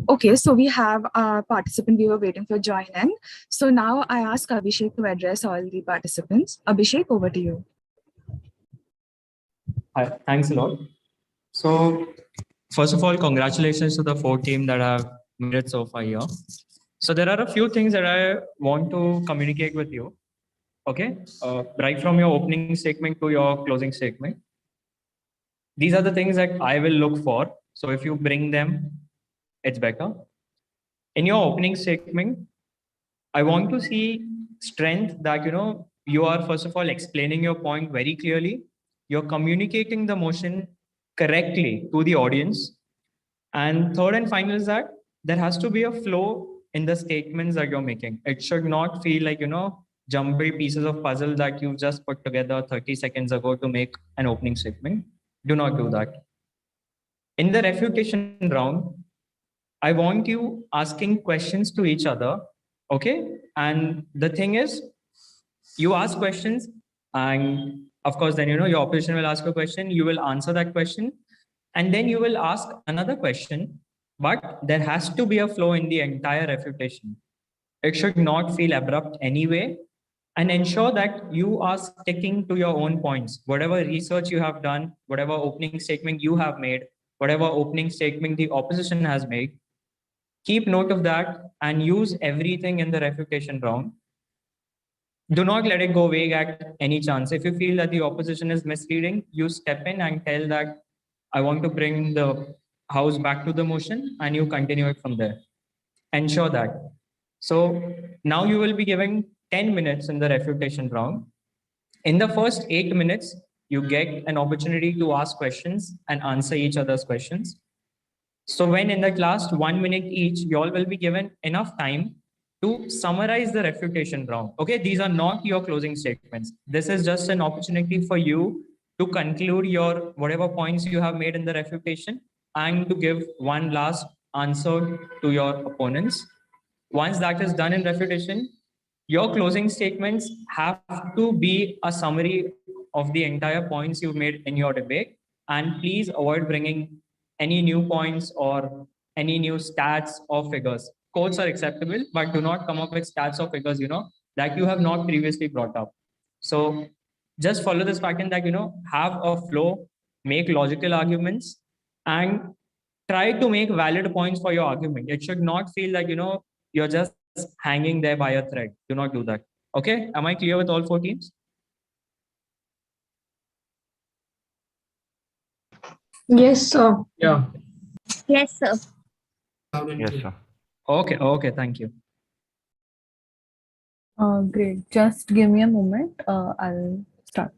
Okay, so we have a participant we were waiting for join in. So now I ask Abhishek to address all the participants. Abhishek, over to you. Hi, thanks a lot. So, first of all, congratulations to the 4 team that have made it so far here. So, there are a few things that I want to communicate with you. Okay, right from your opening statement to your closing statement. These are the things that I will look for. So, if you bring them, it's better. In your opening statement, I want to see strength that you are first of all explaining your point very clearly. You're communicating the motion correctly to the audience. And third and final is that there has to be a flow in the statements that you're making. It should not feel like, jumbled pieces of puzzle that you just put together 30 seconds ago to make an opening statement. Do not do that. In the refutation round, I want you asking questions to each other. Okay. And the thing is, you ask questions, and of course, then your opposition will ask a question, you will answer that question, and then you will ask another question. But there has to be a flow in the entire refutation. It should not feel abrupt anyway. And ensure that you are sticking to your own points. Whatever research you have done, whatever opening statement you have made, whatever opening statement the opposition has made, keep note of that and use everything in the refutation round. Do not let it go vague at any chance. If you feel that the opposition is misleading, you step in and tell that I want to bring the house back to the motion, and you continue it from there. Ensure that. So now you will be giving 10 minutes in the refutation round. In the first 8 minutes, you get an opportunity to ask questions and answer each other's questions. So when in that last 1 minute each, you all will be given enough time to summarize the refutation round. Okay, these are not your closing statements. This is just an opportunity for you to conclude your whatever points you have made in the refutation and to give one last answer to your opponents. Once that is done in refutation, Your closing statements have to be a summary of the entire points you've made in your debate. And please avoid bringing any new points or any new stats or figures. Quotes are acceptable, but do not come up with stats or figures, that you have not previously brought up. So just follow this pattern that, have a flow, make logical arguments, and try to make valid points for your argument. It should not feel like, you're just hanging there by a thread. Do not do that. Okay. Am I clear with all four teams? Yes, sir. Yeah. Yes, sir. Yes, sir. Okay. Okay. Thank you. Great. Just give me a moment. I'll start.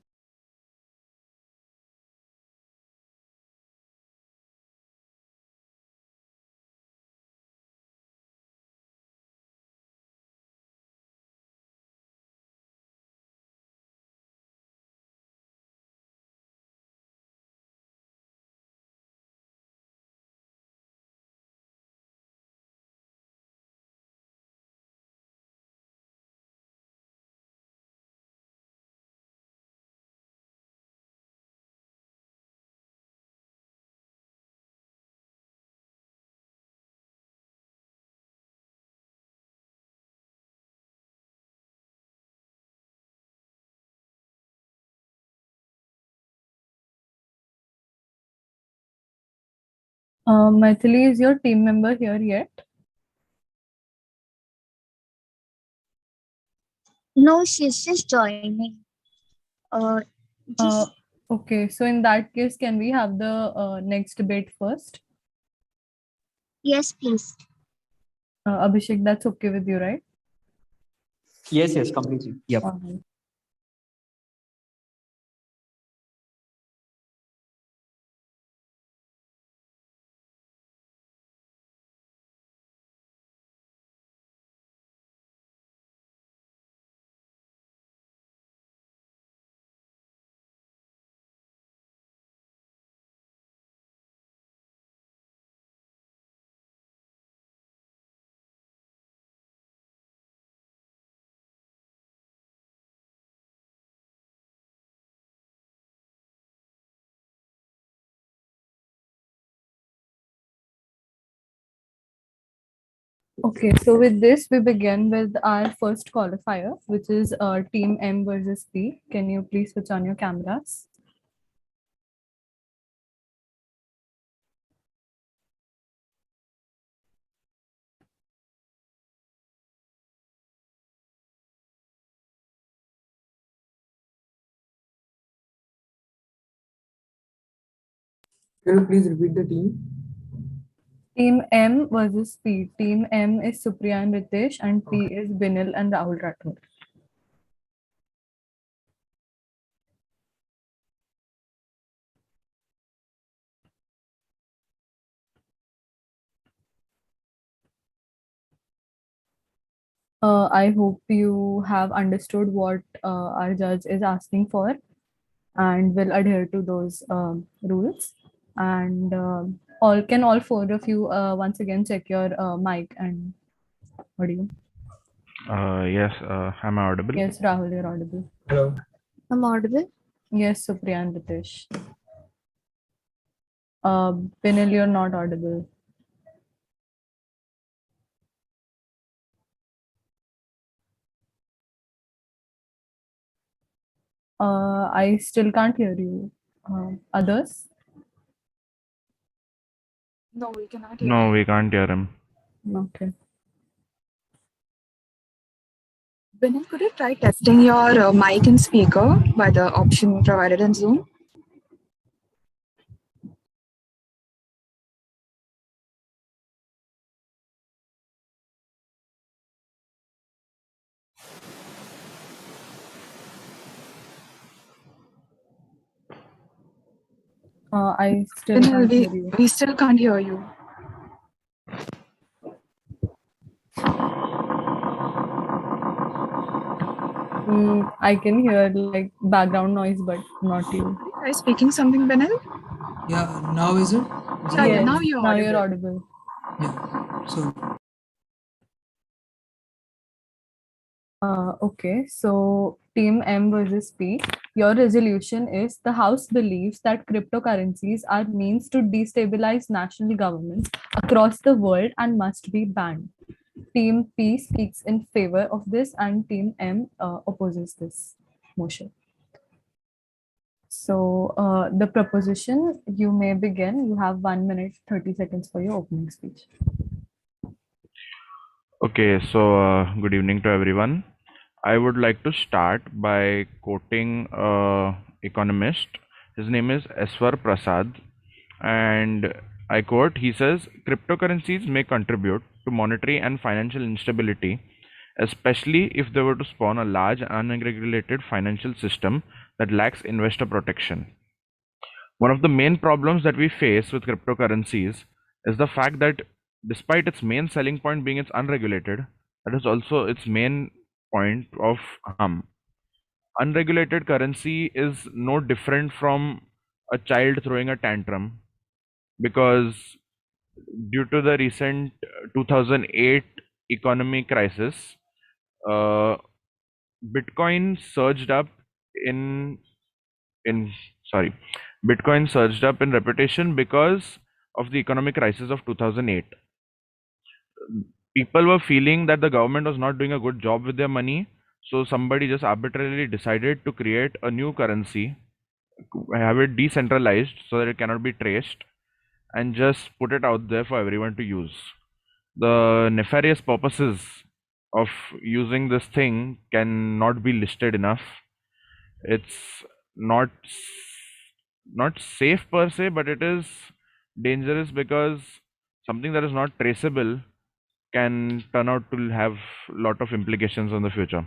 Maithili, is your team member here yet? No, she's just joining. Uh, just Okay, so in that case, can we have the next debate first? yes, please. Abhishek, that's okay with you, right? Yes, completely. Yep. Alright. Okay, so with this, we begin with our first qualifier, which is Team M versus P. Can you please switch on your cameras? Can you please repeat the team? Team M versus P. Team M is Supriya and Ritesh, and P is Binil and Rahul Rathod. I hope you have understood what our judge is asking for and will adhere to those rules. And all four of you once again check your mic and audio. Yes, am I audible? Yes, Rahul, you're audible. Hello. I'm audible. Yes, Supriya and Ritesh. Binil, you're not audible. I still can't hear you. Others? No, we cannot hear No, him. we can't hear him. Okay. Binay, could you try testing your mic and speaker by the option provided in Zoom? I still Binay, can't hear you. we still can't hear you. I can hear like background noise, but not you. Are you speaking something, Binay? Yeah, now is it? Yeah, now you're Now audible. you're audible. Yeah. So Okay, so Team M versus P. Your resolution is the House believes that cryptocurrencies are means to destabilize national governments across the world and must be banned. Team P speaks in favor of this, and Team M opposes this motion. So, the proposition, you may begin. You have 1 minute, 30 seconds for your opening speech. Okay, so good evening to everyone. I would like to start by quoting economist. His name is Eswar Prasad, and I quote, he says, cryptocurrencies may contribute to monetary and financial instability, especially if they were to spawn a large unregulated financial system that lacks investor protection. One of the main problems that we face with cryptocurrencies is the fact that despite its main selling point being it's unregulated, that is also its main point of harm. Unregulated currency is no different from a child throwing a tantrum because due to the recent 2008 economy crisis, uh, Bitcoin surged up in in sorry, Bitcoin surged up in reputation because of the economic crisis of 2008. People were feeling that the government was not doing a good job with their money, so somebody just arbitrarily decided to create a new currency, have it decentralized so that it cannot be traced, and just put it out there for everyone to use. The nefarious purposes of using this thing cannot be listed enough. It's not not safe per se, but it is dangerous because something that is not traceable can turn out to have a lot of implications on the future.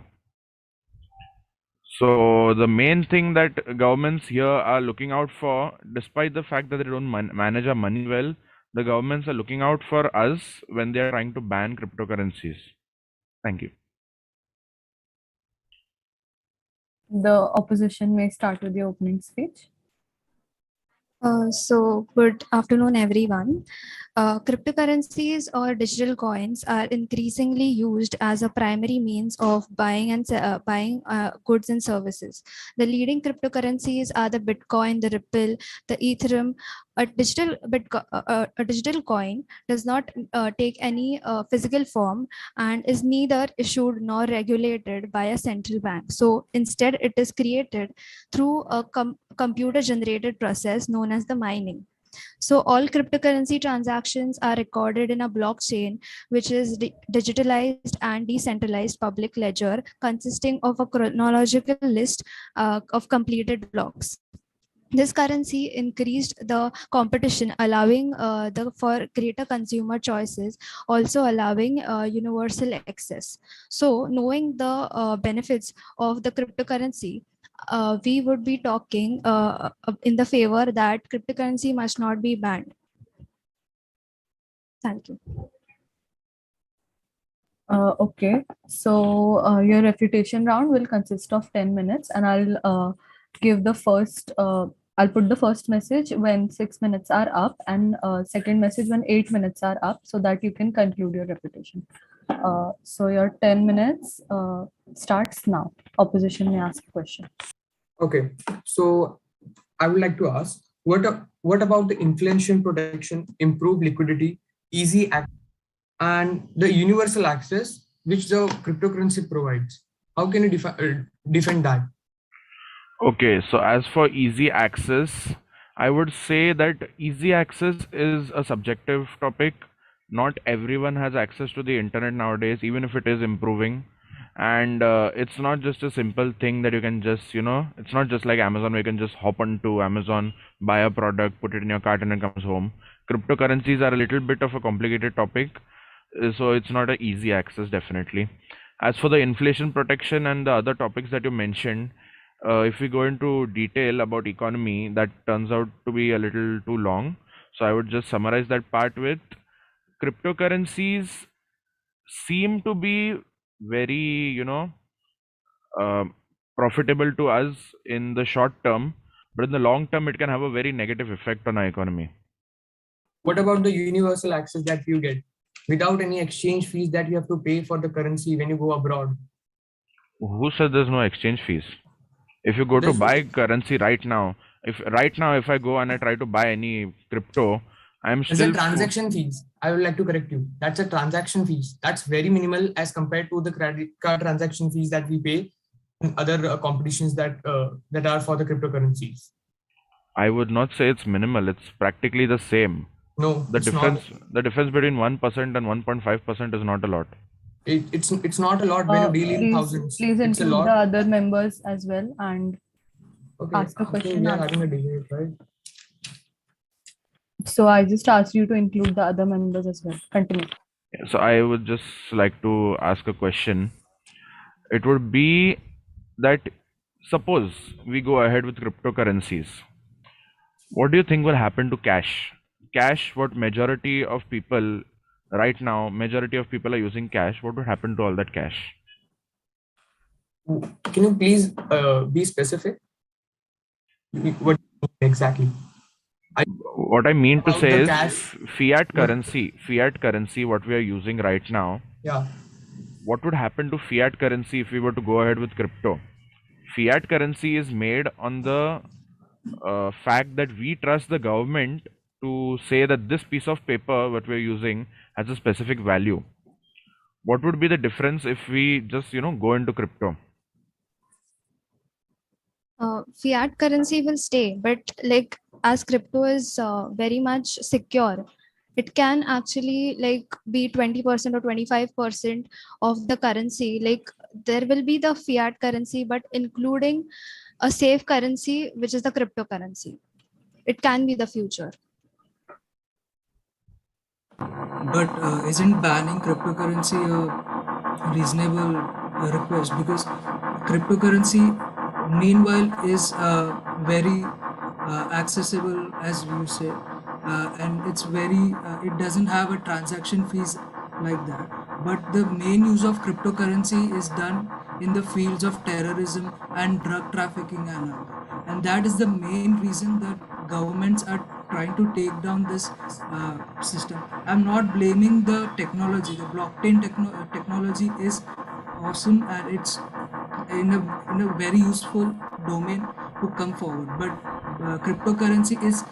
So the main thing that governments here are looking out for, despite the fact that they don't manage our money well, the governments are looking out for us when they are trying to ban cryptocurrencies. Thank you. The opposition may start with the opening speech. So, good afternoon, everyone. Cryptocurrencies or digital coins are increasingly used as a primary means of buying goods and services. The leading cryptocurrencies are the Bitcoin, the Ripple, the Ethereum. A digital coin does not take any physical form and is neither issued nor regulated by a central bank. So instead, it is created through a computer generated process known as the mining. So all cryptocurrency transactions are recorded in a blockchain, which is digitalized and decentralized public ledger consisting of a chronological list of completed blocks. This currency increased the competition, allowing for greater consumer choices, also allowing universal access. So, knowing the benefits of the cryptocurrency, we would be talking in the favor that cryptocurrency must not be banned. Thank you. Okay, so your refutation round will consist of 10 minutes, and I'll give the first, I'll put the first message when 6 minutes are up, and second message when 8 minutes are up, so that you can conclude your refutation. So your 10 minutes starts now. Opposition may ask a question. Okay, so I would like to ask, what about the inflation protection, improved liquidity, easy access, and the universal access which the cryptocurrency provides? How can you defend that? Okay, so as for easy access, I would say that easy access is a subjective topic. Not everyone has access to the internet nowadays, even if it is improving. And it's not just a simple thing that you can just, it's not just like Amazon where you can just hop onto Amazon, buy a product, put it in your cart, and it comes home. Cryptocurrencies are a little bit of a complicated topic, so it's not an easy access, definitely. As for the inflation protection and the other topics that you mentioned, if we go into detail about economy, that turns out to be a little too long. So I would just summarize that part with cryptocurrencies seem to be very, uh, profitable to us in the short term, but in the long term, it can have a very negative effect on our economy. What about the universal access that you get without any exchange fees that you have to pay for the currency when you go abroad? Who said there's no exchange fees? If you go to There's no- buy currency right now, if I go and I try to buy any crypto, I'm There's a still transaction fees. I would like to correct you. That's a transaction fees. That's very minimal as compared to the credit card transaction fees that we pay in other competitions that are for the cryptocurrencies. I would not say it's minimal. It's practically the same. No, The it's difference not. the difference between 1% and 1.5% is not a lot. It's not a lot when you deal in thousands. Please It's a include the lot. other members as well and Okay, ask a I think question. we are having a debate, right? So I just asked you to include the other members as well. Continue. So I would just like to ask a question. It would be that suppose we go ahead with cryptocurrencies. What do you think will happen to cash? Cash, what majority of people right now, majority of people are using cash. What would happen to all that cash? Can you please be specific? What exactly? What I mean to About say the is cash. fiat currency, what we are using right now. Yeah. What would happen to fiat currency if we were to go ahead with crypto? Fiat currency is made on the fact that we trust the government to say that this piece of paper, what we're using, has a specific value. What would be the difference if we just, go into crypto? Fiat currency will stay, but like as crypto is very much secure, it can actually like be 20% or 25% of the currency. Like there will be the fiat currency, but including a safe currency, which is the cryptocurrency. It can be the future. But isn't banning cryptocurrency a reasonable request? Because cryptocurrency, meanwhile, is very accessible, as you say, and it's very. It doesn't have a transaction fees like that. But the main use of cryptocurrency is done in the fields of terrorism and drug trafficking and all that. And that is the main reason that governments are trying to take down this system. I'm not blaming the technology. The blockchain technology is awesome and it's in a very useful domain to come forward. But cryptocurrency is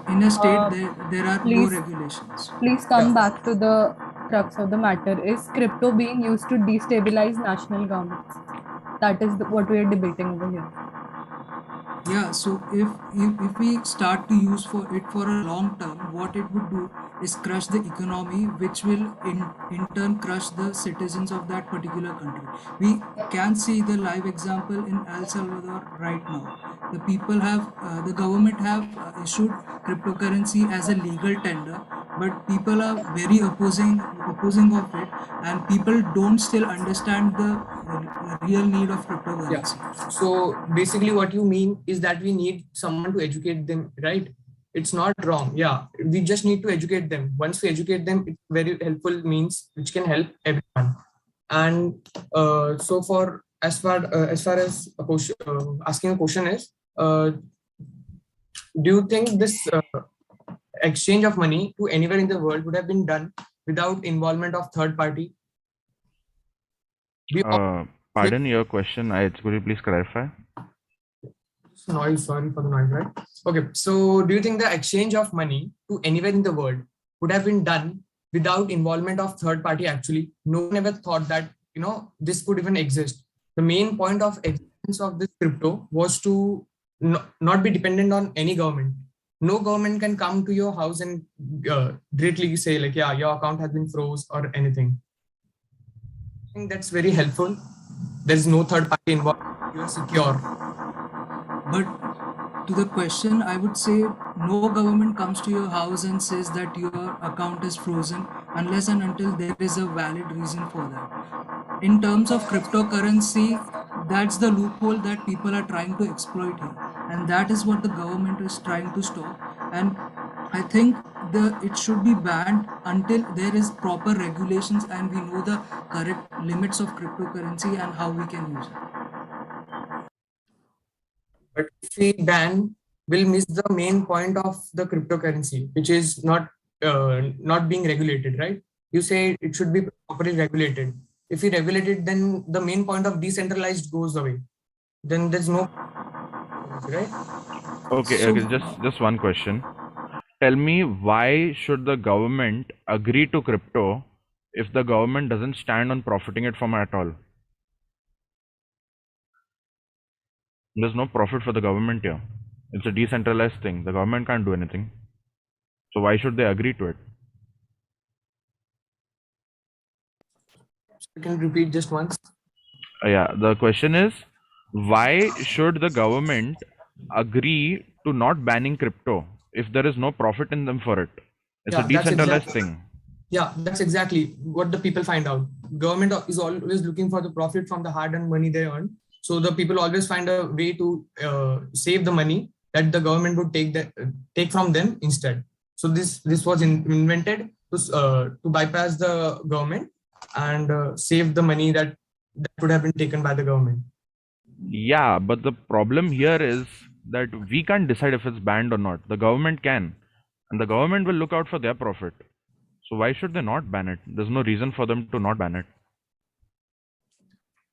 in a state there are no Please regulations. come back to the crux of the matter. Is crypto being used to destabilize national governments? That is what we are debating over here. Yeah, so if we start to use for it for a long term, what it would do is crush the economy, which will in turn crush the citizens of that particular country. We can see the live example in El Salvador right now. The people have the government have issued cryptocurrency as a legal tender, but people are very opposing of it, and people don't still understand the real need of cryptocurrency. Yeah. So basically what you mean is that we need someone to educate them, right? It's not wrong. Yeah, we just need to educate them. Once we educate them, it's very helpful means which can help everyone. And so for as far as a question, asking a question is, do you think this exchange of money to anywhere in the world would have been done without involvement of third party? Pardon your question. Could you please clarify? Noise, sorry for the noise, right? Okay, so do you think the exchange of money to anywhere in the world would have been done without involvement of third party? Actually, no one ever thought that this could even exist. The main point of existence of this crypto was to not be dependent on any government. No government can come to your house and directly say like, yeah, your account has been froze or anything. I think that's very helpful. There is no third party involved. You're secure. But to the question, I would say no government comes to your house and says that your account is frozen unless and until there is a valid reason for that. In terms of cryptocurrency, that's the loophole that people are trying to exploit here. And that is what the government is trying to stop. And I think it should be banned until there is proper regulations and we know the correct limits of cryptocurrency and how we can use it. But if we ban, we'll miss the main point of the cryptocurrency, which is not being regulated, right? You say it should be properly regulated. if we regulate it, then the main point of decentralized goes away. Then there's no right. Okay, So just one question. Tell me, why should the government agree to crypto if the government doesn't stand on profiting it from at all? There's no profit for the government here. It's a decentralized thing. The government can't do anything. So why should they agree to it? you can repeat just once. Yeah, the question is, why should the government agree to not banning crypto if there is no profit in them for it? It's a Yeah, that's decentralized exactly. thing. Yeah, that's exactly what the people find out. Government is always looking for the profit from the hard-earned money they earn. So the people always find a way to save the money that the government would take from them instead. So this was invented to bypass the government and save the money that would have been taken by the government. Yeah, but the problem here is that we can't decide if it's banned or not. The government can, and the government will look out for their profit. So why should they not ban it? There's no reason for them to not ban it.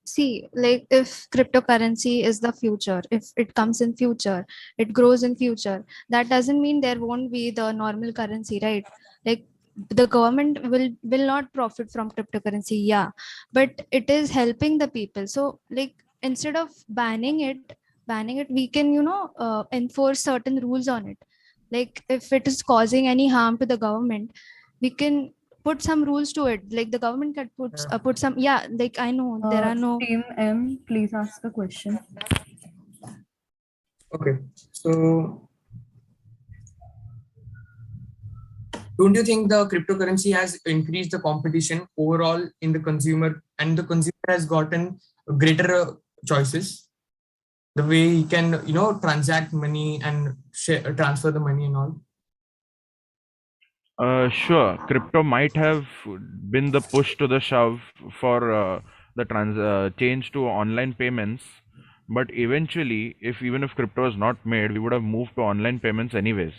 See, like if cryptocurrency is the future, if it comes in future, it grows in future, that doesn't mean there won't be the normal currency, right? Like the government will not profit from cryptocurrency, yeah, but it is helping the people. So like instead of banning it, we can enforce certain rules on it. Like if it is causing any harm to the government, we can put some rules to it. Like the government can put some, yeah, like I know there are no. Team M, please ask the question. Okay, so don't you think the cryptocurrency has increased the competition overall in the consumer, and the consumer has gotten greater choices? The way he can, transact money and transfer the money and all. Sure, crypto might have been the push to the shove for the change to online payments, but eventually, even if crypto was not made, we would have moved to online payments anyways.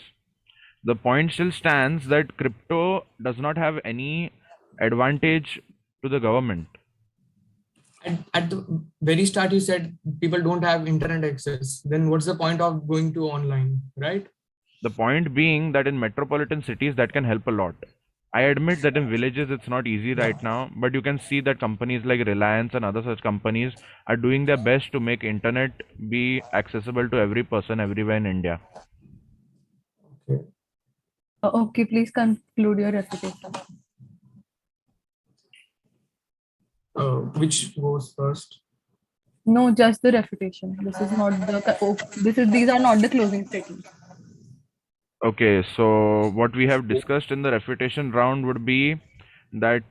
The point still stands that crypto does not have any advantage to the government. At the very start, you said people don't have internet access. Then what's the point of going to online, right? The point being that in metropolitan cities, that can help a lot. I admit that in villages it's not easy right now, but you can see that companies like Reliance and other such companies are doing their best to make internet be accessible to every person everywhere in India. Okay, please conclude your refutation. Which goes first? No, just the refutation. This is not the. These are not the closing statements. Okay, so what we have discussed in the refutation round would be that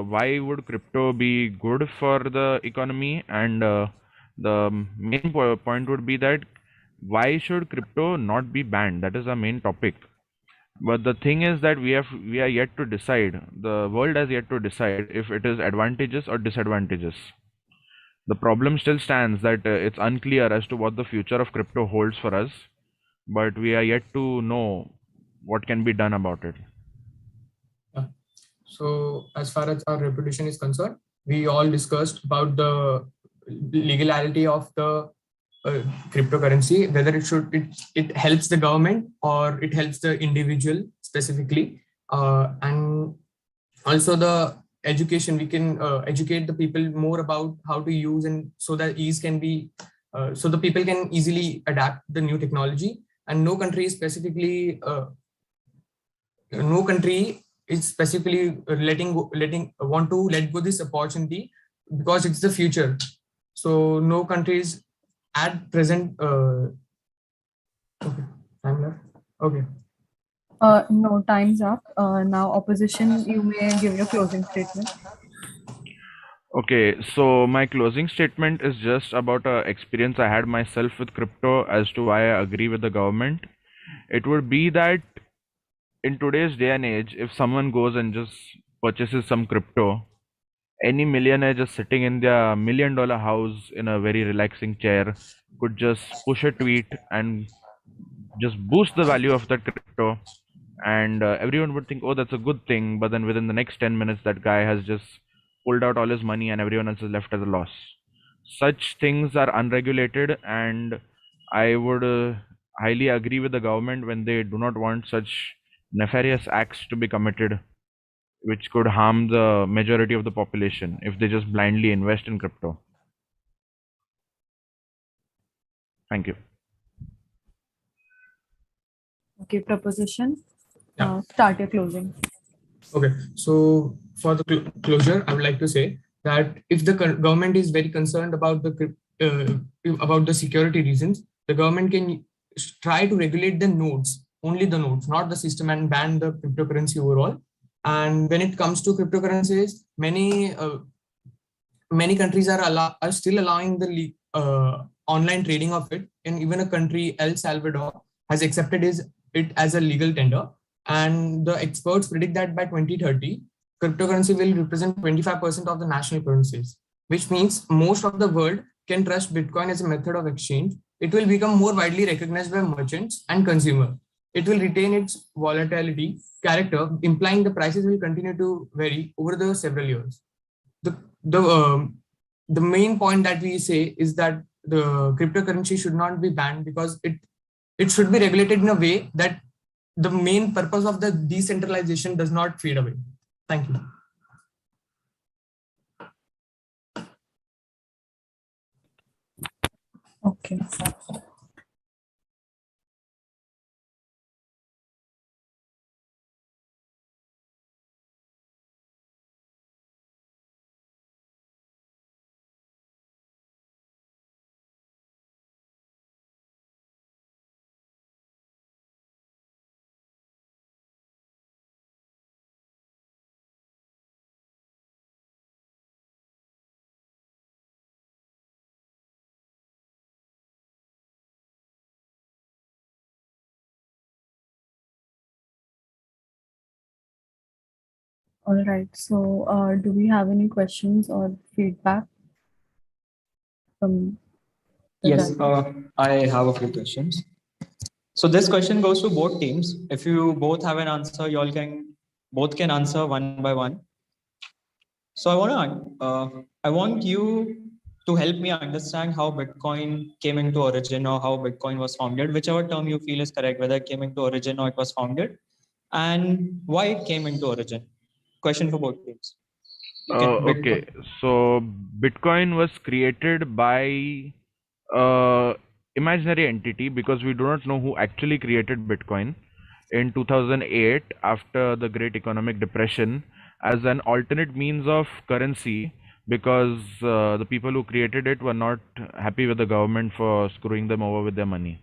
why would crypto be good for the economy, and the main point would be that why should crypto not be banned? That is our main topic. But the thing is that we are yet to decide. The world has yet to decide if it is advantageous or disadvantageous. The problem still stands that it's unclear as to what the future of crypto holds for us, but we are yet to know what can be done about it. So as far as our reputation is concerned, we all discussed about the legality of the cryptocurrency, whether it helps the government or it helps the individual specifically, and also the education. We can educate the people more about how to use, and so that ease can be so the people can easily adapt the new technology, and no country is specifically want to let go this opportunity, because it's the future. So no countries at present. Okay, time left. Okay. No, time's up. Now, opposition, you may give your closing statement. Okay, so my closing statement is just about a experience I had myself with crypto as to why I agree with the government. It would be that in today's day and age, if someone goes and just purchases some crypto, any millionaire just sitting in their $1 million house in a very relaxing chair could just push a tweet and just boost the value of that crypto, and everyone would think, oh, that's a good thing. But then within the next 10 minutes, that guy has just pulled out all his money and everyone else is left as a loss. Such things are unregulated, and I would highly agree with the government when they do not want such nefarious acts to be committed, which could harm the majority of the population if they just blindly invest in crypto. Thank you. Okay, proposition. Yeah. Start your closing. Okay, so for the closure, I would like to say that if the government is very concerned about about the security reasons, the government can try to regulate the nodes, only the nodes, not the system, and ban the cryptocurrency overall. And when it comes to cryptocurrencies, many countries are still allowing the online trading of it, and even a country, El Salvador, has accepted it as a legal tender. And the experts predict that by 2030, cryptocurrency will represent 25% of the national currencies, which means most of the world can trust Bitcoin as a method of exchange. It will become more widely recognized by merchants and consumers. It will retain its volatility character, implying the prices will continue to vary over the several years. The the the main point that we say is that the cryptocurrency should not be banned because it should be regulated in a way that the main purpose of the decentralization does not fade away. Thank you. Okay. All right. So, do we have any questions or feedback from the Yes, judges? I have a few questions. So this question goes to both teams. If you both have an answer, you all can both can answer one by one. So I want you to help me understand how Bitcoin came into origin or how Bitcoin was founded, whichever term you feel is correct, whether it came into origin or it was founded, and why it came into origin. Question for both teams. Okay, so Bitcoin was created by imaginary entity because we do not know who actually created Bitcoin in 2008 after the Great Economic Depression as an alternate means of currency because the people who created it were not happy with the government for screwing them over with their money.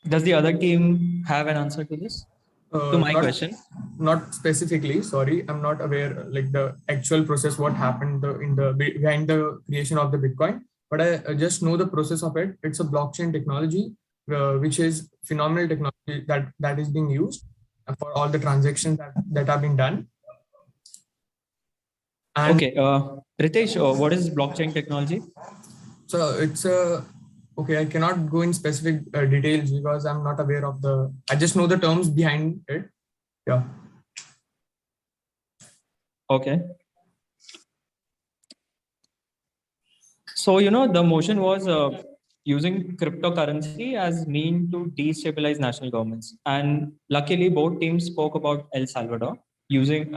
Does the other team have an answer to this? To my question? Not specifically, sorry, I'm not aware like the actual process, what happened behind the creation of the Bitcoin, but I just know the process of it. It's a blockchain technology, which is phenomenal technology that is being used for all the transactions that have been done. And okay, Ritesh, what is blockchain technology? So it's okay. I cannot go in specific details because I'm not aware of I just know the terms behind it. Yeah. Okay. So, the motion was using cryptocurrency as mean to destabilize national governments. And luckily, both teams spoke about El Salvador using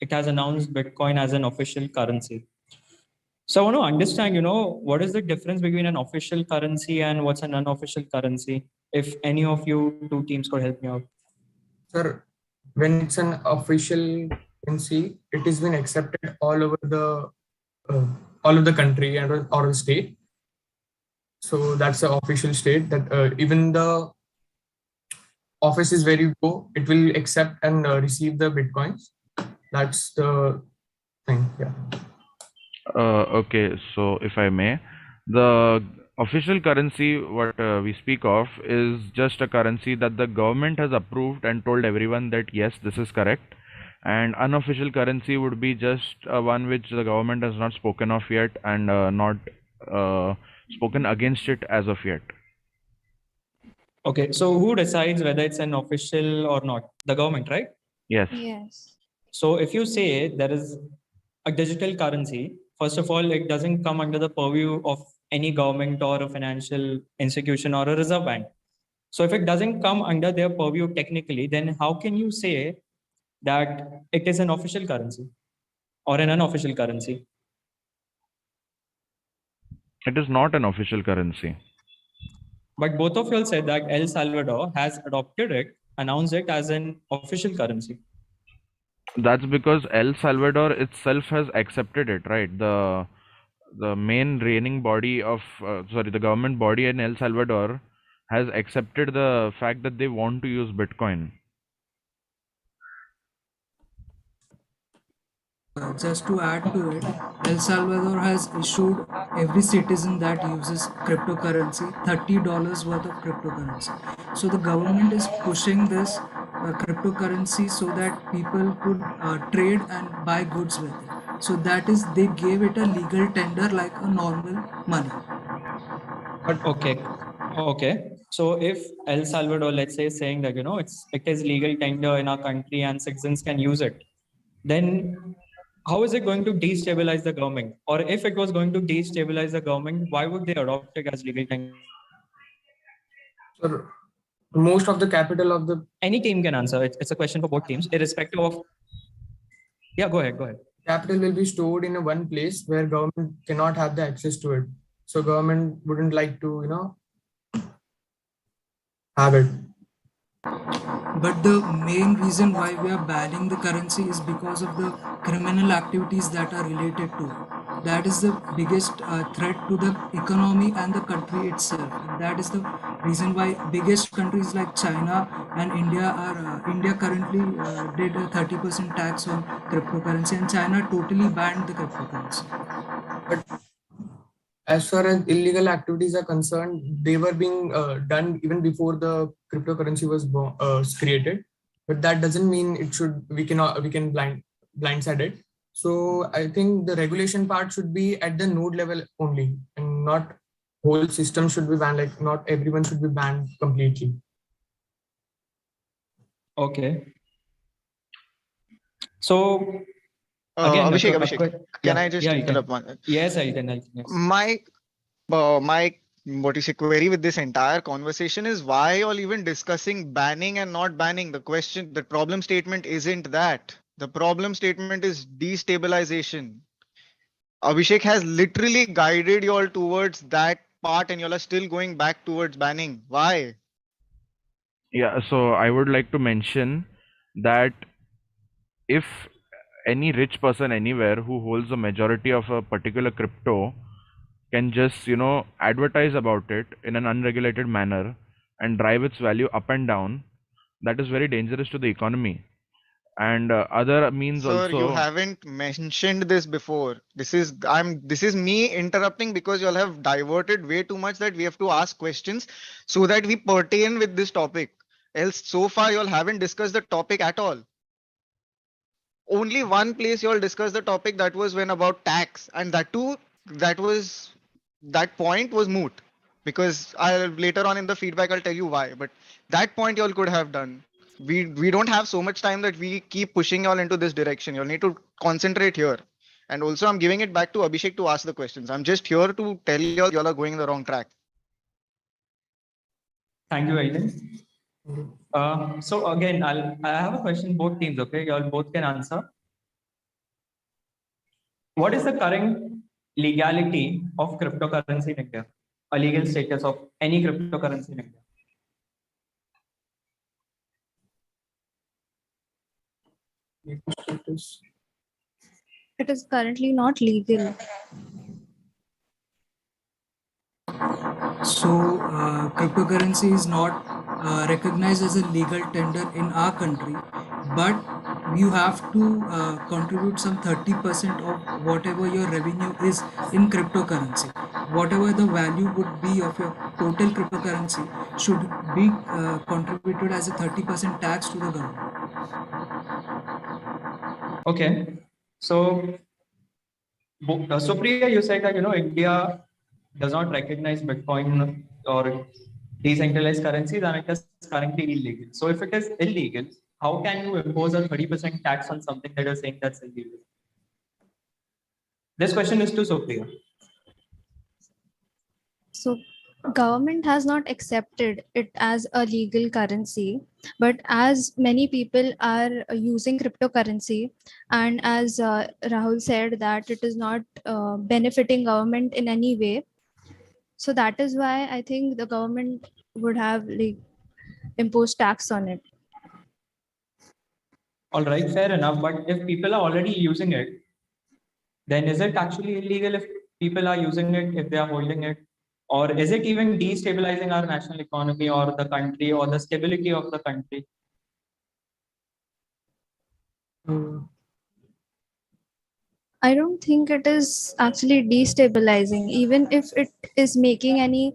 it has announced Bitcoin as an official currency. So I want to understand, what is the difference between an official currency and what's an unofficial currency? If any of you two teams could help me out. Sir, when it's an official currency, it has been accepted all of the country and or the state. So that's the official state that even the office is where you go, it will accept and receive the Bitcoins. That's the thing. Yeah. Okay, so if I may, the official currency what we speak of is just a currency that the government has approved and told everyone that yes, this is correct. And unofficial currency would be just one which the government has not spoken of yet and not spoken against it as of yet. Okay, so who decides whether it's an official or not? The government, right? Yes. Yes. So if you say there is a digital currency, first of all, it doesn't come under the purview of any government or a financial institution or a reserve bank. So if it doesn't come under their purview technically, then how can you say that it is an official currency or an unofficial currency? It is not an official currency. But both of you all said that El Salvador has adopted it, announced it as an official currency. That's because El Salvador itself has accepted it, right? The main reigning body of the government body in El Salvador has accepted the fact that they want to use Bitcoin. Just to add to it, El Salvador has issued every citizen that uses cryptocurrency $30 worth of cryptocurrency. So the government is pushing this cryptocurrency so that people could trade and buy goods with it. So that is, they gave it a legal tender like a normal money. But okay. So if El Salvador, let's say, is saying that it is legal tender in our country and citizens can use it, then how is it going to destabilize the government? Or if it was going to destabilize the government, why would they adopt it as legal tender? So most of the capital of the Any team can answer. It's a question for both teams, irrespective of. Yeah, go ahead. capital will be stored in a one place where government cannot have the access to it. So government wouldn't like to, have it. But the main reason why we are banning the currency is because of the criminal activities that are related to it. That is the biggest threat to the economy and the country itself. And that is the reason why biggest countries like China and India India currently did a 30% tax on cryptocurrency, and China totally banned the cryptocurrency. But as far as illegal activities are concerned, they were being done even before the cryptocurrency was created. But that doesn't mean we can blindside it. So I think the regulation part should be at the node level only, and not whole system should be banned. Like not everyone should be banned completely. Okay. So again, Abhishek, can I just interrupt one? Yes, I can. Yes. My what you say query with this entire conversation is why all even discussing banning and not banning. The problem statement isn't that. The problem statement is destabilization. Abhishek has literally guided you all towards that part, and you all are still going back towards banning. Why? Yeah, so I would like to mention that if any rich person anywhere who holds a majority of a particular crypto can just advertise about it in an unregulated manner and drive its value up and down, that is very dangerous to the economy. And other means Sir, also. you haven't mentioned this before. This is me interrupting because you all have diverted way too much that we have to ask questions so that we pertain with this topic. Else, so far you all haven't discussed the topic at all. Only one place you all discussed the topic, that was when about tax, and that point was moot, because later on in the feedback I'll tell you why. But that point you all could have done. We don't have so much time that we keep pushing y'all into this direction. You'll need to concentrate here. And also I'm giving it back to Abhishek to ask the questions. I'm just here to tell y'all are going in the wrong track. Thank you, Aiden. So again, I have a question, both teams, okay? Y'all both can answer. What is the current legality of cryptocurrency in India? A legal status of any cryptocurrency in India? It is currently not legal. So cryptocurrency is not recognized as a legal tender in our country, but you have to contribute some 30% of whatever your revenue is in cryptocurrency. Whatever the value would be of your total cryptocurrency should be contributed as a 30% tax to the government. Okay. So Supriya, you said that India does not recognize Bitcoin or decentralized currencies and it is currently illegal. So if it is illegal, how can you impose a 30% tax on something that you're saying that's illegal? This question is to Supriya. So government has not accepted it as a legal currency, but as many people are using cryptocurrency, and as Rahul said that it is not benefiting government in any way, so that is why I think the government would have like imposed tax on it. All right, fair enough. But if people are already using it, then is it actually illegal if people are using it, if they are holding it? Or is it even destabilizing our national economy or the country or the stability of the country? I don't think it is actually destabilizing, even if it is making any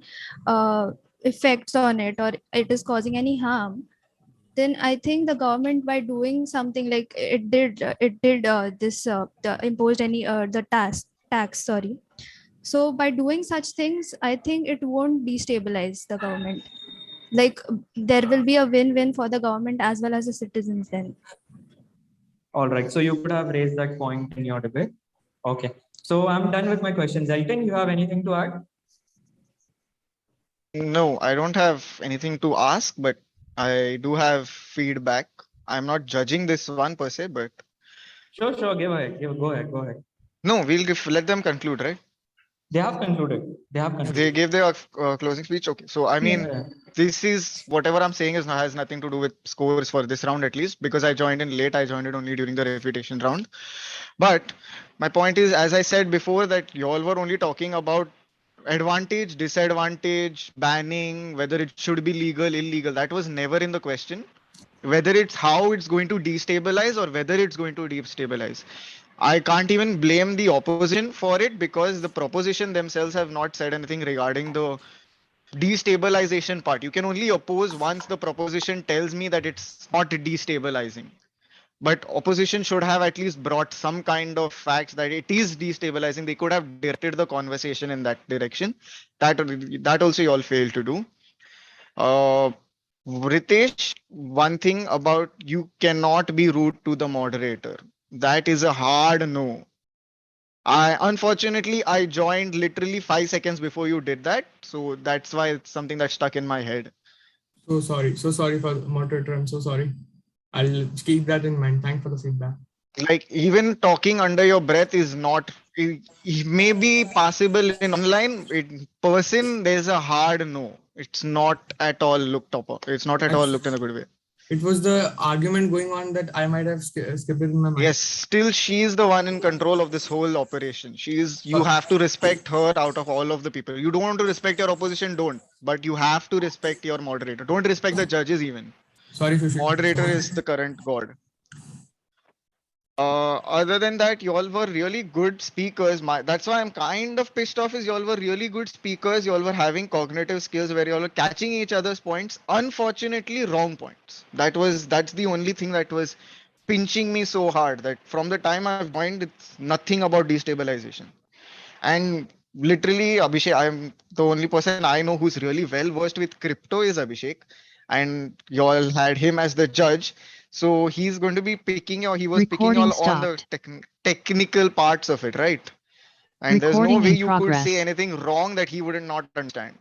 effects on it or it is causing any harm. Then I think the government, by doing something like it did this imposed any the tax. Sorry. So by doing such things, I think it won't destabilize the government. Like there will be a win-win for the government as well as the citizens then. All right. So you could have raised that point in your debate. Okay. So I'm done with my questions. Elton, you have anything to add? No, I don't have anything to ask, but I do have feedback. I'm not judging this one per se, but Sure, sure. Go ahead. Go ahead. Go ahead. no, let them conclude, right? They have concluded. They have concluded. They gave their closing speech. Okay, so I mean, Yeah. this is whatever I'm saying is has nothing to do with scores for this round at least because I joined in late. I joined it only during the refutation round. But my point is, as I said before, that you all were only talking about advantage, disadvantage, banning, whether it should be legal, illegal. That was never in the question. Whether it's how it's going to destabilize or whether it's going to destabilize. I can't even blame the opposition for it because the proposition themselves have not said anything regarding the destabilization part. You can only oppose once the proposition tells me that it's not destabilizing. But opposition should have at least brought some kind of facts that it is destabilizing. They could have directed the conversation in that direction. That also you all failed to do. Uh, Ritesh, one thing about you cannot be rude to the moderator. That is a hard no. Unfortunately I joined literally 5 seconds before you did that, so that's why it's something that stuck in my head. So sorry. So sorry for the moderator. I'm so sorry. I'll keep that in mind. Thanks for the feedback. Like even talking under your breath is not. It may be possible in online. In person, there's a hard no. It's not at all looked up. It's not at all looked in a good way. It was the argument going on that I might have skipped it in my mind. Yes, still she is the one in control of this whole operation. You have to respect her out of all of the people. You don't want to respect your opposition, don't. But you have to respect your moderator. Don't respect the judges even. Sorry, Sushi. Moderator is the current god. Other than that, you all were really good speakers. That's why I'm kind of pissed off is you all were really good speakers. You all were having cognitive skills where you all were catching each other's points. Unfortunately, wrong points. That's the only thing that was pinching me so hard that from the time I've joined, it's nothing about destabilization. And literally, Abhishek, I'm the only person I know who's really well versed with crypto is Abhishek. And you all had him as the judge. So he's going to be picking he was picking you Recording all on the technical parts of it, right? And there's no Recording way in you could progress. say anything wrong that he wouldn't not understand.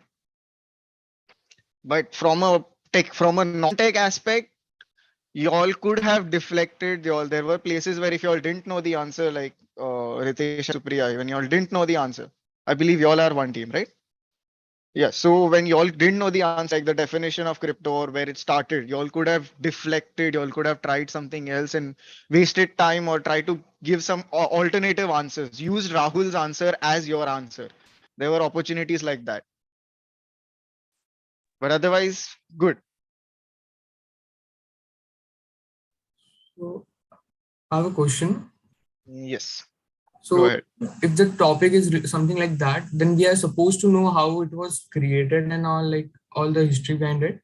But from a non-tech aspect, y'all could have deflected. There were places where if y'all didn't know the answer, like Ritesh and Supriya, when y'all didn't know the answer, I believe y'all are one team, right? Yeah. So when y'all didn't know the answer, like the definition of crypto or where it started, y'all could have deflected. Y'all could have tried something else and wasted time or try to give some alternative answers. Use Rahul's answer as your answer. There were opportunities like that. But otherwise, good. So I have a question. Yes. So Go ahead. if the topic is something like that, then we are supposed to know how it was created and all the history behind it.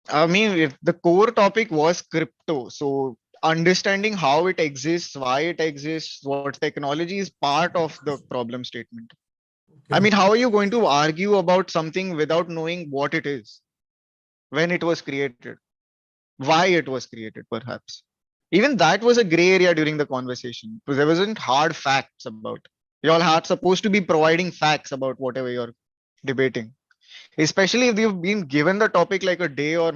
I mean, if the core topic was crypto, so understanding how it exists, why it exists, what technology is part of the problem statement. I mean, how are you going to argue about something without knowing what it is, when it was created, why it was created, perhaps? Even that was a gray area during the conversation because there wasn't hard facts about. You all had supposed to be providing facts about whatever you're debating, especially if you've been given the topic like a day or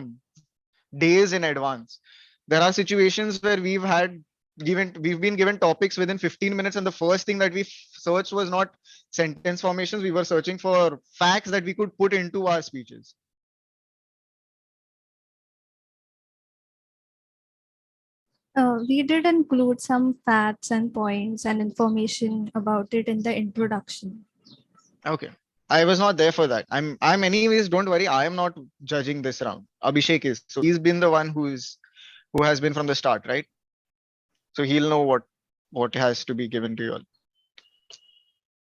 days in advance. There are situations where we've been given topics within 15 minutes, and the first thing that we searched was not sentence formations. We were searching for facts that we could put into our speeches. We did include some facts and points and information about it in the introduction. Okay. I was not there for that. I'm anyways, don't worry. I am not judging this round. Abhishek is. So he's been the one who has been from the start, right? So he'll know what has to be given to you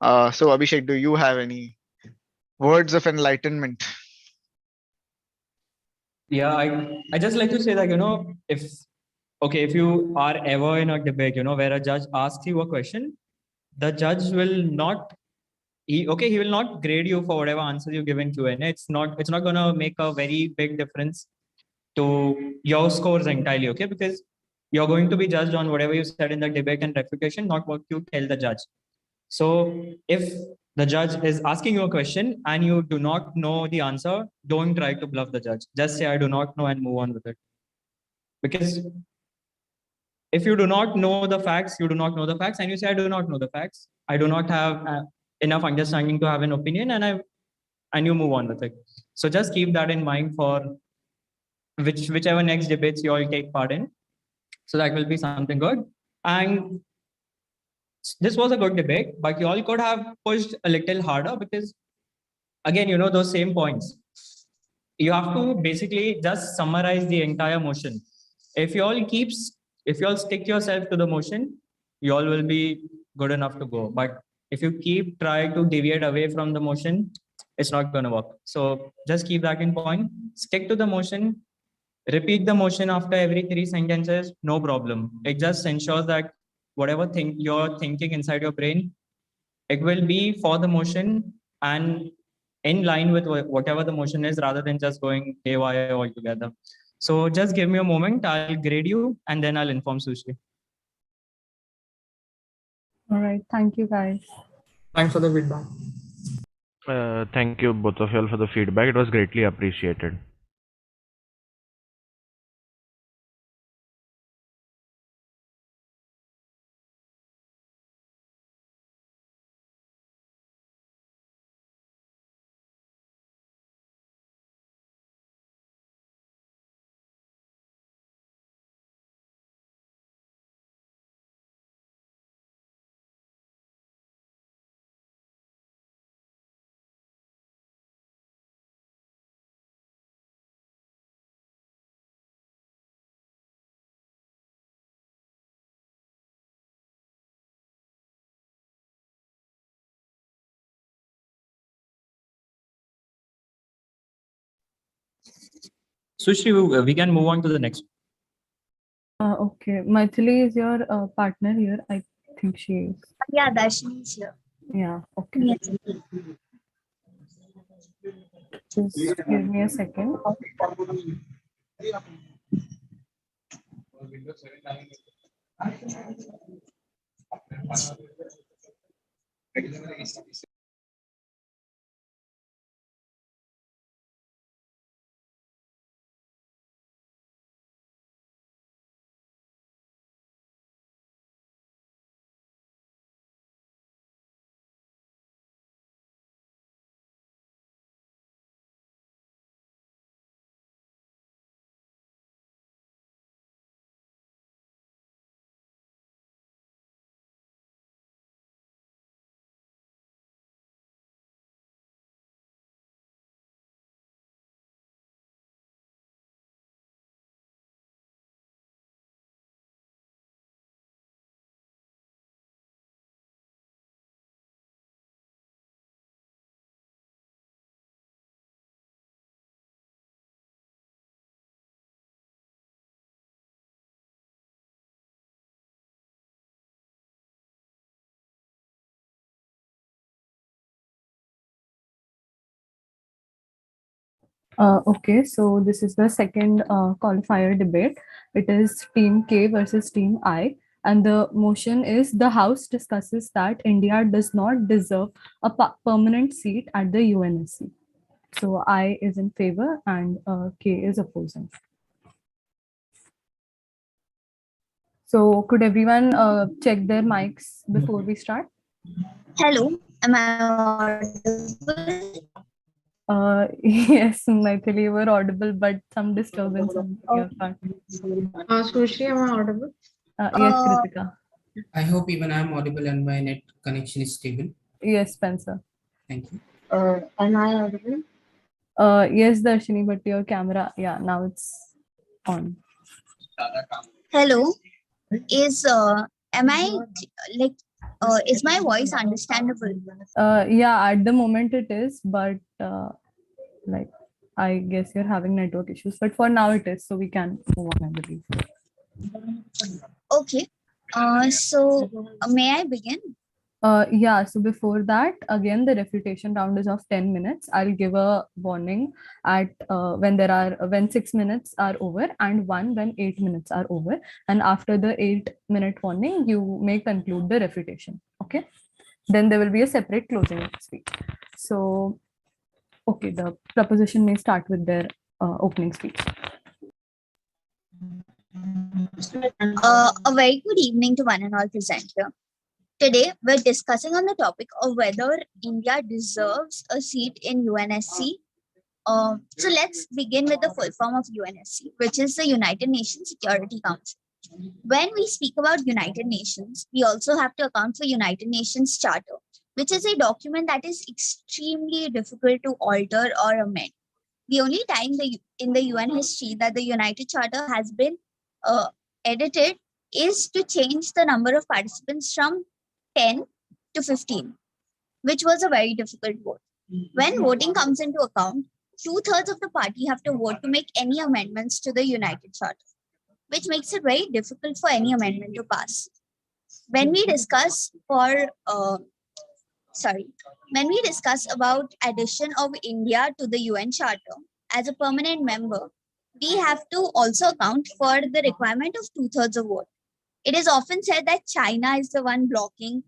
all. So Abhishek, do you have any words of enlightenment? Yeah, I just like to say that, if you are ever in a debate, where a judge asks you a question, the judge will not he will not grade you for whatever answer you give in Q&A. It's not gonna make a very big difference to your scores entirely, okay? Because you're going to be judged on whatever you said in the debate and refutation, not what you tell the judge. So if the judge is asking you a question and you do not know the answer, don't try to bluff the judge. Just say, I do not know, and move on with it. Because if you do not know the facts, you do not know the facts, and you say, I do not know the facts, I do not have enough understanding to have an opinion, and you move on with it. So just keep that in mind for whichever next debates you all take part in. So that will be something good. And this was a good debate, but you all could have pushed a little harder because, again, those same points. You have to basically just summarize the entire motion. If you all if you all stick yourself to the motion, you all will be good enough to go. But if you keep trying to deviate away from the motion, it's not going to work. So just keep that in point. Stick to the motion. Repeat the motion after every 3 sentences, no problem. It just ensures that whatever thing you're thinking inside your brain, it will be for the motion and in line with whatever the motion is, rather than just going haywire altogether. So just give me a moment. I'll grade you and then I'll inform Sushri. All right. Thank you, guys. Thanks for the feedback. Thank you both of y'all for the feedback. It was greatly appreciated. Sushri, we can move on to the next. Okay. Maithili is your partner here. I think she is. Yeah, Darshini is here. Yeah. Okay. Yes. Just give me a second. Okay, so this is the second qualifier debate. It is Team K versus Team I. And the motion is the House discusses that India does not deserve a permanent seat at the UNSC. So I is in favor and K is opposing. So could everyone check their mics before we start? Hello, am I audible? Yes, Maithili, you were audible, but some disturbance on your part. Sushri, am I audible? Yes, Kritika. I hope even I'm audible and my net connection is stable. Yes, Spencer. Thank you. Am I audible? Yes, Darshini, but your camera, yeah, now it's on. Hello, am I like is my voice understandable? Yeah, at the moment it is, but like I guess you're having network issues, but for now it is, so we can move on, I believe. Okay. So may I begin? Yeah, so before that, again, the refutation round is of 10 minutes. I'll give a warning at when 6 minutes are over and one when 8 minutes are over. And after the 8-minute warning, you may conclude the refutation. Okay. Then there will be a separate closing speech. So, okay, the proposition may start with their opening speech. A very good evening to one and all present here. Today, we're discussing on the topic of whether India deserves a seat in UNSC. So let's begin with the full form of UNSC, which is the United Nations Security Council. When we speak about United Nations, we also have to account for United Nations Charter, which is a document that is extremely difficult to alter or amend. The only time in the UN history that the United Charter has been edited is to change the number of participants from 10 to 15, which was a very difficult vote. When voting comes into account, 2/3 of the party have to vote to make any amendments to the United Charter, which makes it very difficult for any amendment to pass. When we discuss when we discuss about addition of India to the UN Charter as a permanent member, we have to also account for the requirement of 2/3 of vote. It is often said that China is the one blocking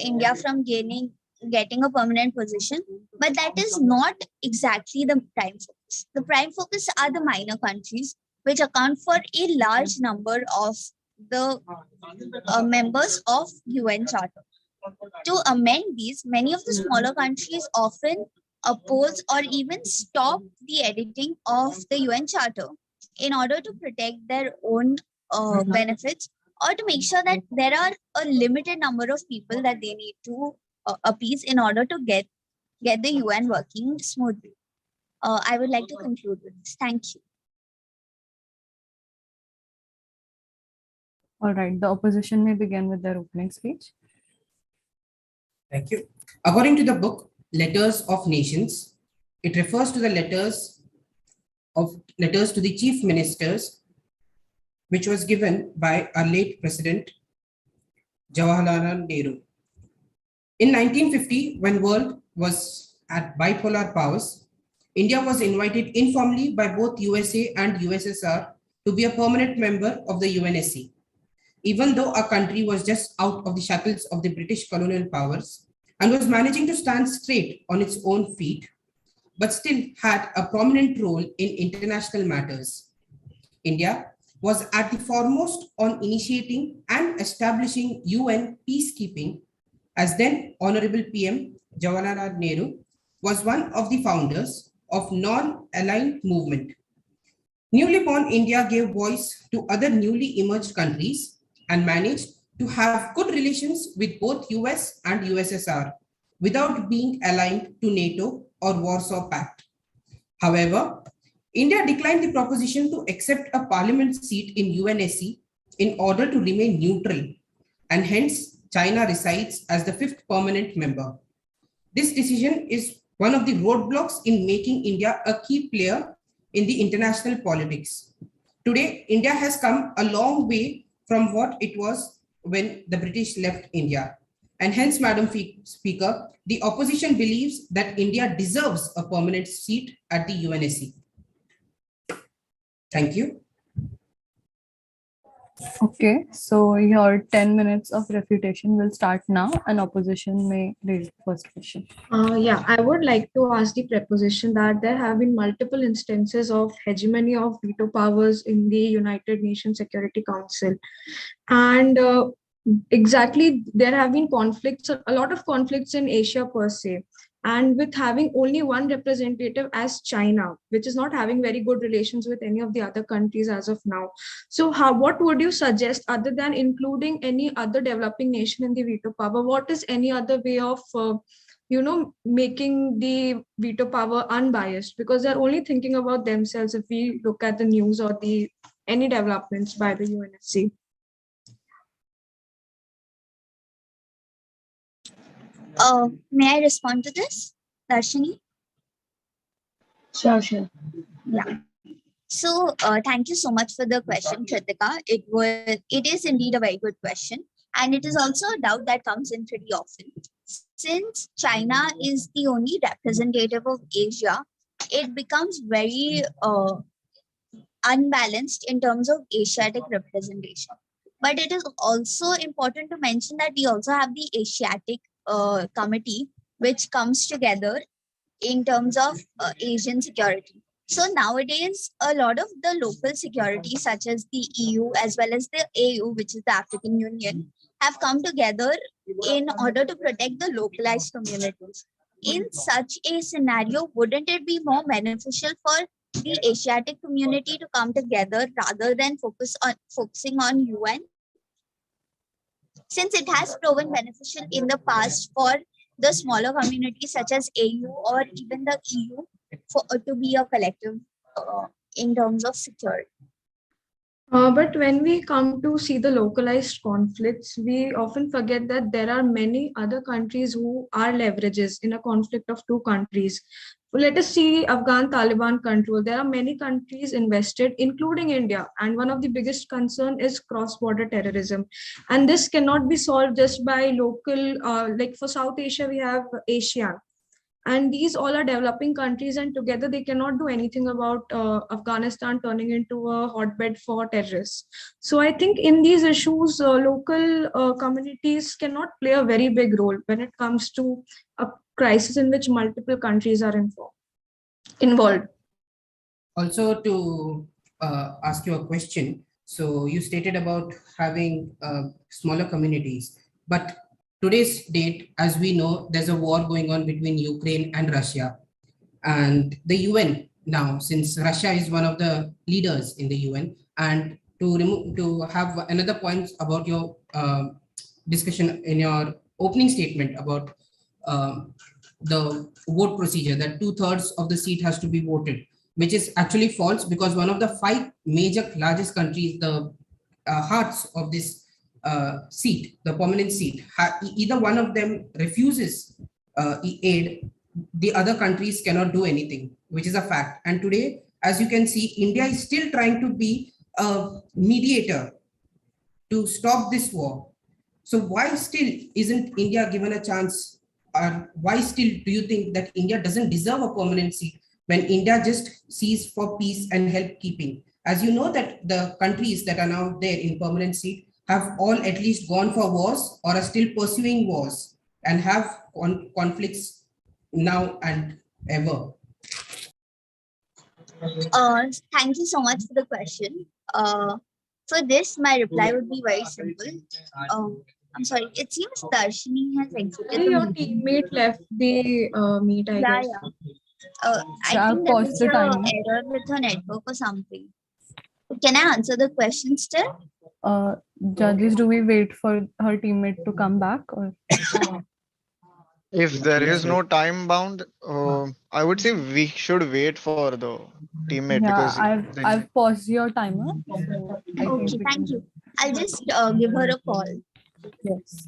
India from getting a permanent position, but that is not exactly the prime focus. The prime focus are the minor countries, which account for a large number of the members of UN Charter. To amend these, many of the smaller countries often oppose or even stop the editing of the UN Charter in order to protect their own benefits, or to make sure that there are a limited number of people that they need to appease in order to get the UN working smoothly. I would like to conclude with this. Thank you. All right, the opposition may begin with their opening speech. Thank you. According to the book Letters of Nations, it refers to the letters to the chief ministers, which was given by our late president Jawaharlal Nehru. In 1950, when world was at bipolar powers, India was invited informally by both USA and USSR to be a permanent member of the UNSC. Even though our country was just out of the shackles of the British colonial powers and was managing to stand straight on its own feet, but still had a prominent role in international matters. India was at the foremost on initiating and establishing UN peacekeeping, as then Honorable PM Jawaharlal Nehru was one of the founders of non-aligned movement. Newly born India gave voice to other newly emerged countries and managed to have good relations with both US and USSR without being aligned to NATO or Warsaw Pact. However, India declined the proposition to accept a parliament seat in UNSC in order to remain neutral, and hence China resides as the 5th permanent member. This decision is one of the roadblocks in making India a key player in the international politics. Today, India has come a long way from what it was when the British left India. And hence, Madam Speaker, the opposition believes that India deserves a permanent seat at the UNSC. Thank you. Okay, so your 10 minutes of refutation will start now, and opposition may raise the first question. Yeah, I would like to ask the preposition that there have been multiple instances of hegemony of veto powers in the United Nations Security Council. And exactly, there have been conflicts, a lot of conflicts in Asia per se. And with having only one representative as China, which is not having very good relations with any of the other countries as of now. So what would you suggest other than including any other developing nation in the veto power? What is any other way of making the veto power unbiased, because they're only thinking about themselves if we look at the news or the any developments by the UNSC? May I respond to this, Darshini? Sure. Yeah. So thank you so much for the question, Kritika. It is indeed a very good question. And it is also a doubt that comes in pretty often. Since China is the only representative of Asia, it becomes very unbalanced in terms of Asiatic representation. But it is also important to mention that we also have the Asiatic Committee, which comes together in terms of Asian security. So nowadays, a lot of the local security, such as the EU as well as the AU, which is the African Union, have come together in order to protect the localized communities. In such a scenario, wouldn't it be more beneficial for the Asiatic community to come together rather than focusing on UN? Since it has proven beneficial in the past for the smaller communities such as AU or even the EU to be a collective in terms of security. But when we come to see the localized conflicts, we often forget that there are many other countries who are leverages in a conflict of two countries. Let us see Afghan Taliban control. There are many countries invested, including India. And one of the biggest concern is cross-border terrorism. And this cannot be solved just by local, like for South Asia, we have ASEAN. And these all are developing countries, and together they cannot do anything about Afghanistan turning into a hotbed for terrorists. So I think in these issues, local communities cannot play a very big role when it comes to a crisis in which multiple countries are involved. Also, to ask you a question. So you stated about having smaller communities, but today's date, as we know, there's a war going on between Ukraine and Russia, and the UN now, since Russia is one of the leaders in the UN, and to have another point about your discussion in your opening statement about the vote procedure, that 2/3 of the seat has to be voted, which is actually false, because one of the five major largest countries, the hearts of this seat, the permanent seat, either one of them refuses aid, the other countries cannot do anything, which is a fact. And today, as you can see, India is still trying to be a mediator to stop this war. So why still isn't India given a chance? Or why still do you think that India doesn't deserve a permanent seat when India just sees for peace and help keeping? As you know that the countries that are now there in permanent seat have all at least gone for wars or are still pursuing wars and have conflicts now and ever. Thank you so much for the question. For this, my reply would be very simple. I'm sorry, it seems Darshini has exited the Your meeting. teammate left the meet, I guess. I think there is an error with her network or something. Can I answer the question still? Judges, do we wait for her teammate to come back, or? If there is no time bound, I would say we should wait for the teammate, Yeah, because I've paused your timer. So I Okay, think thank you. I'll just give her a call. Yes.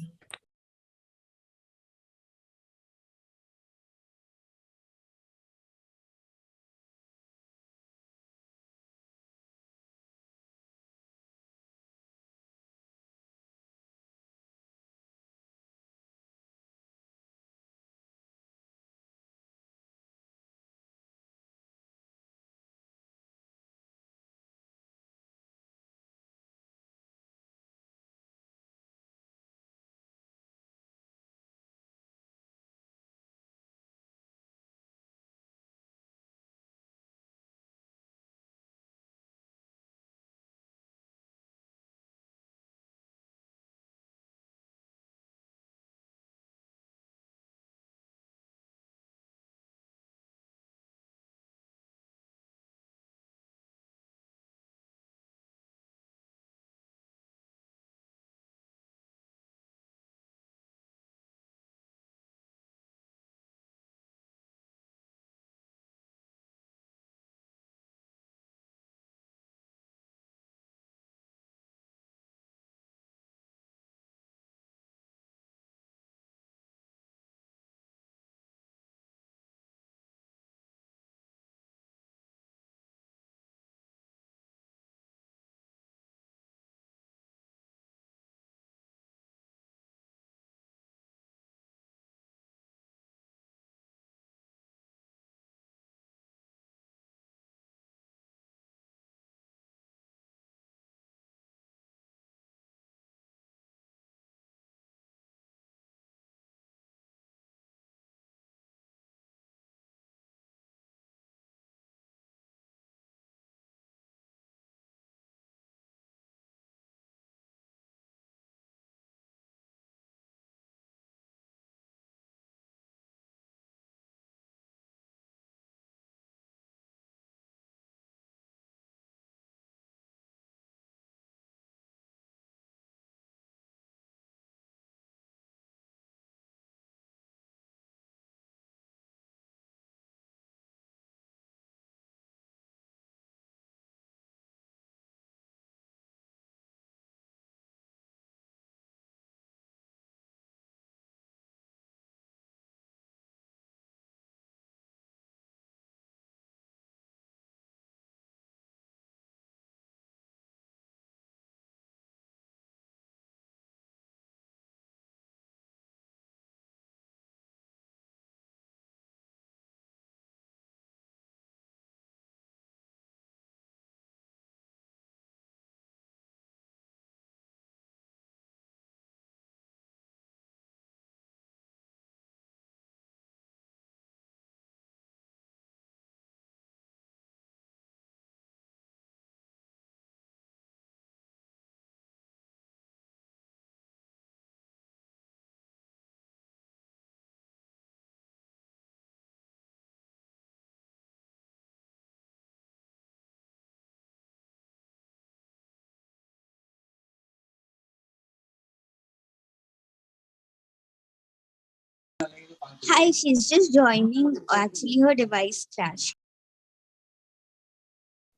Hi, she's just joining. Actually, her device crashed.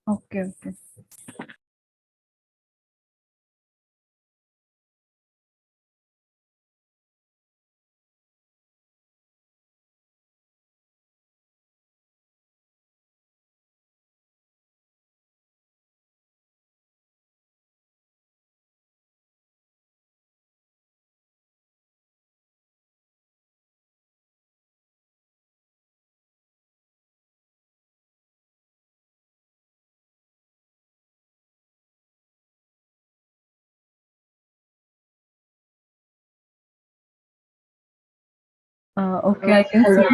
Okay, okay. Okay, I can see.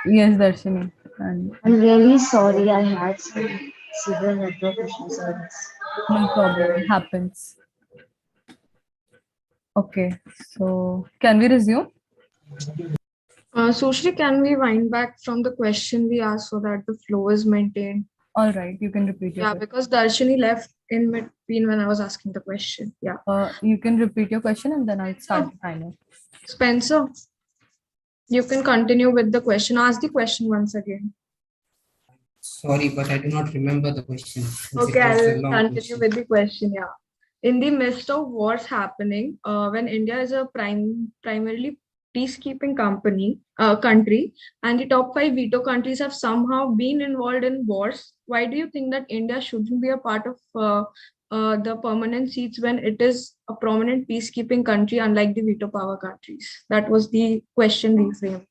Yes, Darshini. And I'm really sorry. I had some severe network issues on this. no problem. It happens. Okay, so can we resume? Sushri, can we wind back from the question we asked so that the flow is maintained? All right, you can repeat your Yeah, question. because Darshini left in between when I was asking the question. Yeah. You can repeat your question and then I'll start the timer. Spencer, you can continue with the question. Ask the question once again. Sorry, but I do not remember the question. since Okay, it was a I'll long continue question. with the question. Yeah. In the midst of wars happening, when India is a primarily peacekeeping country, and the top five veto countries have somehow been involved in wars, why do you think that India shouldn't be a part of the permanent seats when it is a prominent peacekeeping country, unlike the veto power countries? That was the question reframed.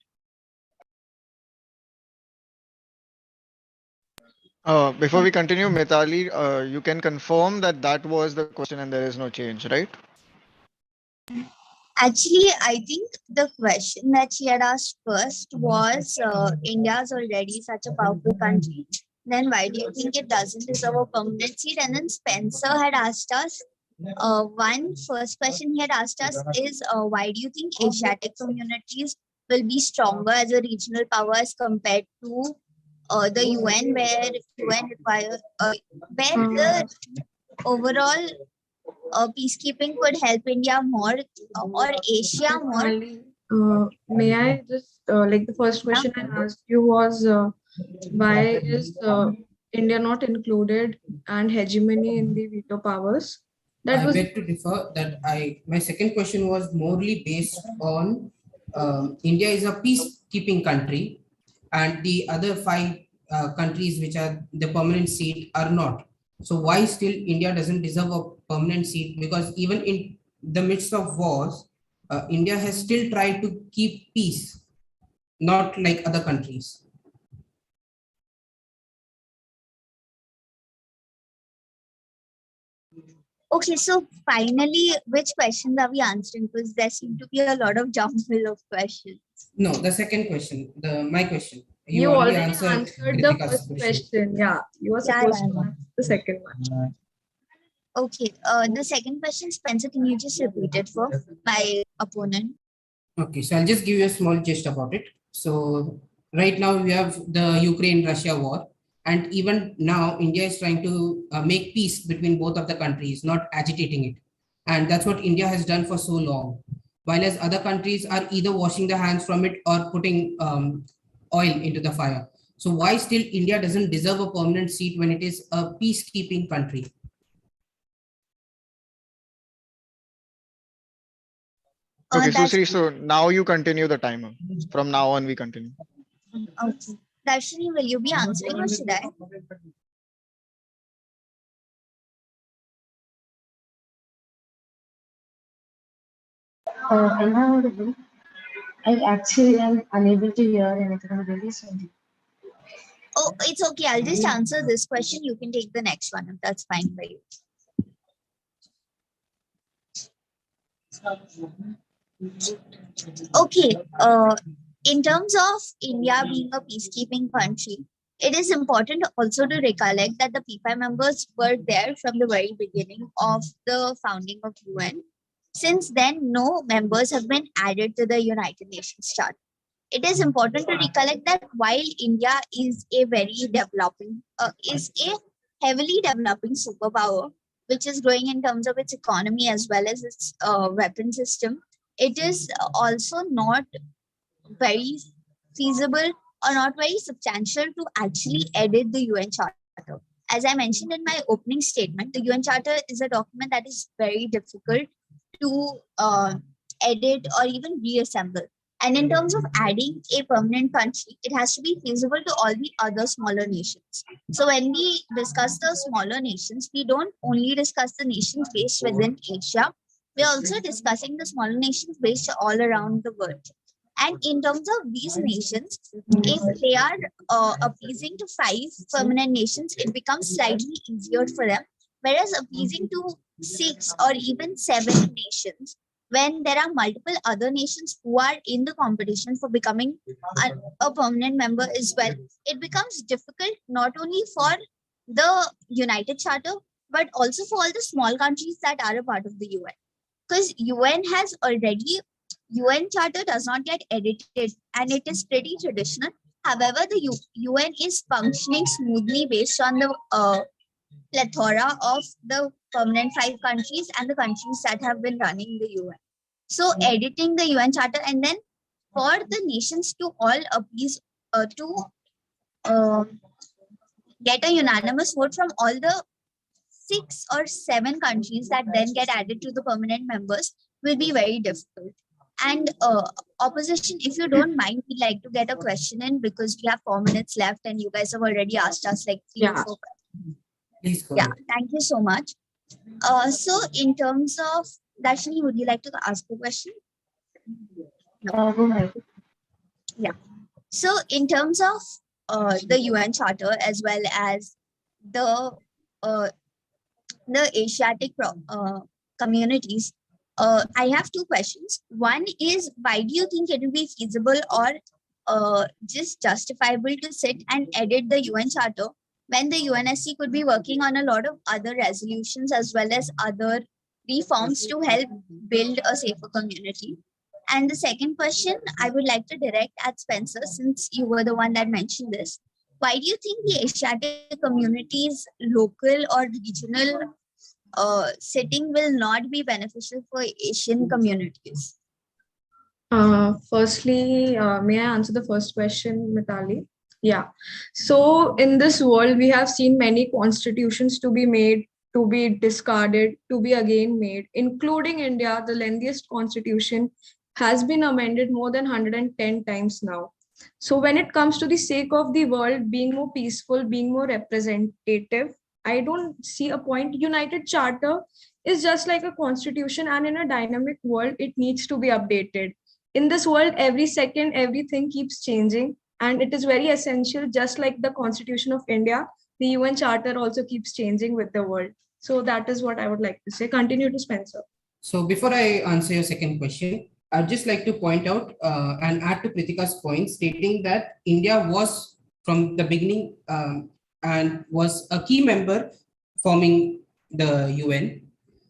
Before we continue, Mitali, you can confirm that that was the question and there is no change, right? Actually, I think the question that she had asked first was India is already such a powerful country. Then why do you think it doesn't deserve a permanent seat? And then Spencer had asked us one first question he had asked us is why do you think Asiatic communities will be stronger as a regional power as compared to the UN, where UN require where the overall peacekeeping could help India more or Asia more? May I just like the first question I asked you was why is India not included and hegemony in the veto powers? That I was beg to differ that my second question was morely based on India is a peacekeeping country and the other five countries which are the permanent seat are not. So why still India doesn't deserve a permanent seat? Because even in the midst of wars, India has still tried to keep peace, not like other countries. Okay, so finally, which questions are we answering? Because there seem to be a lot of jumble of questions. No, the second question, my question. you already already answered the Kritika's first question. Yeah, you were Yeah, supposed yeah, to yeah. ask the second one. Okay, the second question, Spencer, can you just repeat it for my opponent? Okay, so I'll just give you a small gist about it. So right now we have the Ukraine-Russia war, and even now India is trying to make peace between both of the countries, not agitating it. And that's what India has done for so long. While as other countries are either washing their hands from it or putting oil into the fire. So why still India doesn't deserve a permanent seat when it is a peacekeeping country? Okay, That's Susri, so now you continue the timer. From now on, we continue. okay. Darshini, will you be answering or should I? Am I audible? I actually am unable to hear anything. I'm really sorry. Oh, it's okay. I'll just answer this question. You can take the next one if that's fine by you. Okay. In terms of India being a peacekeeping country, it is important also to recollect that the P5 members were there from the very beginning of the founding of UN. Since then, no members have been added to the United Nations Charter. It is important to recollect that while India is a heavily developing superpower, which is growing in terms of its economy as well as its weapon system, it is also not very feasible or not very substantial to actually edit the UN Charter. As I mentioned in my opening statement, the UN Charter is a document that is very difficult to edit or even reassemble. And in terms of adding a permanent country, it has to be feasible to all the other smaller nations. So when we discuss the smaller nations, we don't only discuss the nations based within Asia, we're also discussing the smaller nations based all around the world. And in terms of these nations, if they are appeasing to 5 permanent nations, it becomes slightly easier for them. Whereas appeasing to 6 or even 7 nations, when there are multiple other nations who are in the competition for becoming a permanent member as well, it becomes difficult not only for the United Charter, but also for all the small countries that are a part of the UN. Because UN Charter does not get edited and it is pretty traditional. However, the UN is functioning smoothly based on the plethora of the permanent 5 countries and the countries that have been running the UN. So editing the UN Charter and then for the nations to all appease to get a unanimous vote from all the 6 or 7 countries that then get added to the permanent members will be very difficult. And opposition, if you don't mind, we'd like to get a question in because we have 4 minutes left and you guys have already asked us like 3 or 4 questions. Please go Yeah, ahead. thank you so much. So in terms of, Darshini, would you like to ask a question? No. Go ahead. Yeah. So in terms of the UN Charter as well as the Asiatic communities, I have 2 questions. One is, why do you think it will be feasible or just justifiable to sit and edit the UN Charter when the UNSC could be working on a lot of other resolutions as well as other reforms to help build a safer community? And the second question I would like to direct at Spencer, since you were the one that mentioned this. Why do you think the Asiatic community's local or regional setting will not be beneficial for Asian communities? Firstly, may I answer the first question, Mitali? Yeah. So in this world, we have seen many constitutions to be made, to be discarded, to be again made, including India. The lengthiest constitution has been amended more than 110 times now. So when it comes to the sake of the world being more peaceful, being more representative, I don't see a point. United Charter is just like a constitution, and in a dynamic world, it needs to be updated. In this world, every second, everything keeps changing, and it is very essential, just like the Constitution of India, the UN Charter also keeps changing with the world. So that is what I would like to say. Continue to Spencer. So before I answer your second question, I'd just like to point out and add to Pritika's point, stating that India was from the beginning and was a key member forming the UN.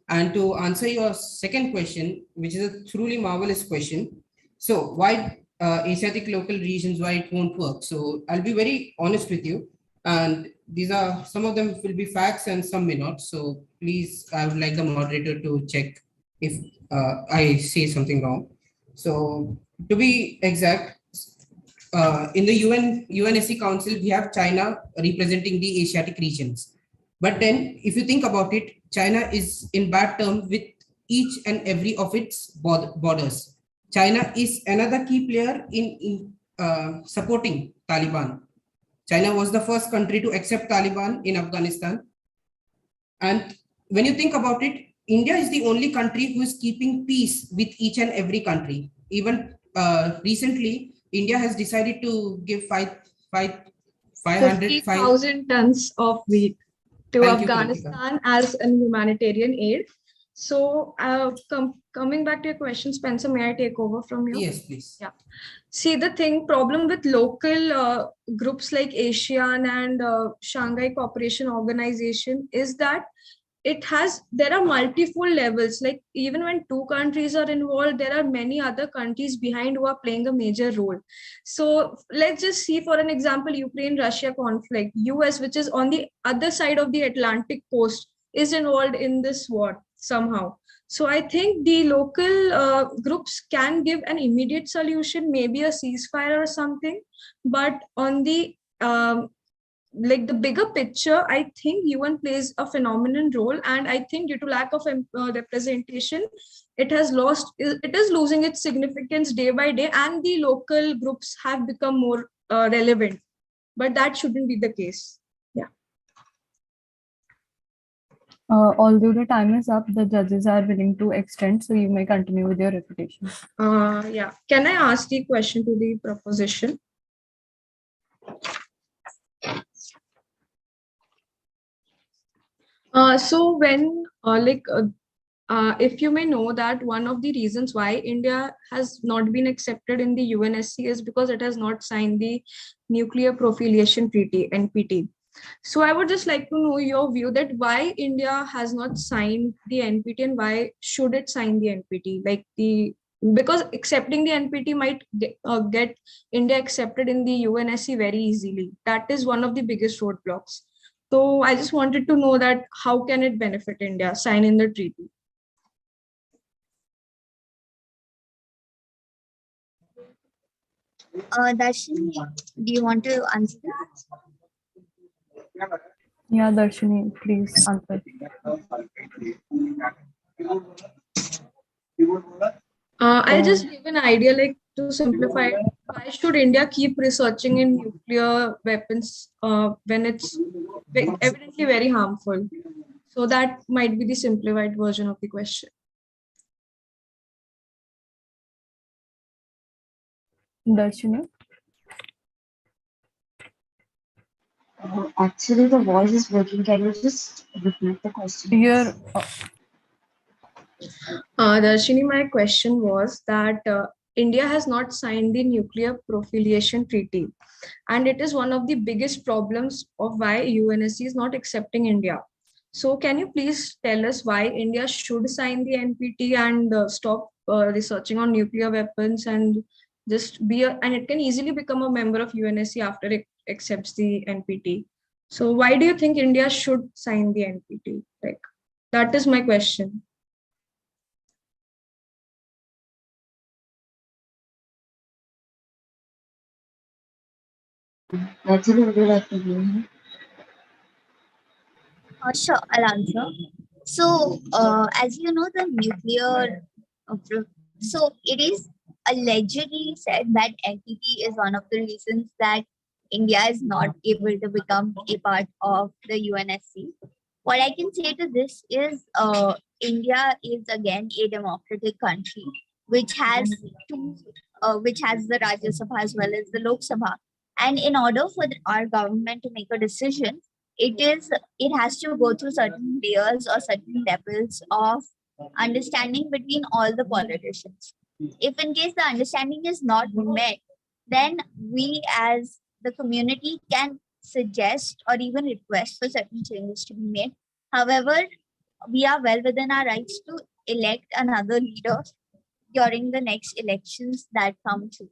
And to answer your second question, which is a truly marvelous question, so why Asiatic local regions, why it won't work? So I'll be very honest with you, and these are, some of them will be facts and some may not. So please, I would like the moderator to check if I say something wrong. So to be exact, in the UNSC Council, we have China representing the Asiatic regions. But then if you think about it, China is in bad terms with each and every of its borders. China is another key player in supporting Taliban. China was the first country to accept Taliban in Afghanistan. And when you think about it, India is the only country who is keeping peace with each and every country. Even recently, India has decided to give 50,000 tons of wheat to Afghanistan as a humanitarian aid. So coming back to your question, Spencer, may I take over from you? Yes, please. Yeah. See, the problem with local groups like ASEAN and Shanghai Cooperation Organization is that there are multiple levels. Like even when 2 countries are involved, there are many other countries behind who are playing a major role. So let's just see, for an example, Ukraine-Russia conflict. US, which is on the other side of the Atlantic coast, is involved in this war somehow. So I think the local groups can give an immediate solution, maybe a ceasefire or something. But on the like the bigger picture, I think UN plays a phenomenal role, and I think due to lack of representation, it is losing its significance day by day, and the local groups have become more relevant. But that shouldn't be the case. Yeah. Although the time is up, the judges are willing to extend, so you may continue with your refutation. Yeah. Can I ask the question to the proposition? So when if you may know that one of the reasons why India has not been accepted in the UNSC is because it has not signed the Nuclear Proliferation Treaty (NPT). So I would just like to know your view that why India has not signed the NPT and why should it sign the NPT? Because accepting the NPT might get India accepted in the UNSC very easily. That is one of the biggest roadblocks. So I just wanted to know that how can it benefit India signing the treaty? Darshini, do you want to answer this? Yeah, Darshini, please answer. I'll just give an idea, like to simplify it. Why should India keep researching in nuclear weapons when it's evidently very harmful? So that might be the simplified version of the question. Darshini? Actually, the voice is breaking. Can you just repeat the question? Here. Darshini, my question was that India has not signed the Nuclear Proliferation Treaty, and it is one of the biggest problems of why UNSC is not accepting India. So can you please tell us why India should sign the NPT and stop researching on nuclear weapons and just and it can easily become a member of UNSC after it accepts the NPT. So why do you think India should sign the NPT? Like, that is my question. Actually, would you like to hear? Sure, I'll answer. So, as you know, the nuclear, so it is allegedly said that NPT is one of the reasons that India is not able to become a part of the UNSC. What I can say to this is, India is again a democratic country which has which has the Rajya Sabha as well as the Lok Sabha. And in order for our government to make a decision, it has to go through certain layers or certain levels of understanding between all the politicians. If in case the understanding is not met, then we as the community can suggest or even request for certain changes to be made. However, we are well within our rights to elect another leader during the next elections that come through.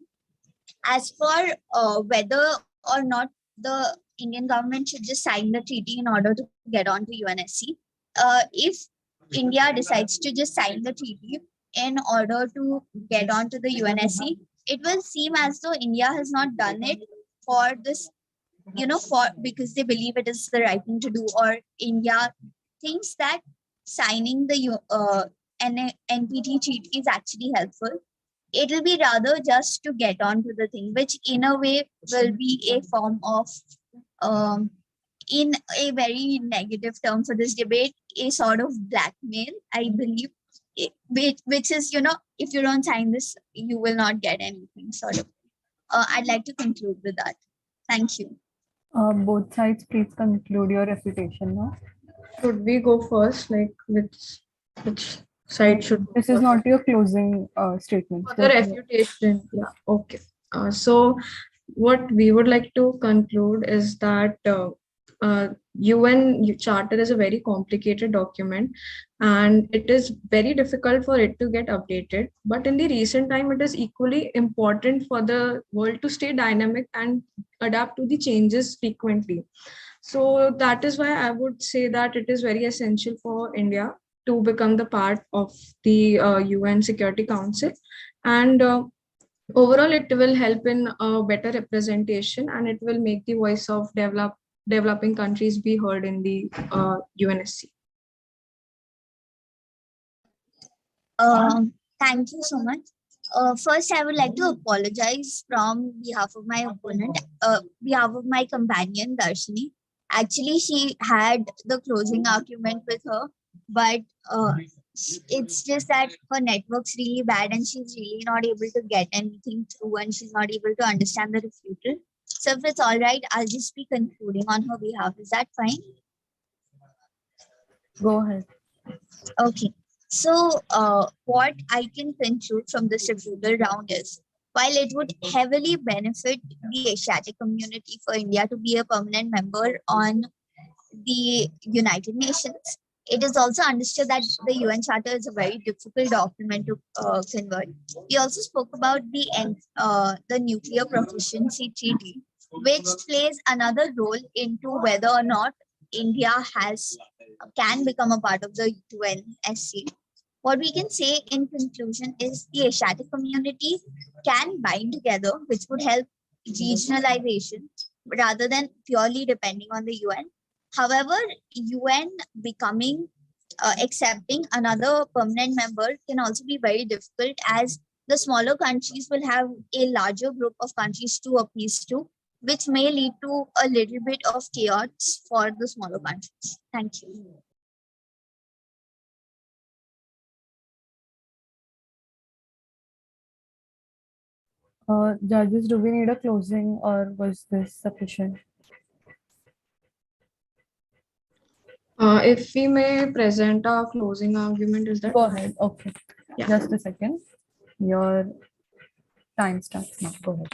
As for whether or not the Indian government should just sign the treaty in order to get onto UNSC, if India decides to just sign the treaty in order to get onto the UNSC, it will seem as though India has not done it for this, for because they believe it is the right thing to do, or India thinks that signing the NPT treaty is actually helpful. It will be rather just to get onto the thing, which in a way will be a form of, in a very negative term for this debate, a sort of blackmail, I believe, which is, if you don't sign this, you will not get anything, sort of. I'd like to conclude with that. Thank you. Both sides, please conclude your refutation now. Should we go first? Like, which side should go This is first? not your closing statement. For the refutation, yeah, okay. So what we would like to conclude is that UN Charter is a very complicated document, and it is very difficult for it to get updated. But in the recent time, it is equally important for the world to stay dynamic and adapt to the changes frequently. So that is why I would say that it is very essential for India to become the part of the UN Security Council. And overall, it will help in better representation, and it will make the voice of developing countries be heard in the UNSC. Thank you so much. First, I would like to apologize from behalf of my opponent, behalf of my companion, Darshini. Actually, she had the closing argument with her, but it's just that her network's really bad and she's really not able to get anything through and she's not able to understand the refutal. So if it's all right, I'll just be concluding on her behalf. Is that fine? Go ahead. Okay. So, what I can conclude from this refutal round is, while it would heavily benefit the Asiatic community for India to be a permanent member on the United Nations, it is also understood that the UN Charter is a very difficult document to convert. We also spoke about the Nuclear Proficiency Treaty, which plays another role into whether or not India can become a part of the UNSC. What we can say in conclusion is the Asiatic community can bind together, which would help regionalization rather than purely depending on the UN. However, UN becoming accepting another permanent member can also be very difficult, as the smaller countries will have a larger group of countries to appease to, which may lead to a little bit of chaos for the smaller countries. Thank you. Judges, do we need a closing or was this sufficient? If we may present our closing argument, is that? Go ahead. Okay. Yeah. Just a second. Your time starts now. Go ahead.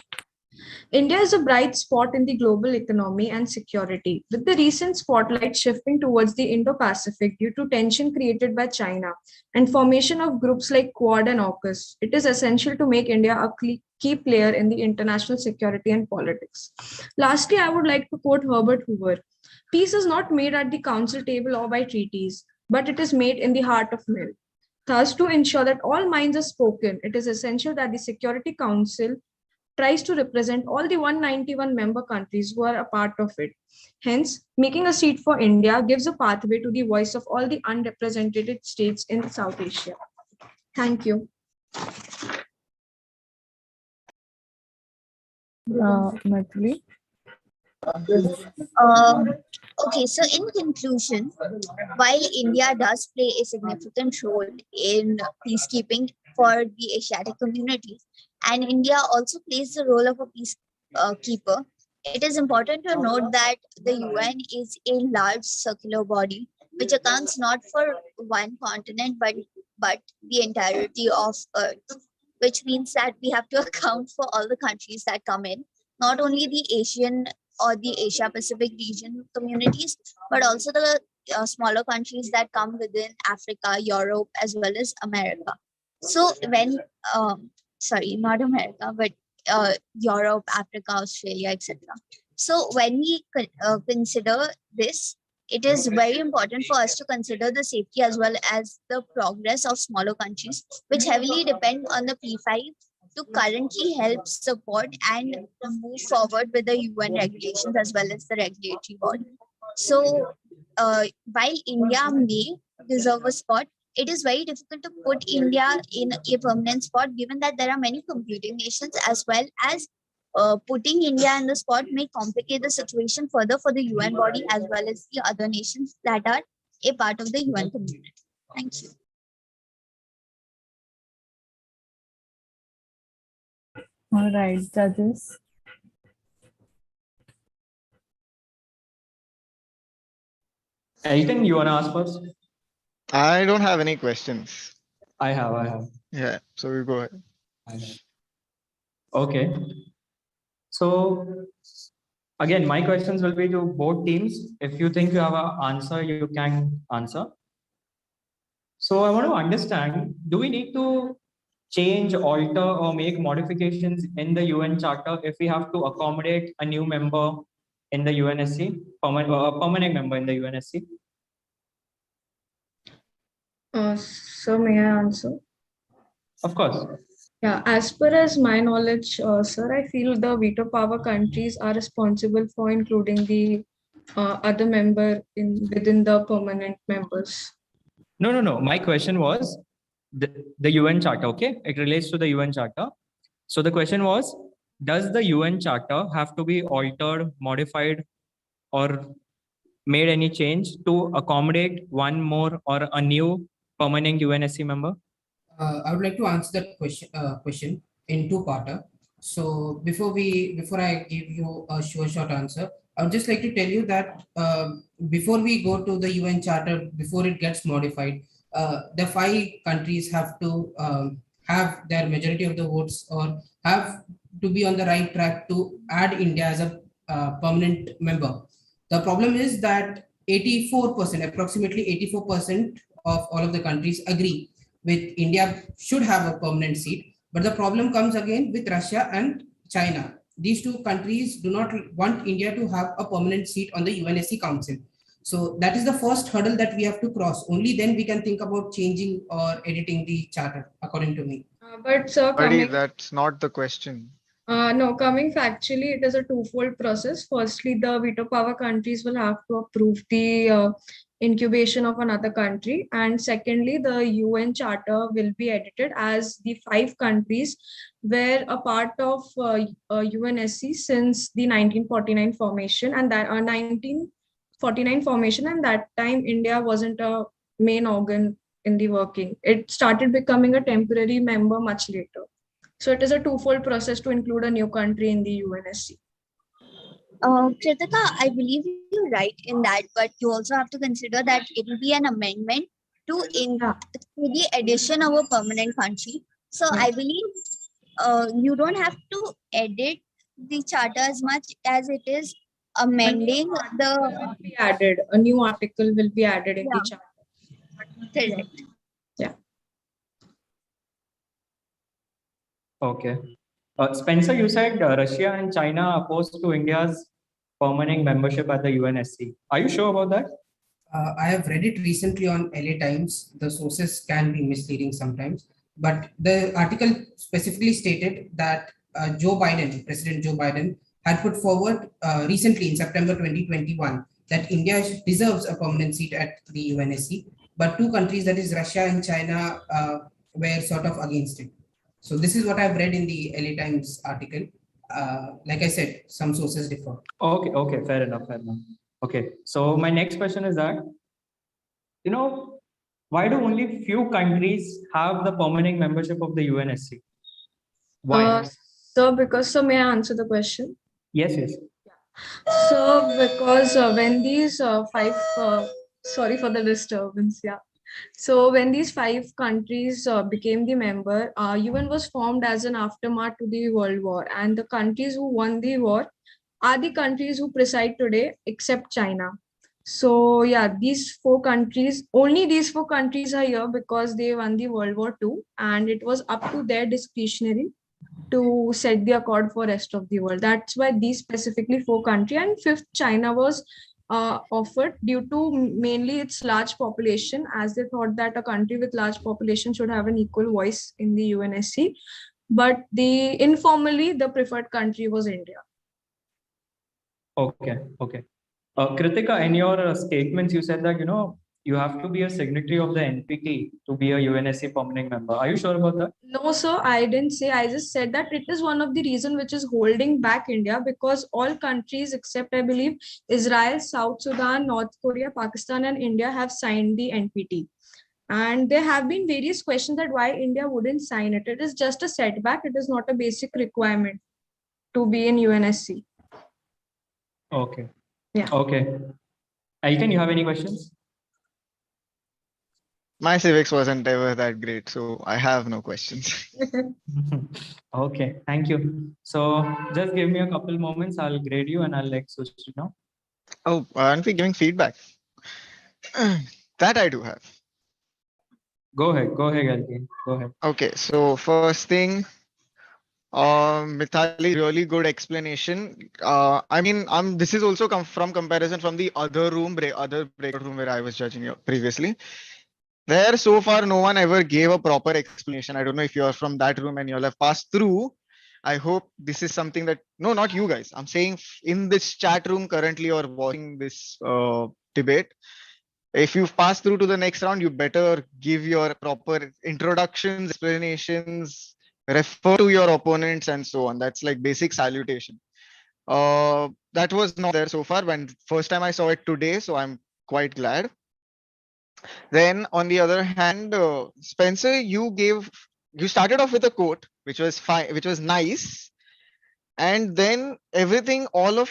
India is a bright spot in the global economy and security. With the recent spotlight shifting towards the Indo-Pacific due to tension created by China and formation of groups like Quad and AUKUS, it is essential to make India a key player in the international security and politics. Lastly, I would like to quote Herbert Hoover. Peace is not made at the council table or by treaties, but it is made in the heart of men. Thus, to ensure that all minds are spoken, it is essential that the Security Council tries to represent all the 191 member countries who are a part of it. Hence, making a seat for India gives a pathway to the voice of all the unrepresented states in South Asia. Thank you. Maithili? Okay, so in conclusion, while India does play a significant role in peacekeeping for the Asiatic community, and India also plays the role of a peacekeeper, it is important to note that the UN is a large circular body which accounts not for one continent but the entirety of Earth, which means that we have to account for all the countries that come in, not only the Asian or the Asia Pacific region communities, but also the smaller countries that come within Africa, Europe, as well as America. So when, sorry, not America, but Europe, Africa, Australia, etc. So when we consider this, it is very important for us to consider the safety as well as the progress of smaller countries, which heavily depend on the P5 to currently help support and move forward with the UN regulations as well as the regulatory body. So while India may deserve a spot, it is very difficult to put India in a permanent spot, given that there are many competing nations, as well as putting India in the spot may complicate the situation further for the UN body as well as the other nations that are a part of the UN community. Thank you. All right, judges. Elton, you want to ask first? I don't have any questions. I have. Yeah, so we go ahead. Okay. So again, my questions will be to both teams. If you think you have an answer, you can answer. So I want to understand, do we need to change, alter, or make modifications in the UN Charter if we have to accommodate a new member in the UNSC, a permanent member in the UNSC? So may I answer? Of course. Yeah, as per as my knowledge, sir, I feel the veto power countries are responsible for including the other member in within the permanent members. No. My question was the UN Charter, okay? It relates to the UN Charter. So the question was, does the UN Charter have to be altered, modified, or made any change to accommodate one more or a new permanent UNSC member? I would like to answer that question in two-parter. So before I give you a short answer, I would just like to tell you that before we go to the UN Charter, before it gets modified, the five countries have to have their majority of the votes or have to be on the right track to add India as a permanent member. The problem is that 84%, approximately 84% of all of the countries agree with India should have a permanent seat. But the problem comes again with Russia and China. These two countries do not want India to have a permanent seat on the UNSC Council. So that is the first hurdle that we have to cross. Only then we can think about changing or editing the charter, according to me. But sir, Buddy, coming that's not the question. no, coming factually, it is a twofold process. Firstly, the veto power countries will have to approve the incubation of another country. And secondly, the UN Charter will be edited as the five countries were a part of UNSC since the 1949 formation and that 1949 formation. And that time, India wasn't a main organ in the working. It started becoming a temporary member much later. So it is a twofold process to include a new country in the UNSC. Kritika, I believe you're right in that, but you also have to consider that it will be an amendment to the addition of a permanent country. So I believe you don't have to edit the charter as much as it is amending the Be added. A new article will be added in the Yeah. charter. Correct. Yeah. Okay. Spencer, you said Russia and China are opposed to India's permanent membership at the UNSC. Are you sure about that? I have read it recently on LA Times. The sources can be misleading sometimes, but the article specifically stated that President Joe Biden, had put forward recently in September 2021 that India deserves a permanent seat at the UNSC, but two countries, that is Russia and China, were sort of against it. So this is what I've read in the LA Times article. Like I said, some sources differ. Okay, fair enough. Okay, so my next question is that, why do only few countries have the permanent membership of the UNSC? Why? So may I answer the question? Yes. So because when these sorry for the disturbance, yeah. So when these five countries became the member, UN was formed as an aftermath to the World War, and the countries who won the war are the countries who preside today, except China. So yeah, only these four countries are here because they won the World War II, and it was up to their discretionary to set the accord for rest of the world. That's why these specifically four countries, and fifth China was offered due to mainly its large population, as they thought that a country with large population should have an equal voice in the UNSC. But informally the preferred country was India. Okay. Kritika, in your statements, you said that, you have to be a signatory of the NPT to be a UNSC permanent member. Are you sure about that? No, sir, I didn't say. I just said that it is one of the reasons which is holding back India, because all countries except, I believe, Israel, South Sudan, North Korea, Pakistan, and India have signed the NPT. And there have been various questions that why India wouldn't sign it. It is just a setback. It is not a basic requirement to be in UNSC. Okay. Yeah. Okay. Aiken, you have any questions? My civics wasn't ever that great, so I have no questions. Okay, thank you. So just give me a couple moments. I'll grade you and I'll let Sushri know. Oh, aren't we giving feedback? That I do have. Go ahead, Aiken. Go ahead. Okay, so first thing, Mithali, really good explanation. I mean, this is also come from comparison from the other breakout room where I was judging you previously. There, so far, no one ever gave a proper explanation. I don't know if you are from that room and you all have passed through. I hope this is something that, no, not you guys. I'm saying in this chat room currently or watching this debate, if you've passed through to the next round, you better give your proper introductions, explanations, refer to your opponents, and so on. That's like basic salutation. That was not there so far. When first time I saw it today, so I'm quite glad. Then on the other hand, Spencer, you started off with a quote which was fine, which was nice, and then everything, all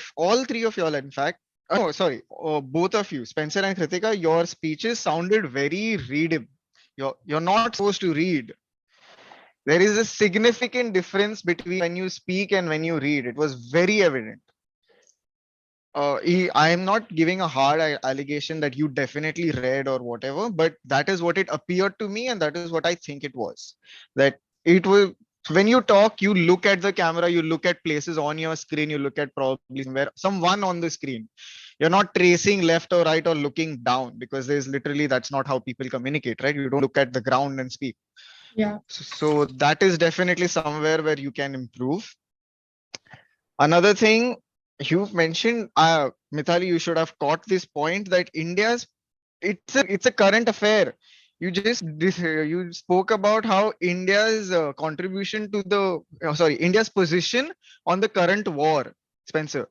three of y'all, in fact, oh sorry, both of you, Spencer and Kritika, your speeches sounded very readable. You're not supposed to read. There is a significant difference between when you speak and when you read. It was very evident. I am not giving a hard allegation that you definitely read or whatever, but that is what it appeared to me, and that is what I think it was. That it will, when you talk, you look at the camera, you look at places on your screen, you look at probably somewhere, someone on the screen. You're not tracing left or right or looking down, because there's literally, that's not how people communicate, right? You don't look at the ground and speak. Yeah. So that is definitely somewhere where you can improve. Another thing you mentioned, Mithali, you should have caught this point that it's a current affair. You spoke about how India's contribution to the India's position on the current war, Spencer.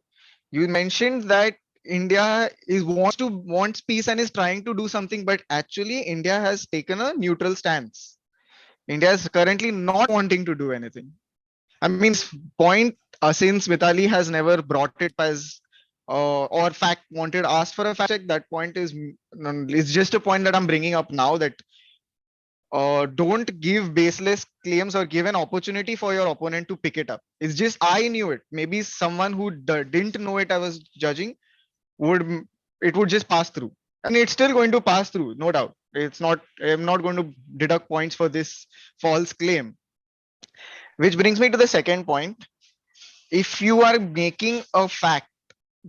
You mentioned that India wants peace and is trying to do something, but actually India has taken a neutral stance. India is currently not wanting to do anything. I mean, point, since Vitali has never brought it as or fact wanted asked for a fact check, that point is it's just a point that I'm bringing up now, that don't give baseless claims or give an opportunity for your opponent to pick it up. It's just, I knew it. Maybe someone who didn't know it, I was judging, it would just pass through, and it's still going to pass through, no doubt. I'm not going to deduct points for this false claim. Which brings me to the second point. If you are making a fact,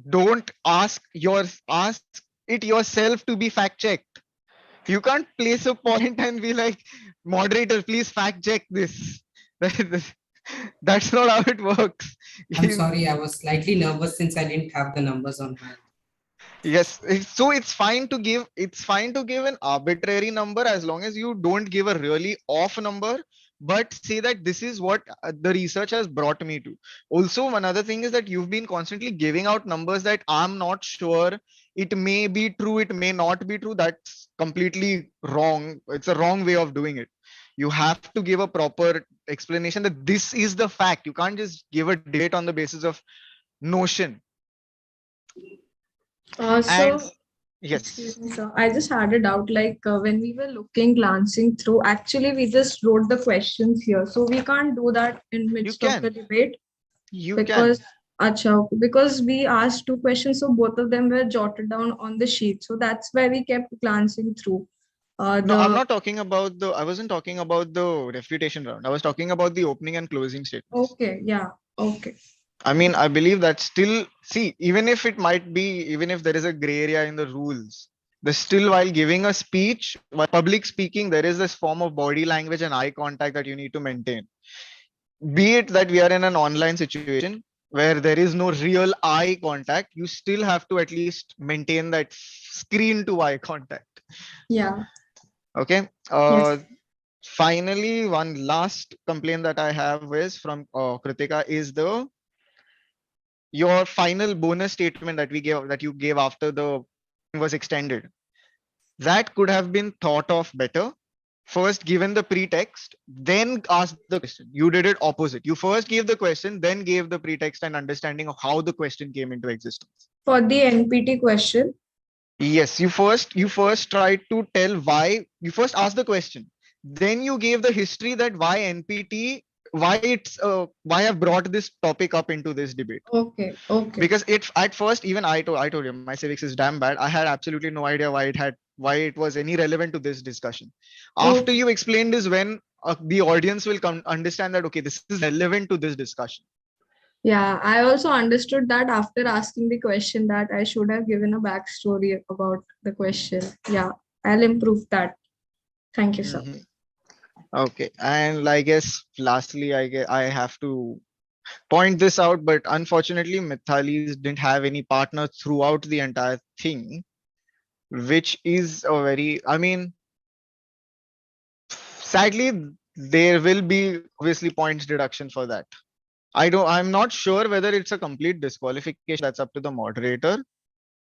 don't ask it yourself to be fact checked. You can't place a point and be like, moderator, please fact check this. That's not how it works. I'm sorry, I was slightly nervous since I didn't have the numbers on hand. Yes, so it's fine to give an arbitrary number as long as you don't give a really off number, but say that this is what the research has brought me to. Also, one other thing is that you've been constantly giving out numbers that I'm not sure, it may be true, it may not be true. That's completely wrong. It's a wrong way of doing it. You have to give a proper explanation that this is the fact. You can't just give a debate on the basis of notion. So, yes, excuse me, sir. I just had a doubt. Like when we were glancing through, actually, we just wrote the questions here. So we can't do that in midst of the debate. Because we asked two questions, so both of them were jotted down on the sheet. So that's why we kept glancing through. No, I'm not talking about I wasn't talking about the refutation round. I was talking about the opening and closing statements. Okay, yeah, okay. I mean, I believe that still, see, even if there is a gray area in the rules, still, while giving a speech, while public speaking, there is this form of body language and eye contact that you need to maintain. Be it that we are in an online situation where there is no real eye contact, you still have to at least maintain that screen to eye contact. Yeah. Okay. Yes. Finally, one last complaint that I have is from Kritika is your final bonus statement that you gave after the was extended. That could have been thought of better. First given the pretext, then ask the question. You did it opposite. You first gave the question, then gave the pretext and understanding of how the question came into existence. For the NPT question? Yes, you first tried to tell why. You first asked the question, then you gave the history that why NPT, why I've brought this topic up into this debate. Okay. Because at first, even I told you my civics is damn bad. I had absolutely no idea why it was any relevant to this discussion. After you explained is when the audience will come understand that, okay, this is relevant to this discussion. Yeah, I also understood that after asking the question that I should have given a backstory about the question. Yeah, I'll improve that. Thank you, sir. Okay, and I guess lastly, I have to point this out, but unfortunately, Mithalis didn't have any partner throughout the entire thing, which is a very, I mean, sadly, there will be obviously points deduction for that. I'm not sure whether it's a complete disqualification. That's up to the moderator.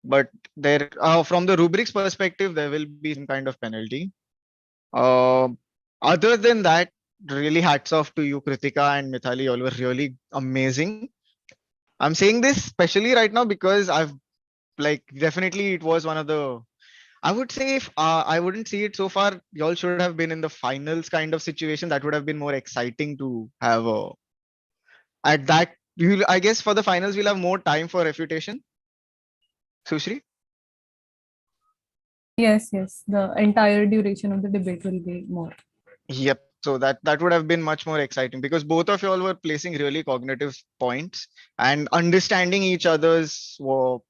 But there, from the rubrics perspective, there will be some kind of penalty. Uh, Other than that, really hats off to you, Kritika and Mithali. You all were really amazing. I'm saying this especially right now because I've like definitely it was one of the. I would say if I wouldn't see it so far, y'all should have been in the finals kind of situation. That would have been more exciting to have at that. I guess for the finals we'll have more time for refutation. Sushri? Yes, yes. The entire duration of the debate will be more. Yep. So that would have been much more exciting because both of y'all were placing really cognitive points and understanding each other's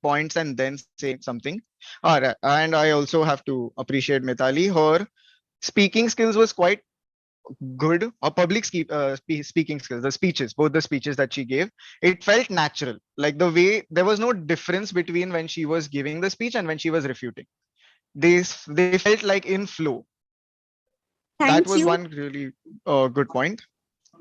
points and then saying something. All right. And I also have to appreciate Mithali. Her speaking skills was quite good. Her speaking skills, the speeches, both the speeches that she gave, it felt natural. Like the way there was no difference between when she was giving the speech and when she was refuting. They felt like in flow. That Thank was you. one really good point.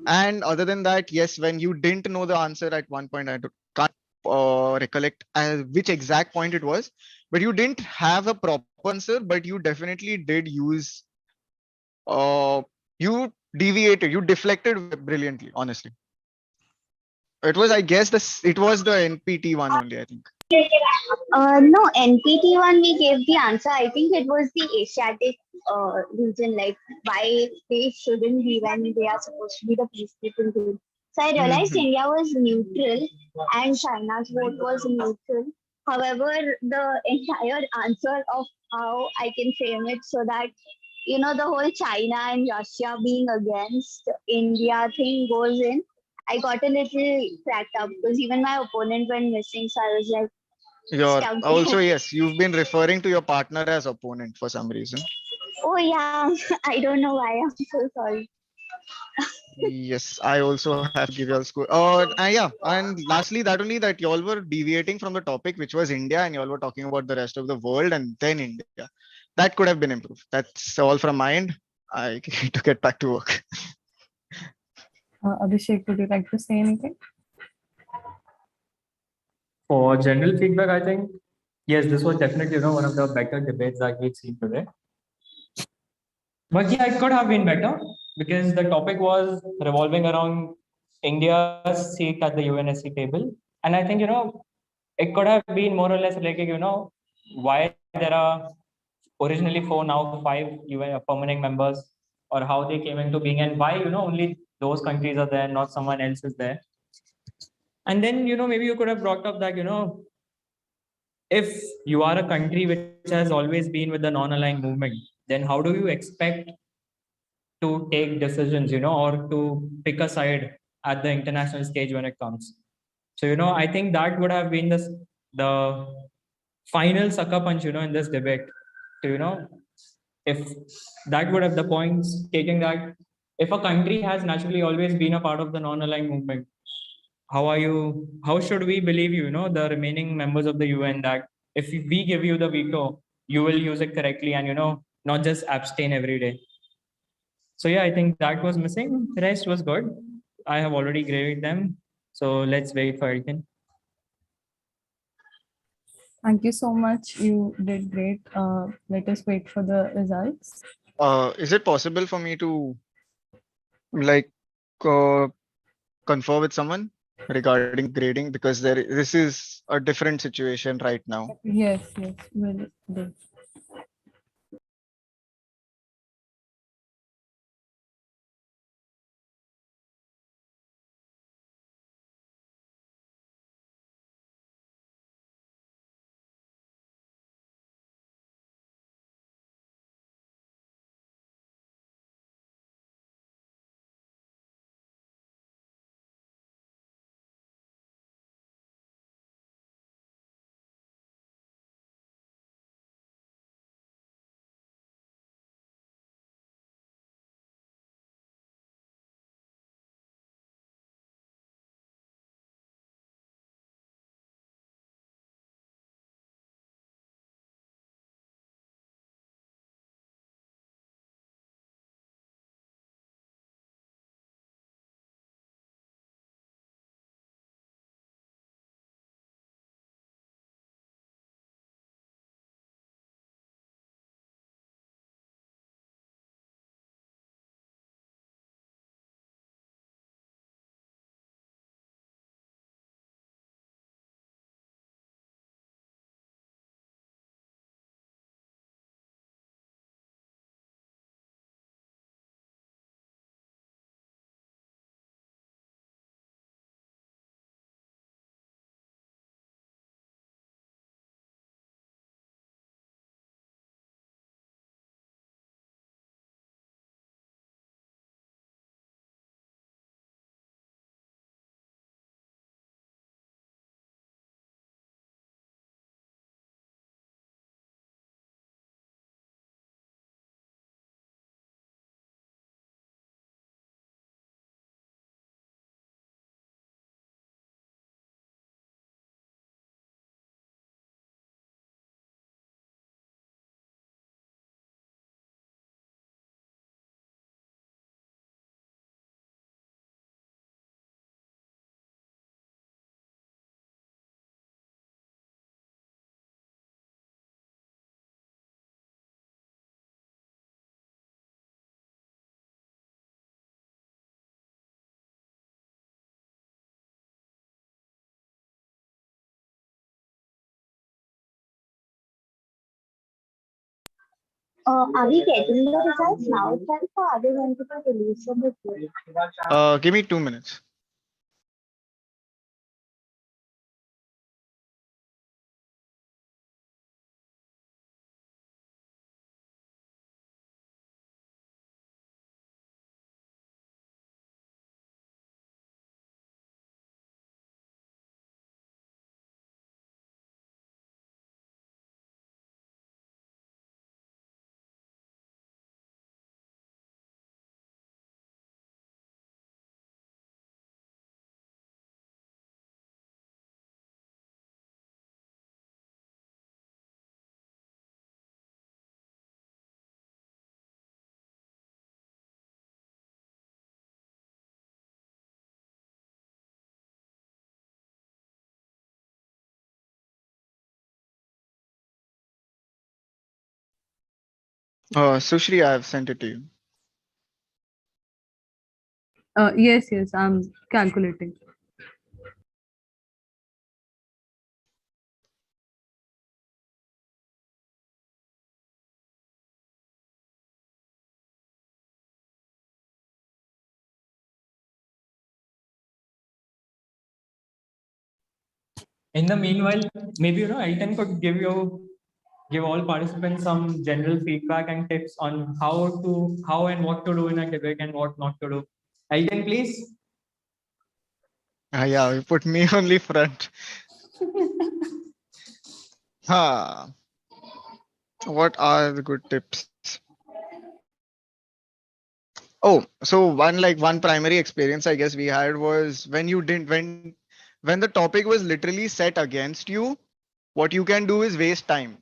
And other than that, yes, when you didn't know the answer at one point, can't recollect which exact point it was, but you didn't have a proper answer, but you definitely did use, you deviated, you deflected brilliantly, honestly. It was, I guess, it was the NPT one only, I think. No, NPT one we gave the answer. I think it was the Asiatic region, like why they shouldn't be when they are supposed to be the peacekeeping group. So I realized India was neutral and China's vote was neutral. However, the entire answer of how I can frame it so that the whole China and Russia being against India thing goes in. I got a little cracked up because even my opponent went missing. So I was like, Your stumped. also, yes, you've been referring to your partner as opponent for some reason. Oh yeah, I don't know why. I'm so sorry. Yes, I also have to give you all score. Yeah, and lastly, that only that y'all were deviating from the topic, which was India, and y'all were talking about the rest of the world and then India. That could have been improved. That's all from my end. I need to get back to work. Abhishek, would you like to say anything? For general feedback, I think yes, this was definitely one of the better debates that we've seen today. But yeah, it could have been better because the topic was revolving around India's seat at the UNSC table, and I think it could have been more or less like why there are originally four, now five UN permanent members, or how they came into being, and why only those countries are there, not someone else is there. And then maybe you could have brought up that if you are a country which has always been with the non-aligned movement, then how do you expect to take decisions, or to pick a side at the international stage when it comes? So, I think that would have been the final sucker punch, in this debate. So, if that would have the points taking that if a country has naturally always been a part of the non-aligned movement, how should we believe the remaining members of the UN that if we give you the veto, you will use it correctly and not just abstain every day. So yeah, I think that was missing. The rest was good. I have already graded them. So let's wait for it. Thank you so much. You did great. Let us wait for the results. Is it possible for me to like confer with someone regarding the grading because this is a different situation right now? Yes, yes, will do. Are we getting the results now itself, or are they going to be released on the day? Give me 2 minutes. Sushri, I have sent it to you. Yes, I'm calculating. In the meanwhile, maybe Elton could give all participants some general feedback and tips on how and what to do in a debate and what not to do. Elton, please. Yeah, you put me only front. What are the good tips? Oh, so one primary experience I guess we had was when you didn't when the topic was literally set against you, what you can do is waste time.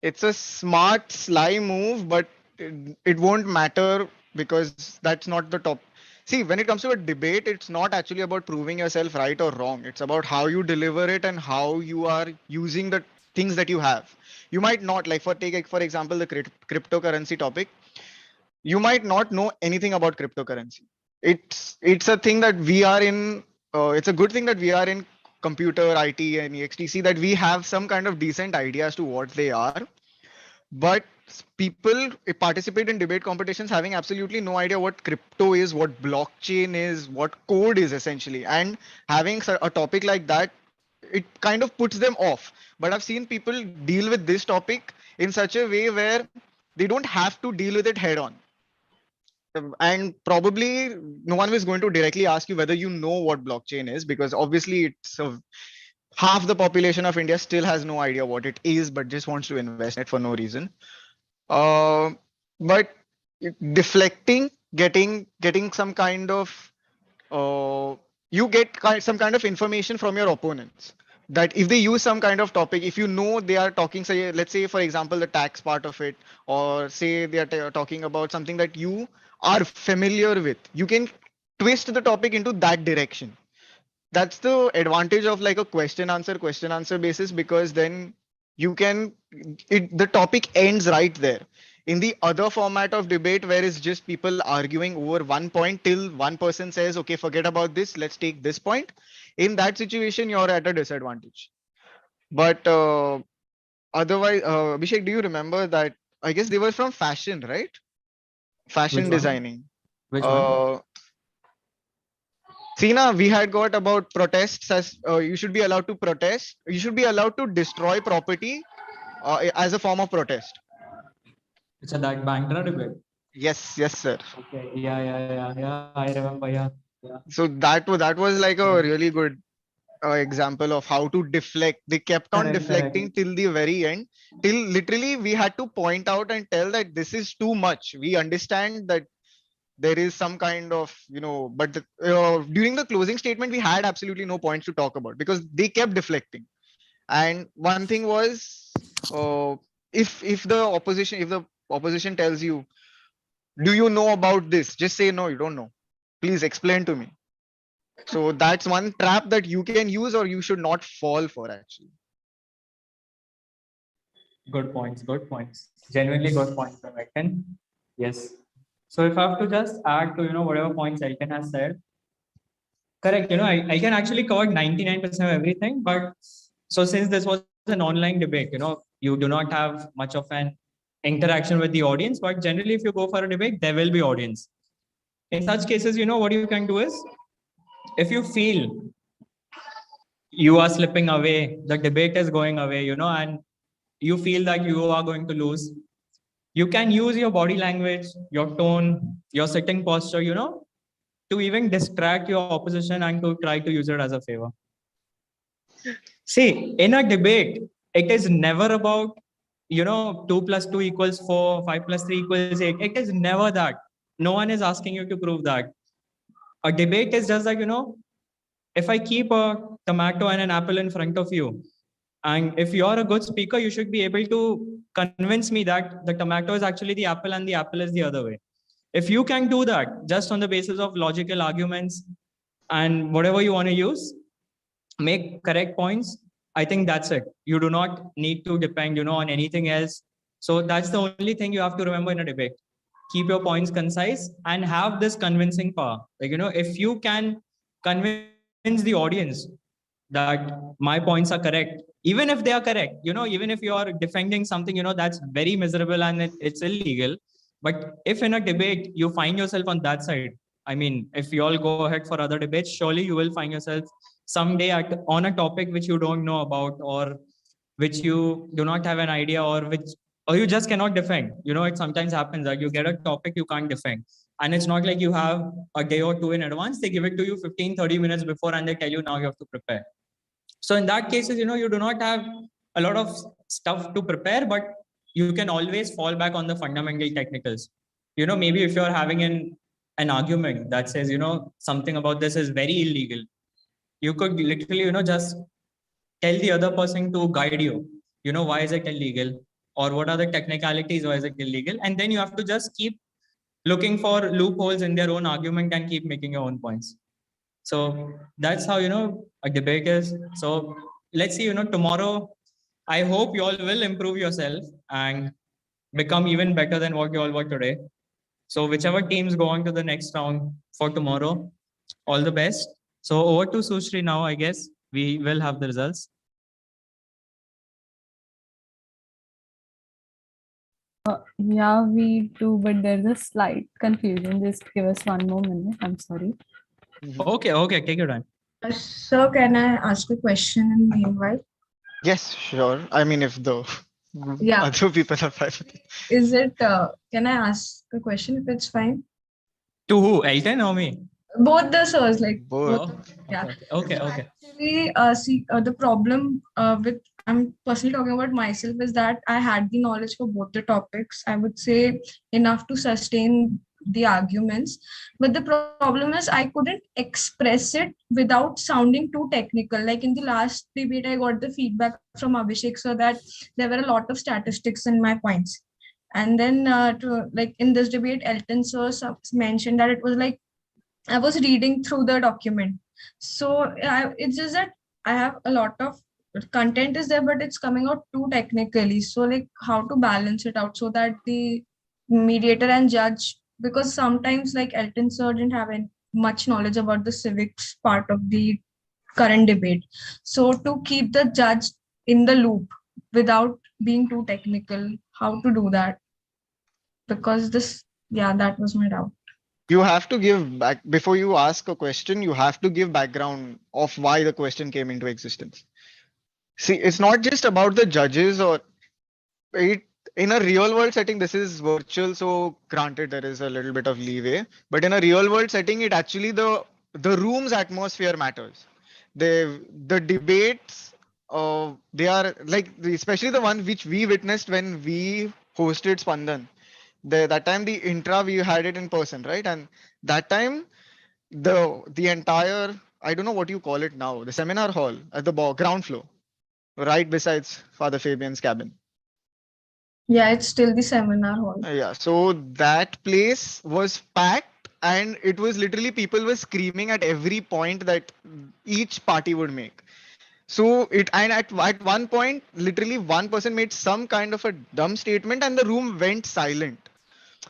It's a smart, sly move, but it won't matter because that's not the top. See, when it comes to a debate, it's not actually about proving yourself right or wrong. It's about how you deliver it and how you are using the things that you have. You might not like for example the cryptocurrency topic. You might not know anything about cryptocurrency. It's a thing that we are in. It's a good thing that we are in computer, IT, and EXTC, that we have some kind of decent idea as to what they are. But people participate in debate competitions having absolutely no idea what crypto is, what blockchain is, what code is essentially, and having a topic like that, it kind of puts them off. But I've seen people deal with this topic in such a way where they don't have to deal with it head on. And probably no one is going to directly ask you whether you know what blockchain is, because obviously half the population of India still has no idea what it is, but just wants to invest in it for no reason. Uh, but deflecting, getting some kind of you get some kind of information from your opponents, that if they use some kind of topic, if you know they are talking, say, let's say for example the tax part of it, or say they are talking about something that you are familiar with, you can twist the topic into that direction. That's the advantage of like a question answer basis, because then you can the topic ends right there. In the other format of debate, where it's just people arguing over one point till one person says, okay, forget about this, let's take this point, in that situation you're at a disadvantage. But otherwise, Abhishek, do you remember that, I guess they were from fashion, right? Fashion Which one? designing. Which one? Sina, we had got about protests as you should be allowed to protest. You should be allowed to destroy property as a form of protest. It's a that Bantra debate. Yes, yes, sir. Okay. Yeah. I remember. Yeah. So that was like a really good example of how to deflect. They kept on Correct. deflecting till the very end, till literally we had to point out and tell that this is too much. We understand that there is some kind of but during the closing statement we had absolutely no points to talk about because they kept deflecting. And one thing was, if the opposition tells you, do you know about this, just say no, you don't know, please explain to me. So that's one trap that you can use or you should not fall for actually. Good points. Good points. Genuinely good points, Elton. Yes. So if I have to just add to whatever points Elton has said, correct. I can actually cover 99% of everything. But so since this was an online debate, you do not have much of an interaction with the audience, but generally if you go for a debate, there will be audience. In such cases, what you can do is, if you feel you are slipping away, the debate is going away, and you feel that you are going to lose, you can use your body language, your tone, your sitting posture, to even distract your opposition and to try to use it as a favor. See, in a debate, it is never about, 2 plus 2 equals 4, 5 plus 3 equals 8. It is never that. No one is asking you to prove that. A debate is just like, if I keep a tomato and an apple in front of you, and if you're a good speaker, you should be able to convince me that the tomato is actually the apple and the apple is the other way. If you can do that just on the basis of logical arguments and whatever you want to use, make correct points, I think that's it. You do not need to depend, on anything else. So that's the only thing you have to remember in a debate. Keep your points concise and have this convincing power. Like, if you can convince the audience that my points are correct, even if they are correct, even if you are defending something, that's very miserable and it's illegal. But if in a debate you find yourself on that side, I mean, if you all go ahead for other debates, surely you will find yourself someday on a topic which you don't know about, or which you do not have an idea, or you just cannot defend. It sometimes happens that you get a topic you can't defend. And it's not like you have a day or two in advance. They give it to you 15-30 minutes before and they tell you now you have to prepare. So in that cases, you do not have a lot of stuff to prepare, but you can always fall back on the fundamental technicals. Maybe if you're having an argument that says, something about this is very illegal, you could literally, just tell the other person to guide you. Why is it illegal? Or what are the technicalities? Why is it illegal? And then you have to just keep looking for loopholes in their own argument and keep making your own points. So that's how, a debate is. So let's see, tomorrow, I hope you all will improve yourself and become even better than what you all were today. So whichever teams go on to the next round for tomorrow, all the best. So over to Sushri now, I guess we will have the results. Yeah, we do, but there's a slight confusion. Just give us one more minute. I'm sorry. Okay, take your time. Sir, can I ask a question in the meanwhile? Yes, sure. I mean, if the Yeah. other people are fine with it. Is it, can I ask a question if it's fine? To who? Elton or me? Both the sirs, like both. Yeah. Okay. Actually, the problem with I'm personally talking about myself is that I had the knowledge for both the topics. I would say enough to sustain the arguments, but the problem is I couldn't express it without sounding too technical. Like in the last debate, I got the feedback from Abhishek so that there were a lot of statistics in my points. And then in this debate, Elton sir mentioned that it was like I was reading through the document. So it's just that I have a lot of content is there, but it's coming out too technically. So like how to balance it out so that the mediator and judge, because sometimes like Elton sir didn't have much knowledge about the civics part of the current debate. So to keep the judge in the loop without being too technical, how to do that? Because that was my doubt. You have to give back before you ask a question. You have to give background of why the question came into existence. See, it's not just about the judges or it in a real world setting. This is virtual, so granted there is a little bit of leeway. But in a real world setting, it actually the room's atmosphere matters. The debates, they are like especially the one which we witnessed when we hosted Spandan. That time the intra we had it in person, right? And that time the entire, I don't know what you call it now, the seminar hall at the ground floor, right besides Father Fabian's cabin. Yeah, it's still the seminar hall. Yeah, so that place was packed and it was literally people were screaming at every point that each party would make. So at one point, literally one person made some kind of a dumb statement and the room went silent.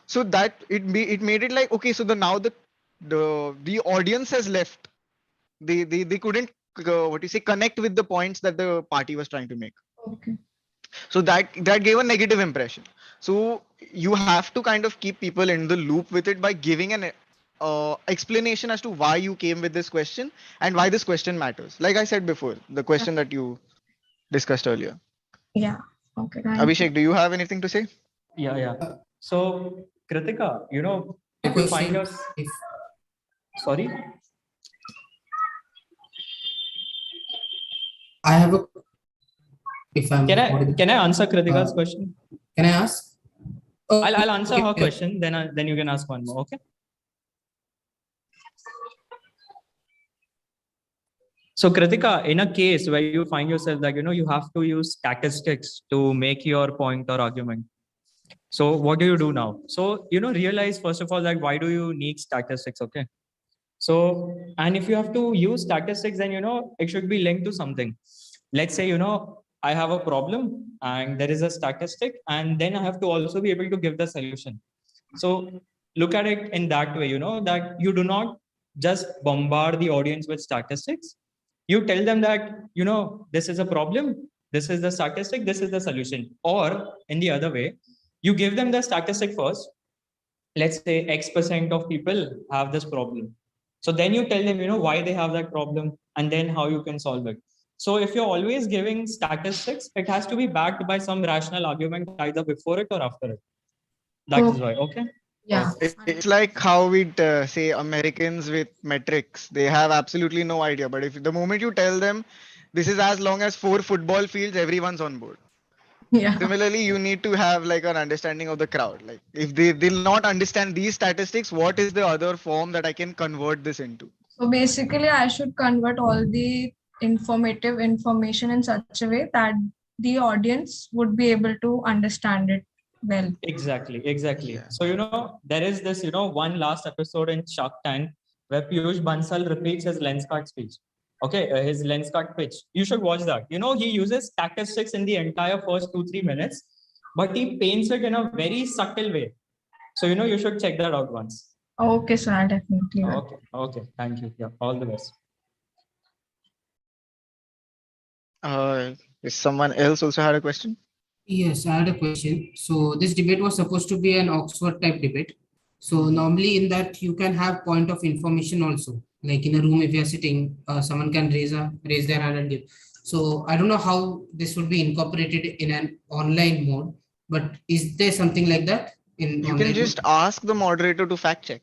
So that it made it like, okay, so the audience has left. They couldn't connect with the points that the party was trying to make. Okay. So that gave a negative impression. So you have to kind of keep people in the loop with it by giving an explanation as to why you came with this question and why this question matters. Like I said before, the question that you discussed earlier. Yeah. Okay. Thank you. Abhishek, do you have anything to say? Yeah. So, Kritika, A if you find question. us, sorry, I have a. If I'm audible. can I answer Kritika's question? Can I ask? I'll answer her Okay. question. Then you can ask one more. Okay. So, Kritika, in a case where you find yourself that you have to use statistics to make your point or argument. So, what do you do now? So, realize first of all that why do you need statistics? Okay. So, and if you have to use statistics, then it should be linked to something. Let's say I have a problem and there is a statistic, and then I have to also be able to give the solution. So look at it in that way, that you do not just bombard the audience with statistics. You tell them that this is a problem, this is the statistic, this is the solution. Or in the other way, you give them the statistic first. Let's say X% of people have this problem. So then you tell them, why they have that problem and then how you can solve it. So if you're always giving statistics, it has to be backed by some rational argument either before it or after it. That is why. Okay. Yeah. It's like how we say Americans with metrics. They have absolutely no idea. But if the moment you tell them this is as long as 4 football fields, everyone's on board. Yeah. Similarly, you need to have like an understanding of the crowd. Like if they'll not understand these statistics, what is the other form that I can convert this into? So basically, I should convert all the informative information in such a way that the audience would be able to understand it well. Exactly. So, there is this, one last episode in Shark Tank where Piyush Bansal repeats his lens card speech. Okay, his lens card pitch. You should watch that. He uses statistics in the entire first 2-3 minutes, but he paints it in a very subtle way. So, you should check that out once. Okay, so I definitely will. Okay. Thank you. Yeah, all the best. Is someone else also had a question? Yes, I had a question. So this debate was supposed to be an Oxford type debate. So normally in that you can have point of information also. Like in a room, if you are sitting, someone can raise their hand and give. So I don't know how this would be incorporated in an online mode, but is there something like that in You online can just mode? ask the moderator to fact check.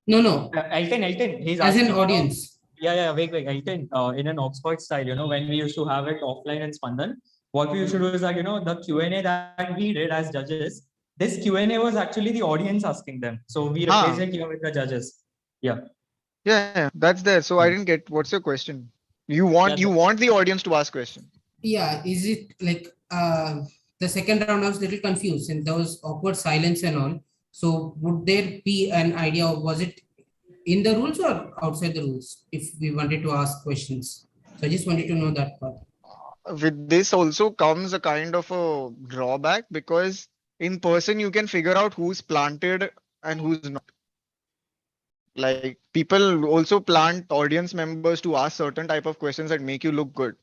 No. Elton, he's As asking, an audience. Wait. Elton, in an Oxford style, when we used to have it offline in Spandan, what we used to do is that, the Q&A that we did as judges, this Q&A was actually the audience asking them. So we replace it here with the judges. Yeah. Yeah, that's there. So I didn't get what's your question. You want the audience to ask question. Yeah, is it like the second round I was a little confused and there was awkward silence and all. So would there be an idea of was it in the rules or outside the rules if we wanted to ask questions? So I just wanted to know that part. With this also comes a kind of a drawback because in person you can figure out who's planted and who's not. Like people also plant audience members to ask certain type of questions that make you look good.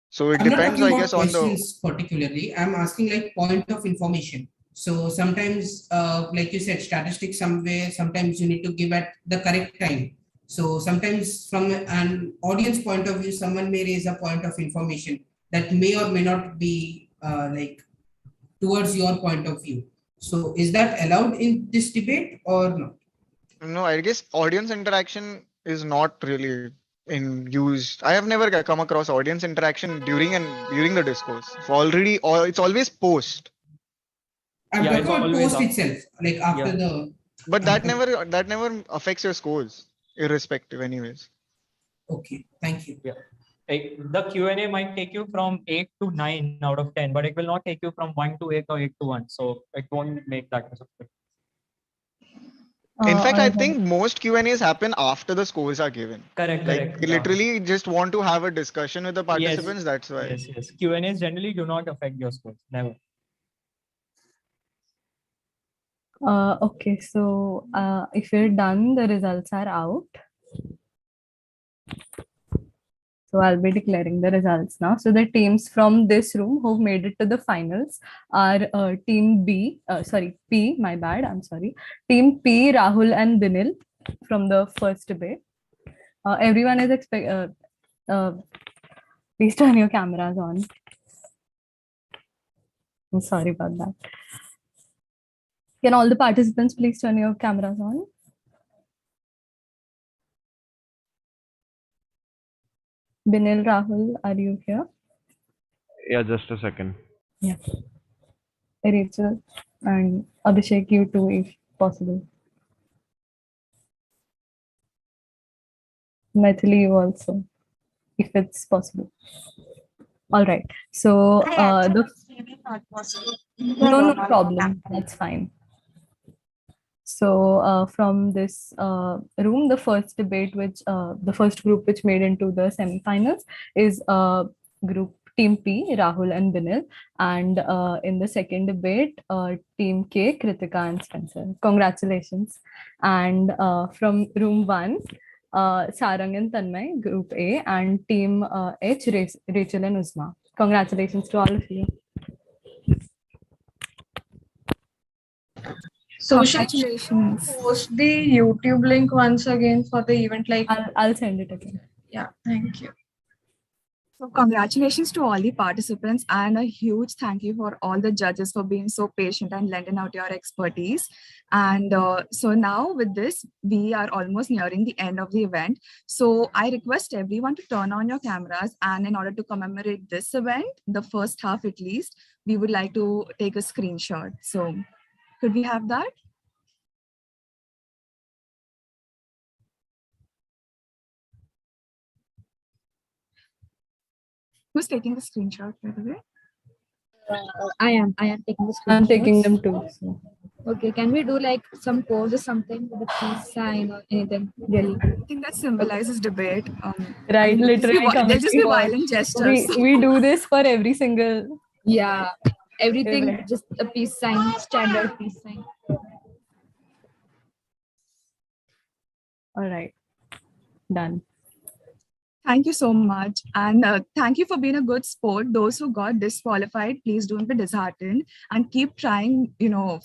So it I'm not depends, talking I about guess, on the. questions particularly. I'm asking like point of information. So sometimes, like you said, statistics somewhere, sometimes you need to give at the correct time. So sometimes from an audience point of view, someone may raise a point of information that may or may not be like towards your point of view. So is that allowed in this debate or not? No, I guess audience interaction is not really in use. I have never come across audience interaction during the discourse. It's always post. I'm talking about post itself, like after the. But that never affects your scores, irrespective, anyways. Okay, thank you. Yeah. The Q&A might take you from 8 to 9 out of 10, but it will not take you from 1 to 8 or 8 to 1. So it won't make that much of a difference. In fact, I think most Q&As happen after the scores are given. Correct. Literally just want to have a discussion with the participants. That's why. Yes. Q&As generally do not affect your scores. Never. Okay, so if you're done, the results are out. So I'll be declaring the results now. So the teams from this room who've made it to the finals are team P, my bad, I'm sorry. Team P, Rahul and Binil from the first debate. Everyone is please turn your cameras on. I'm sorry about that. Can all the participants please turn your cameras on? Binil, Rahul, are you here? Yeah, just a second. Yeah. Rachel and Abhishek, you too, if possible. Maithili, you also, if it's possible. All right. So no problem. That's fine. So from this room, the first debate, the first group which made into the semi-finals is group Team P, Rahul and Binil, and in the second debate, Team K, Kritika and Spencer. Congratulations. And from room 1, Sarang and Tanmay, group A, and Team H, Rachel and Uzma. Congratulations to all of you. So congratulations. Post the YouTube link once again for the event. Like I'll send it again. Yeah, thank you. So congratulations to all the participants and a huge thank you for all the judges for being so patient and lending out your expertise. And so now with this, we are almost nearing the end of the event. So I request everyone to turn on your cameras, and in order to commemorate this event, the first half at least, we would like to take a screenshot. So could we have that? Who's taking the screenshot, by the way? I am taking the screenshots. I'm taking them too. So. Okay, can we do like some pose or something with a peace sign or anything? Really? I think that symbolizes debate. Right, literally. They'll just be violent gestures. We do this for every single. Yeah, everything event. just a peace sign, standard peace sign. All right, done. Thank you so much. And thank you for being a good sport. Those who got disqualified, please don't be disheartened and keep trying,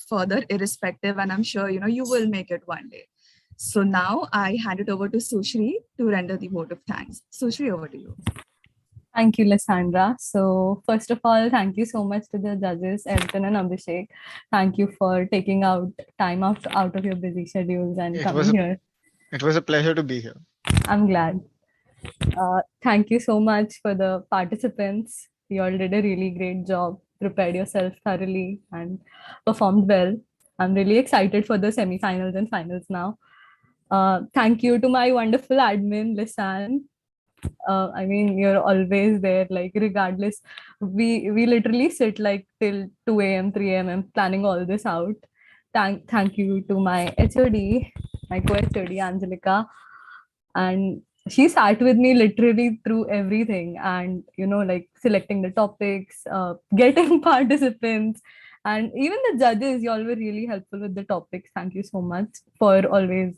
further irrespective. And I'm sure, you will make it one day. So now I hand it over to Sushri to render the vote of thanks. Sushri, over to you. Thank you, Lysandra. So first of all, thank you so much to the judges, Elton and Abhishek. Thank you for taking time out of your busy schedules and coming here. It was a pleasure to be here. I'm glad. Thank you so much for the participants. You all did a really great job, prepared yourself thoroughly and performed well. I'm really excited for the semi-finals and finals now. Thank you to my wonderful admin, Lisan. I mean, you're always there, like regardless. We literally sit like till 2 a.m., 3 a.m. planning all this out. Thank you to my HOD, my co-HOD, Angelica. And she sat with me literally through everything, and like selecting the topics, getting participants, and even the judges. You all were really helpful with the topics. Thank you so much for always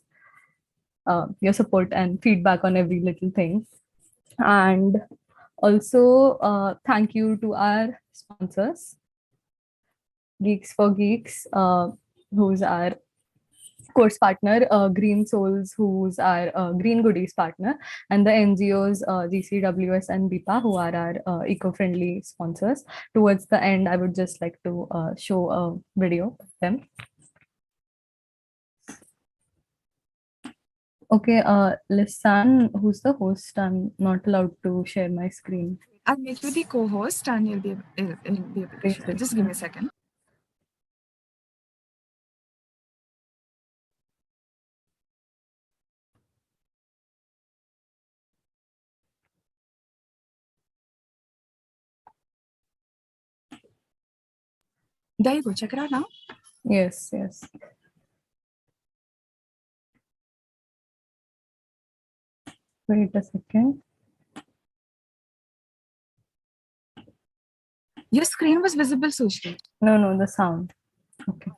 your support and feedback on every little thing. And also thank you to our sponsors, Geeks for Geeks, who's our course partner, Green Souls, who's our Green Goodies partner, and the NGOs GCWS and BIPA, who are our eco-friendly sponsors. Towards the end, I would just like to show a video of them. Okay, Lisan, who's the host? I'm not allowed to share my screen. I'll make you the co-host and you'll be able to share. Just give me a second. There you go. Check it out now. Yes. Wait a second. Your screen was visible, Sushri. No, the sound. Okay.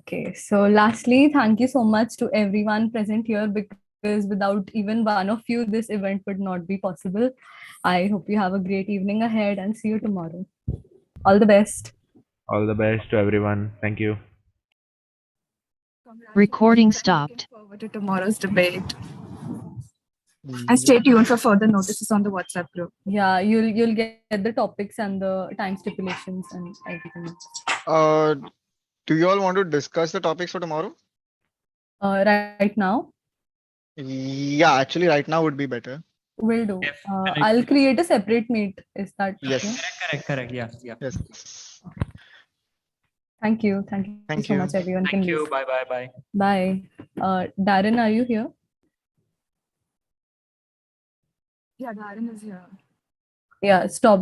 Okay, so lastly, thank you so much to everyone present here because without even one of you, this event would not be possible. I hope you have a great evening ahead and see you tomorrow. All the best. All the best to everyone. Thank you. Recording stopped. Forward to tomorrow's debate. And stay tuned for further notices on the WhatsApp group. Yeah, you'll get the topics and the time stipulations and everything else. Do you all want to discuss the topics for tomorrow? Right now, Yeah, actually, right now would be better. will do. I'll create a separate meet. Is that Yes. okay? Correct. Yeah. Yes. Thank you. Thank you Thank so you. much, everyone. Thank Can you. leave. Bye. Bye. Darren, are you here? Yeah, Darren is here. Yeah, stop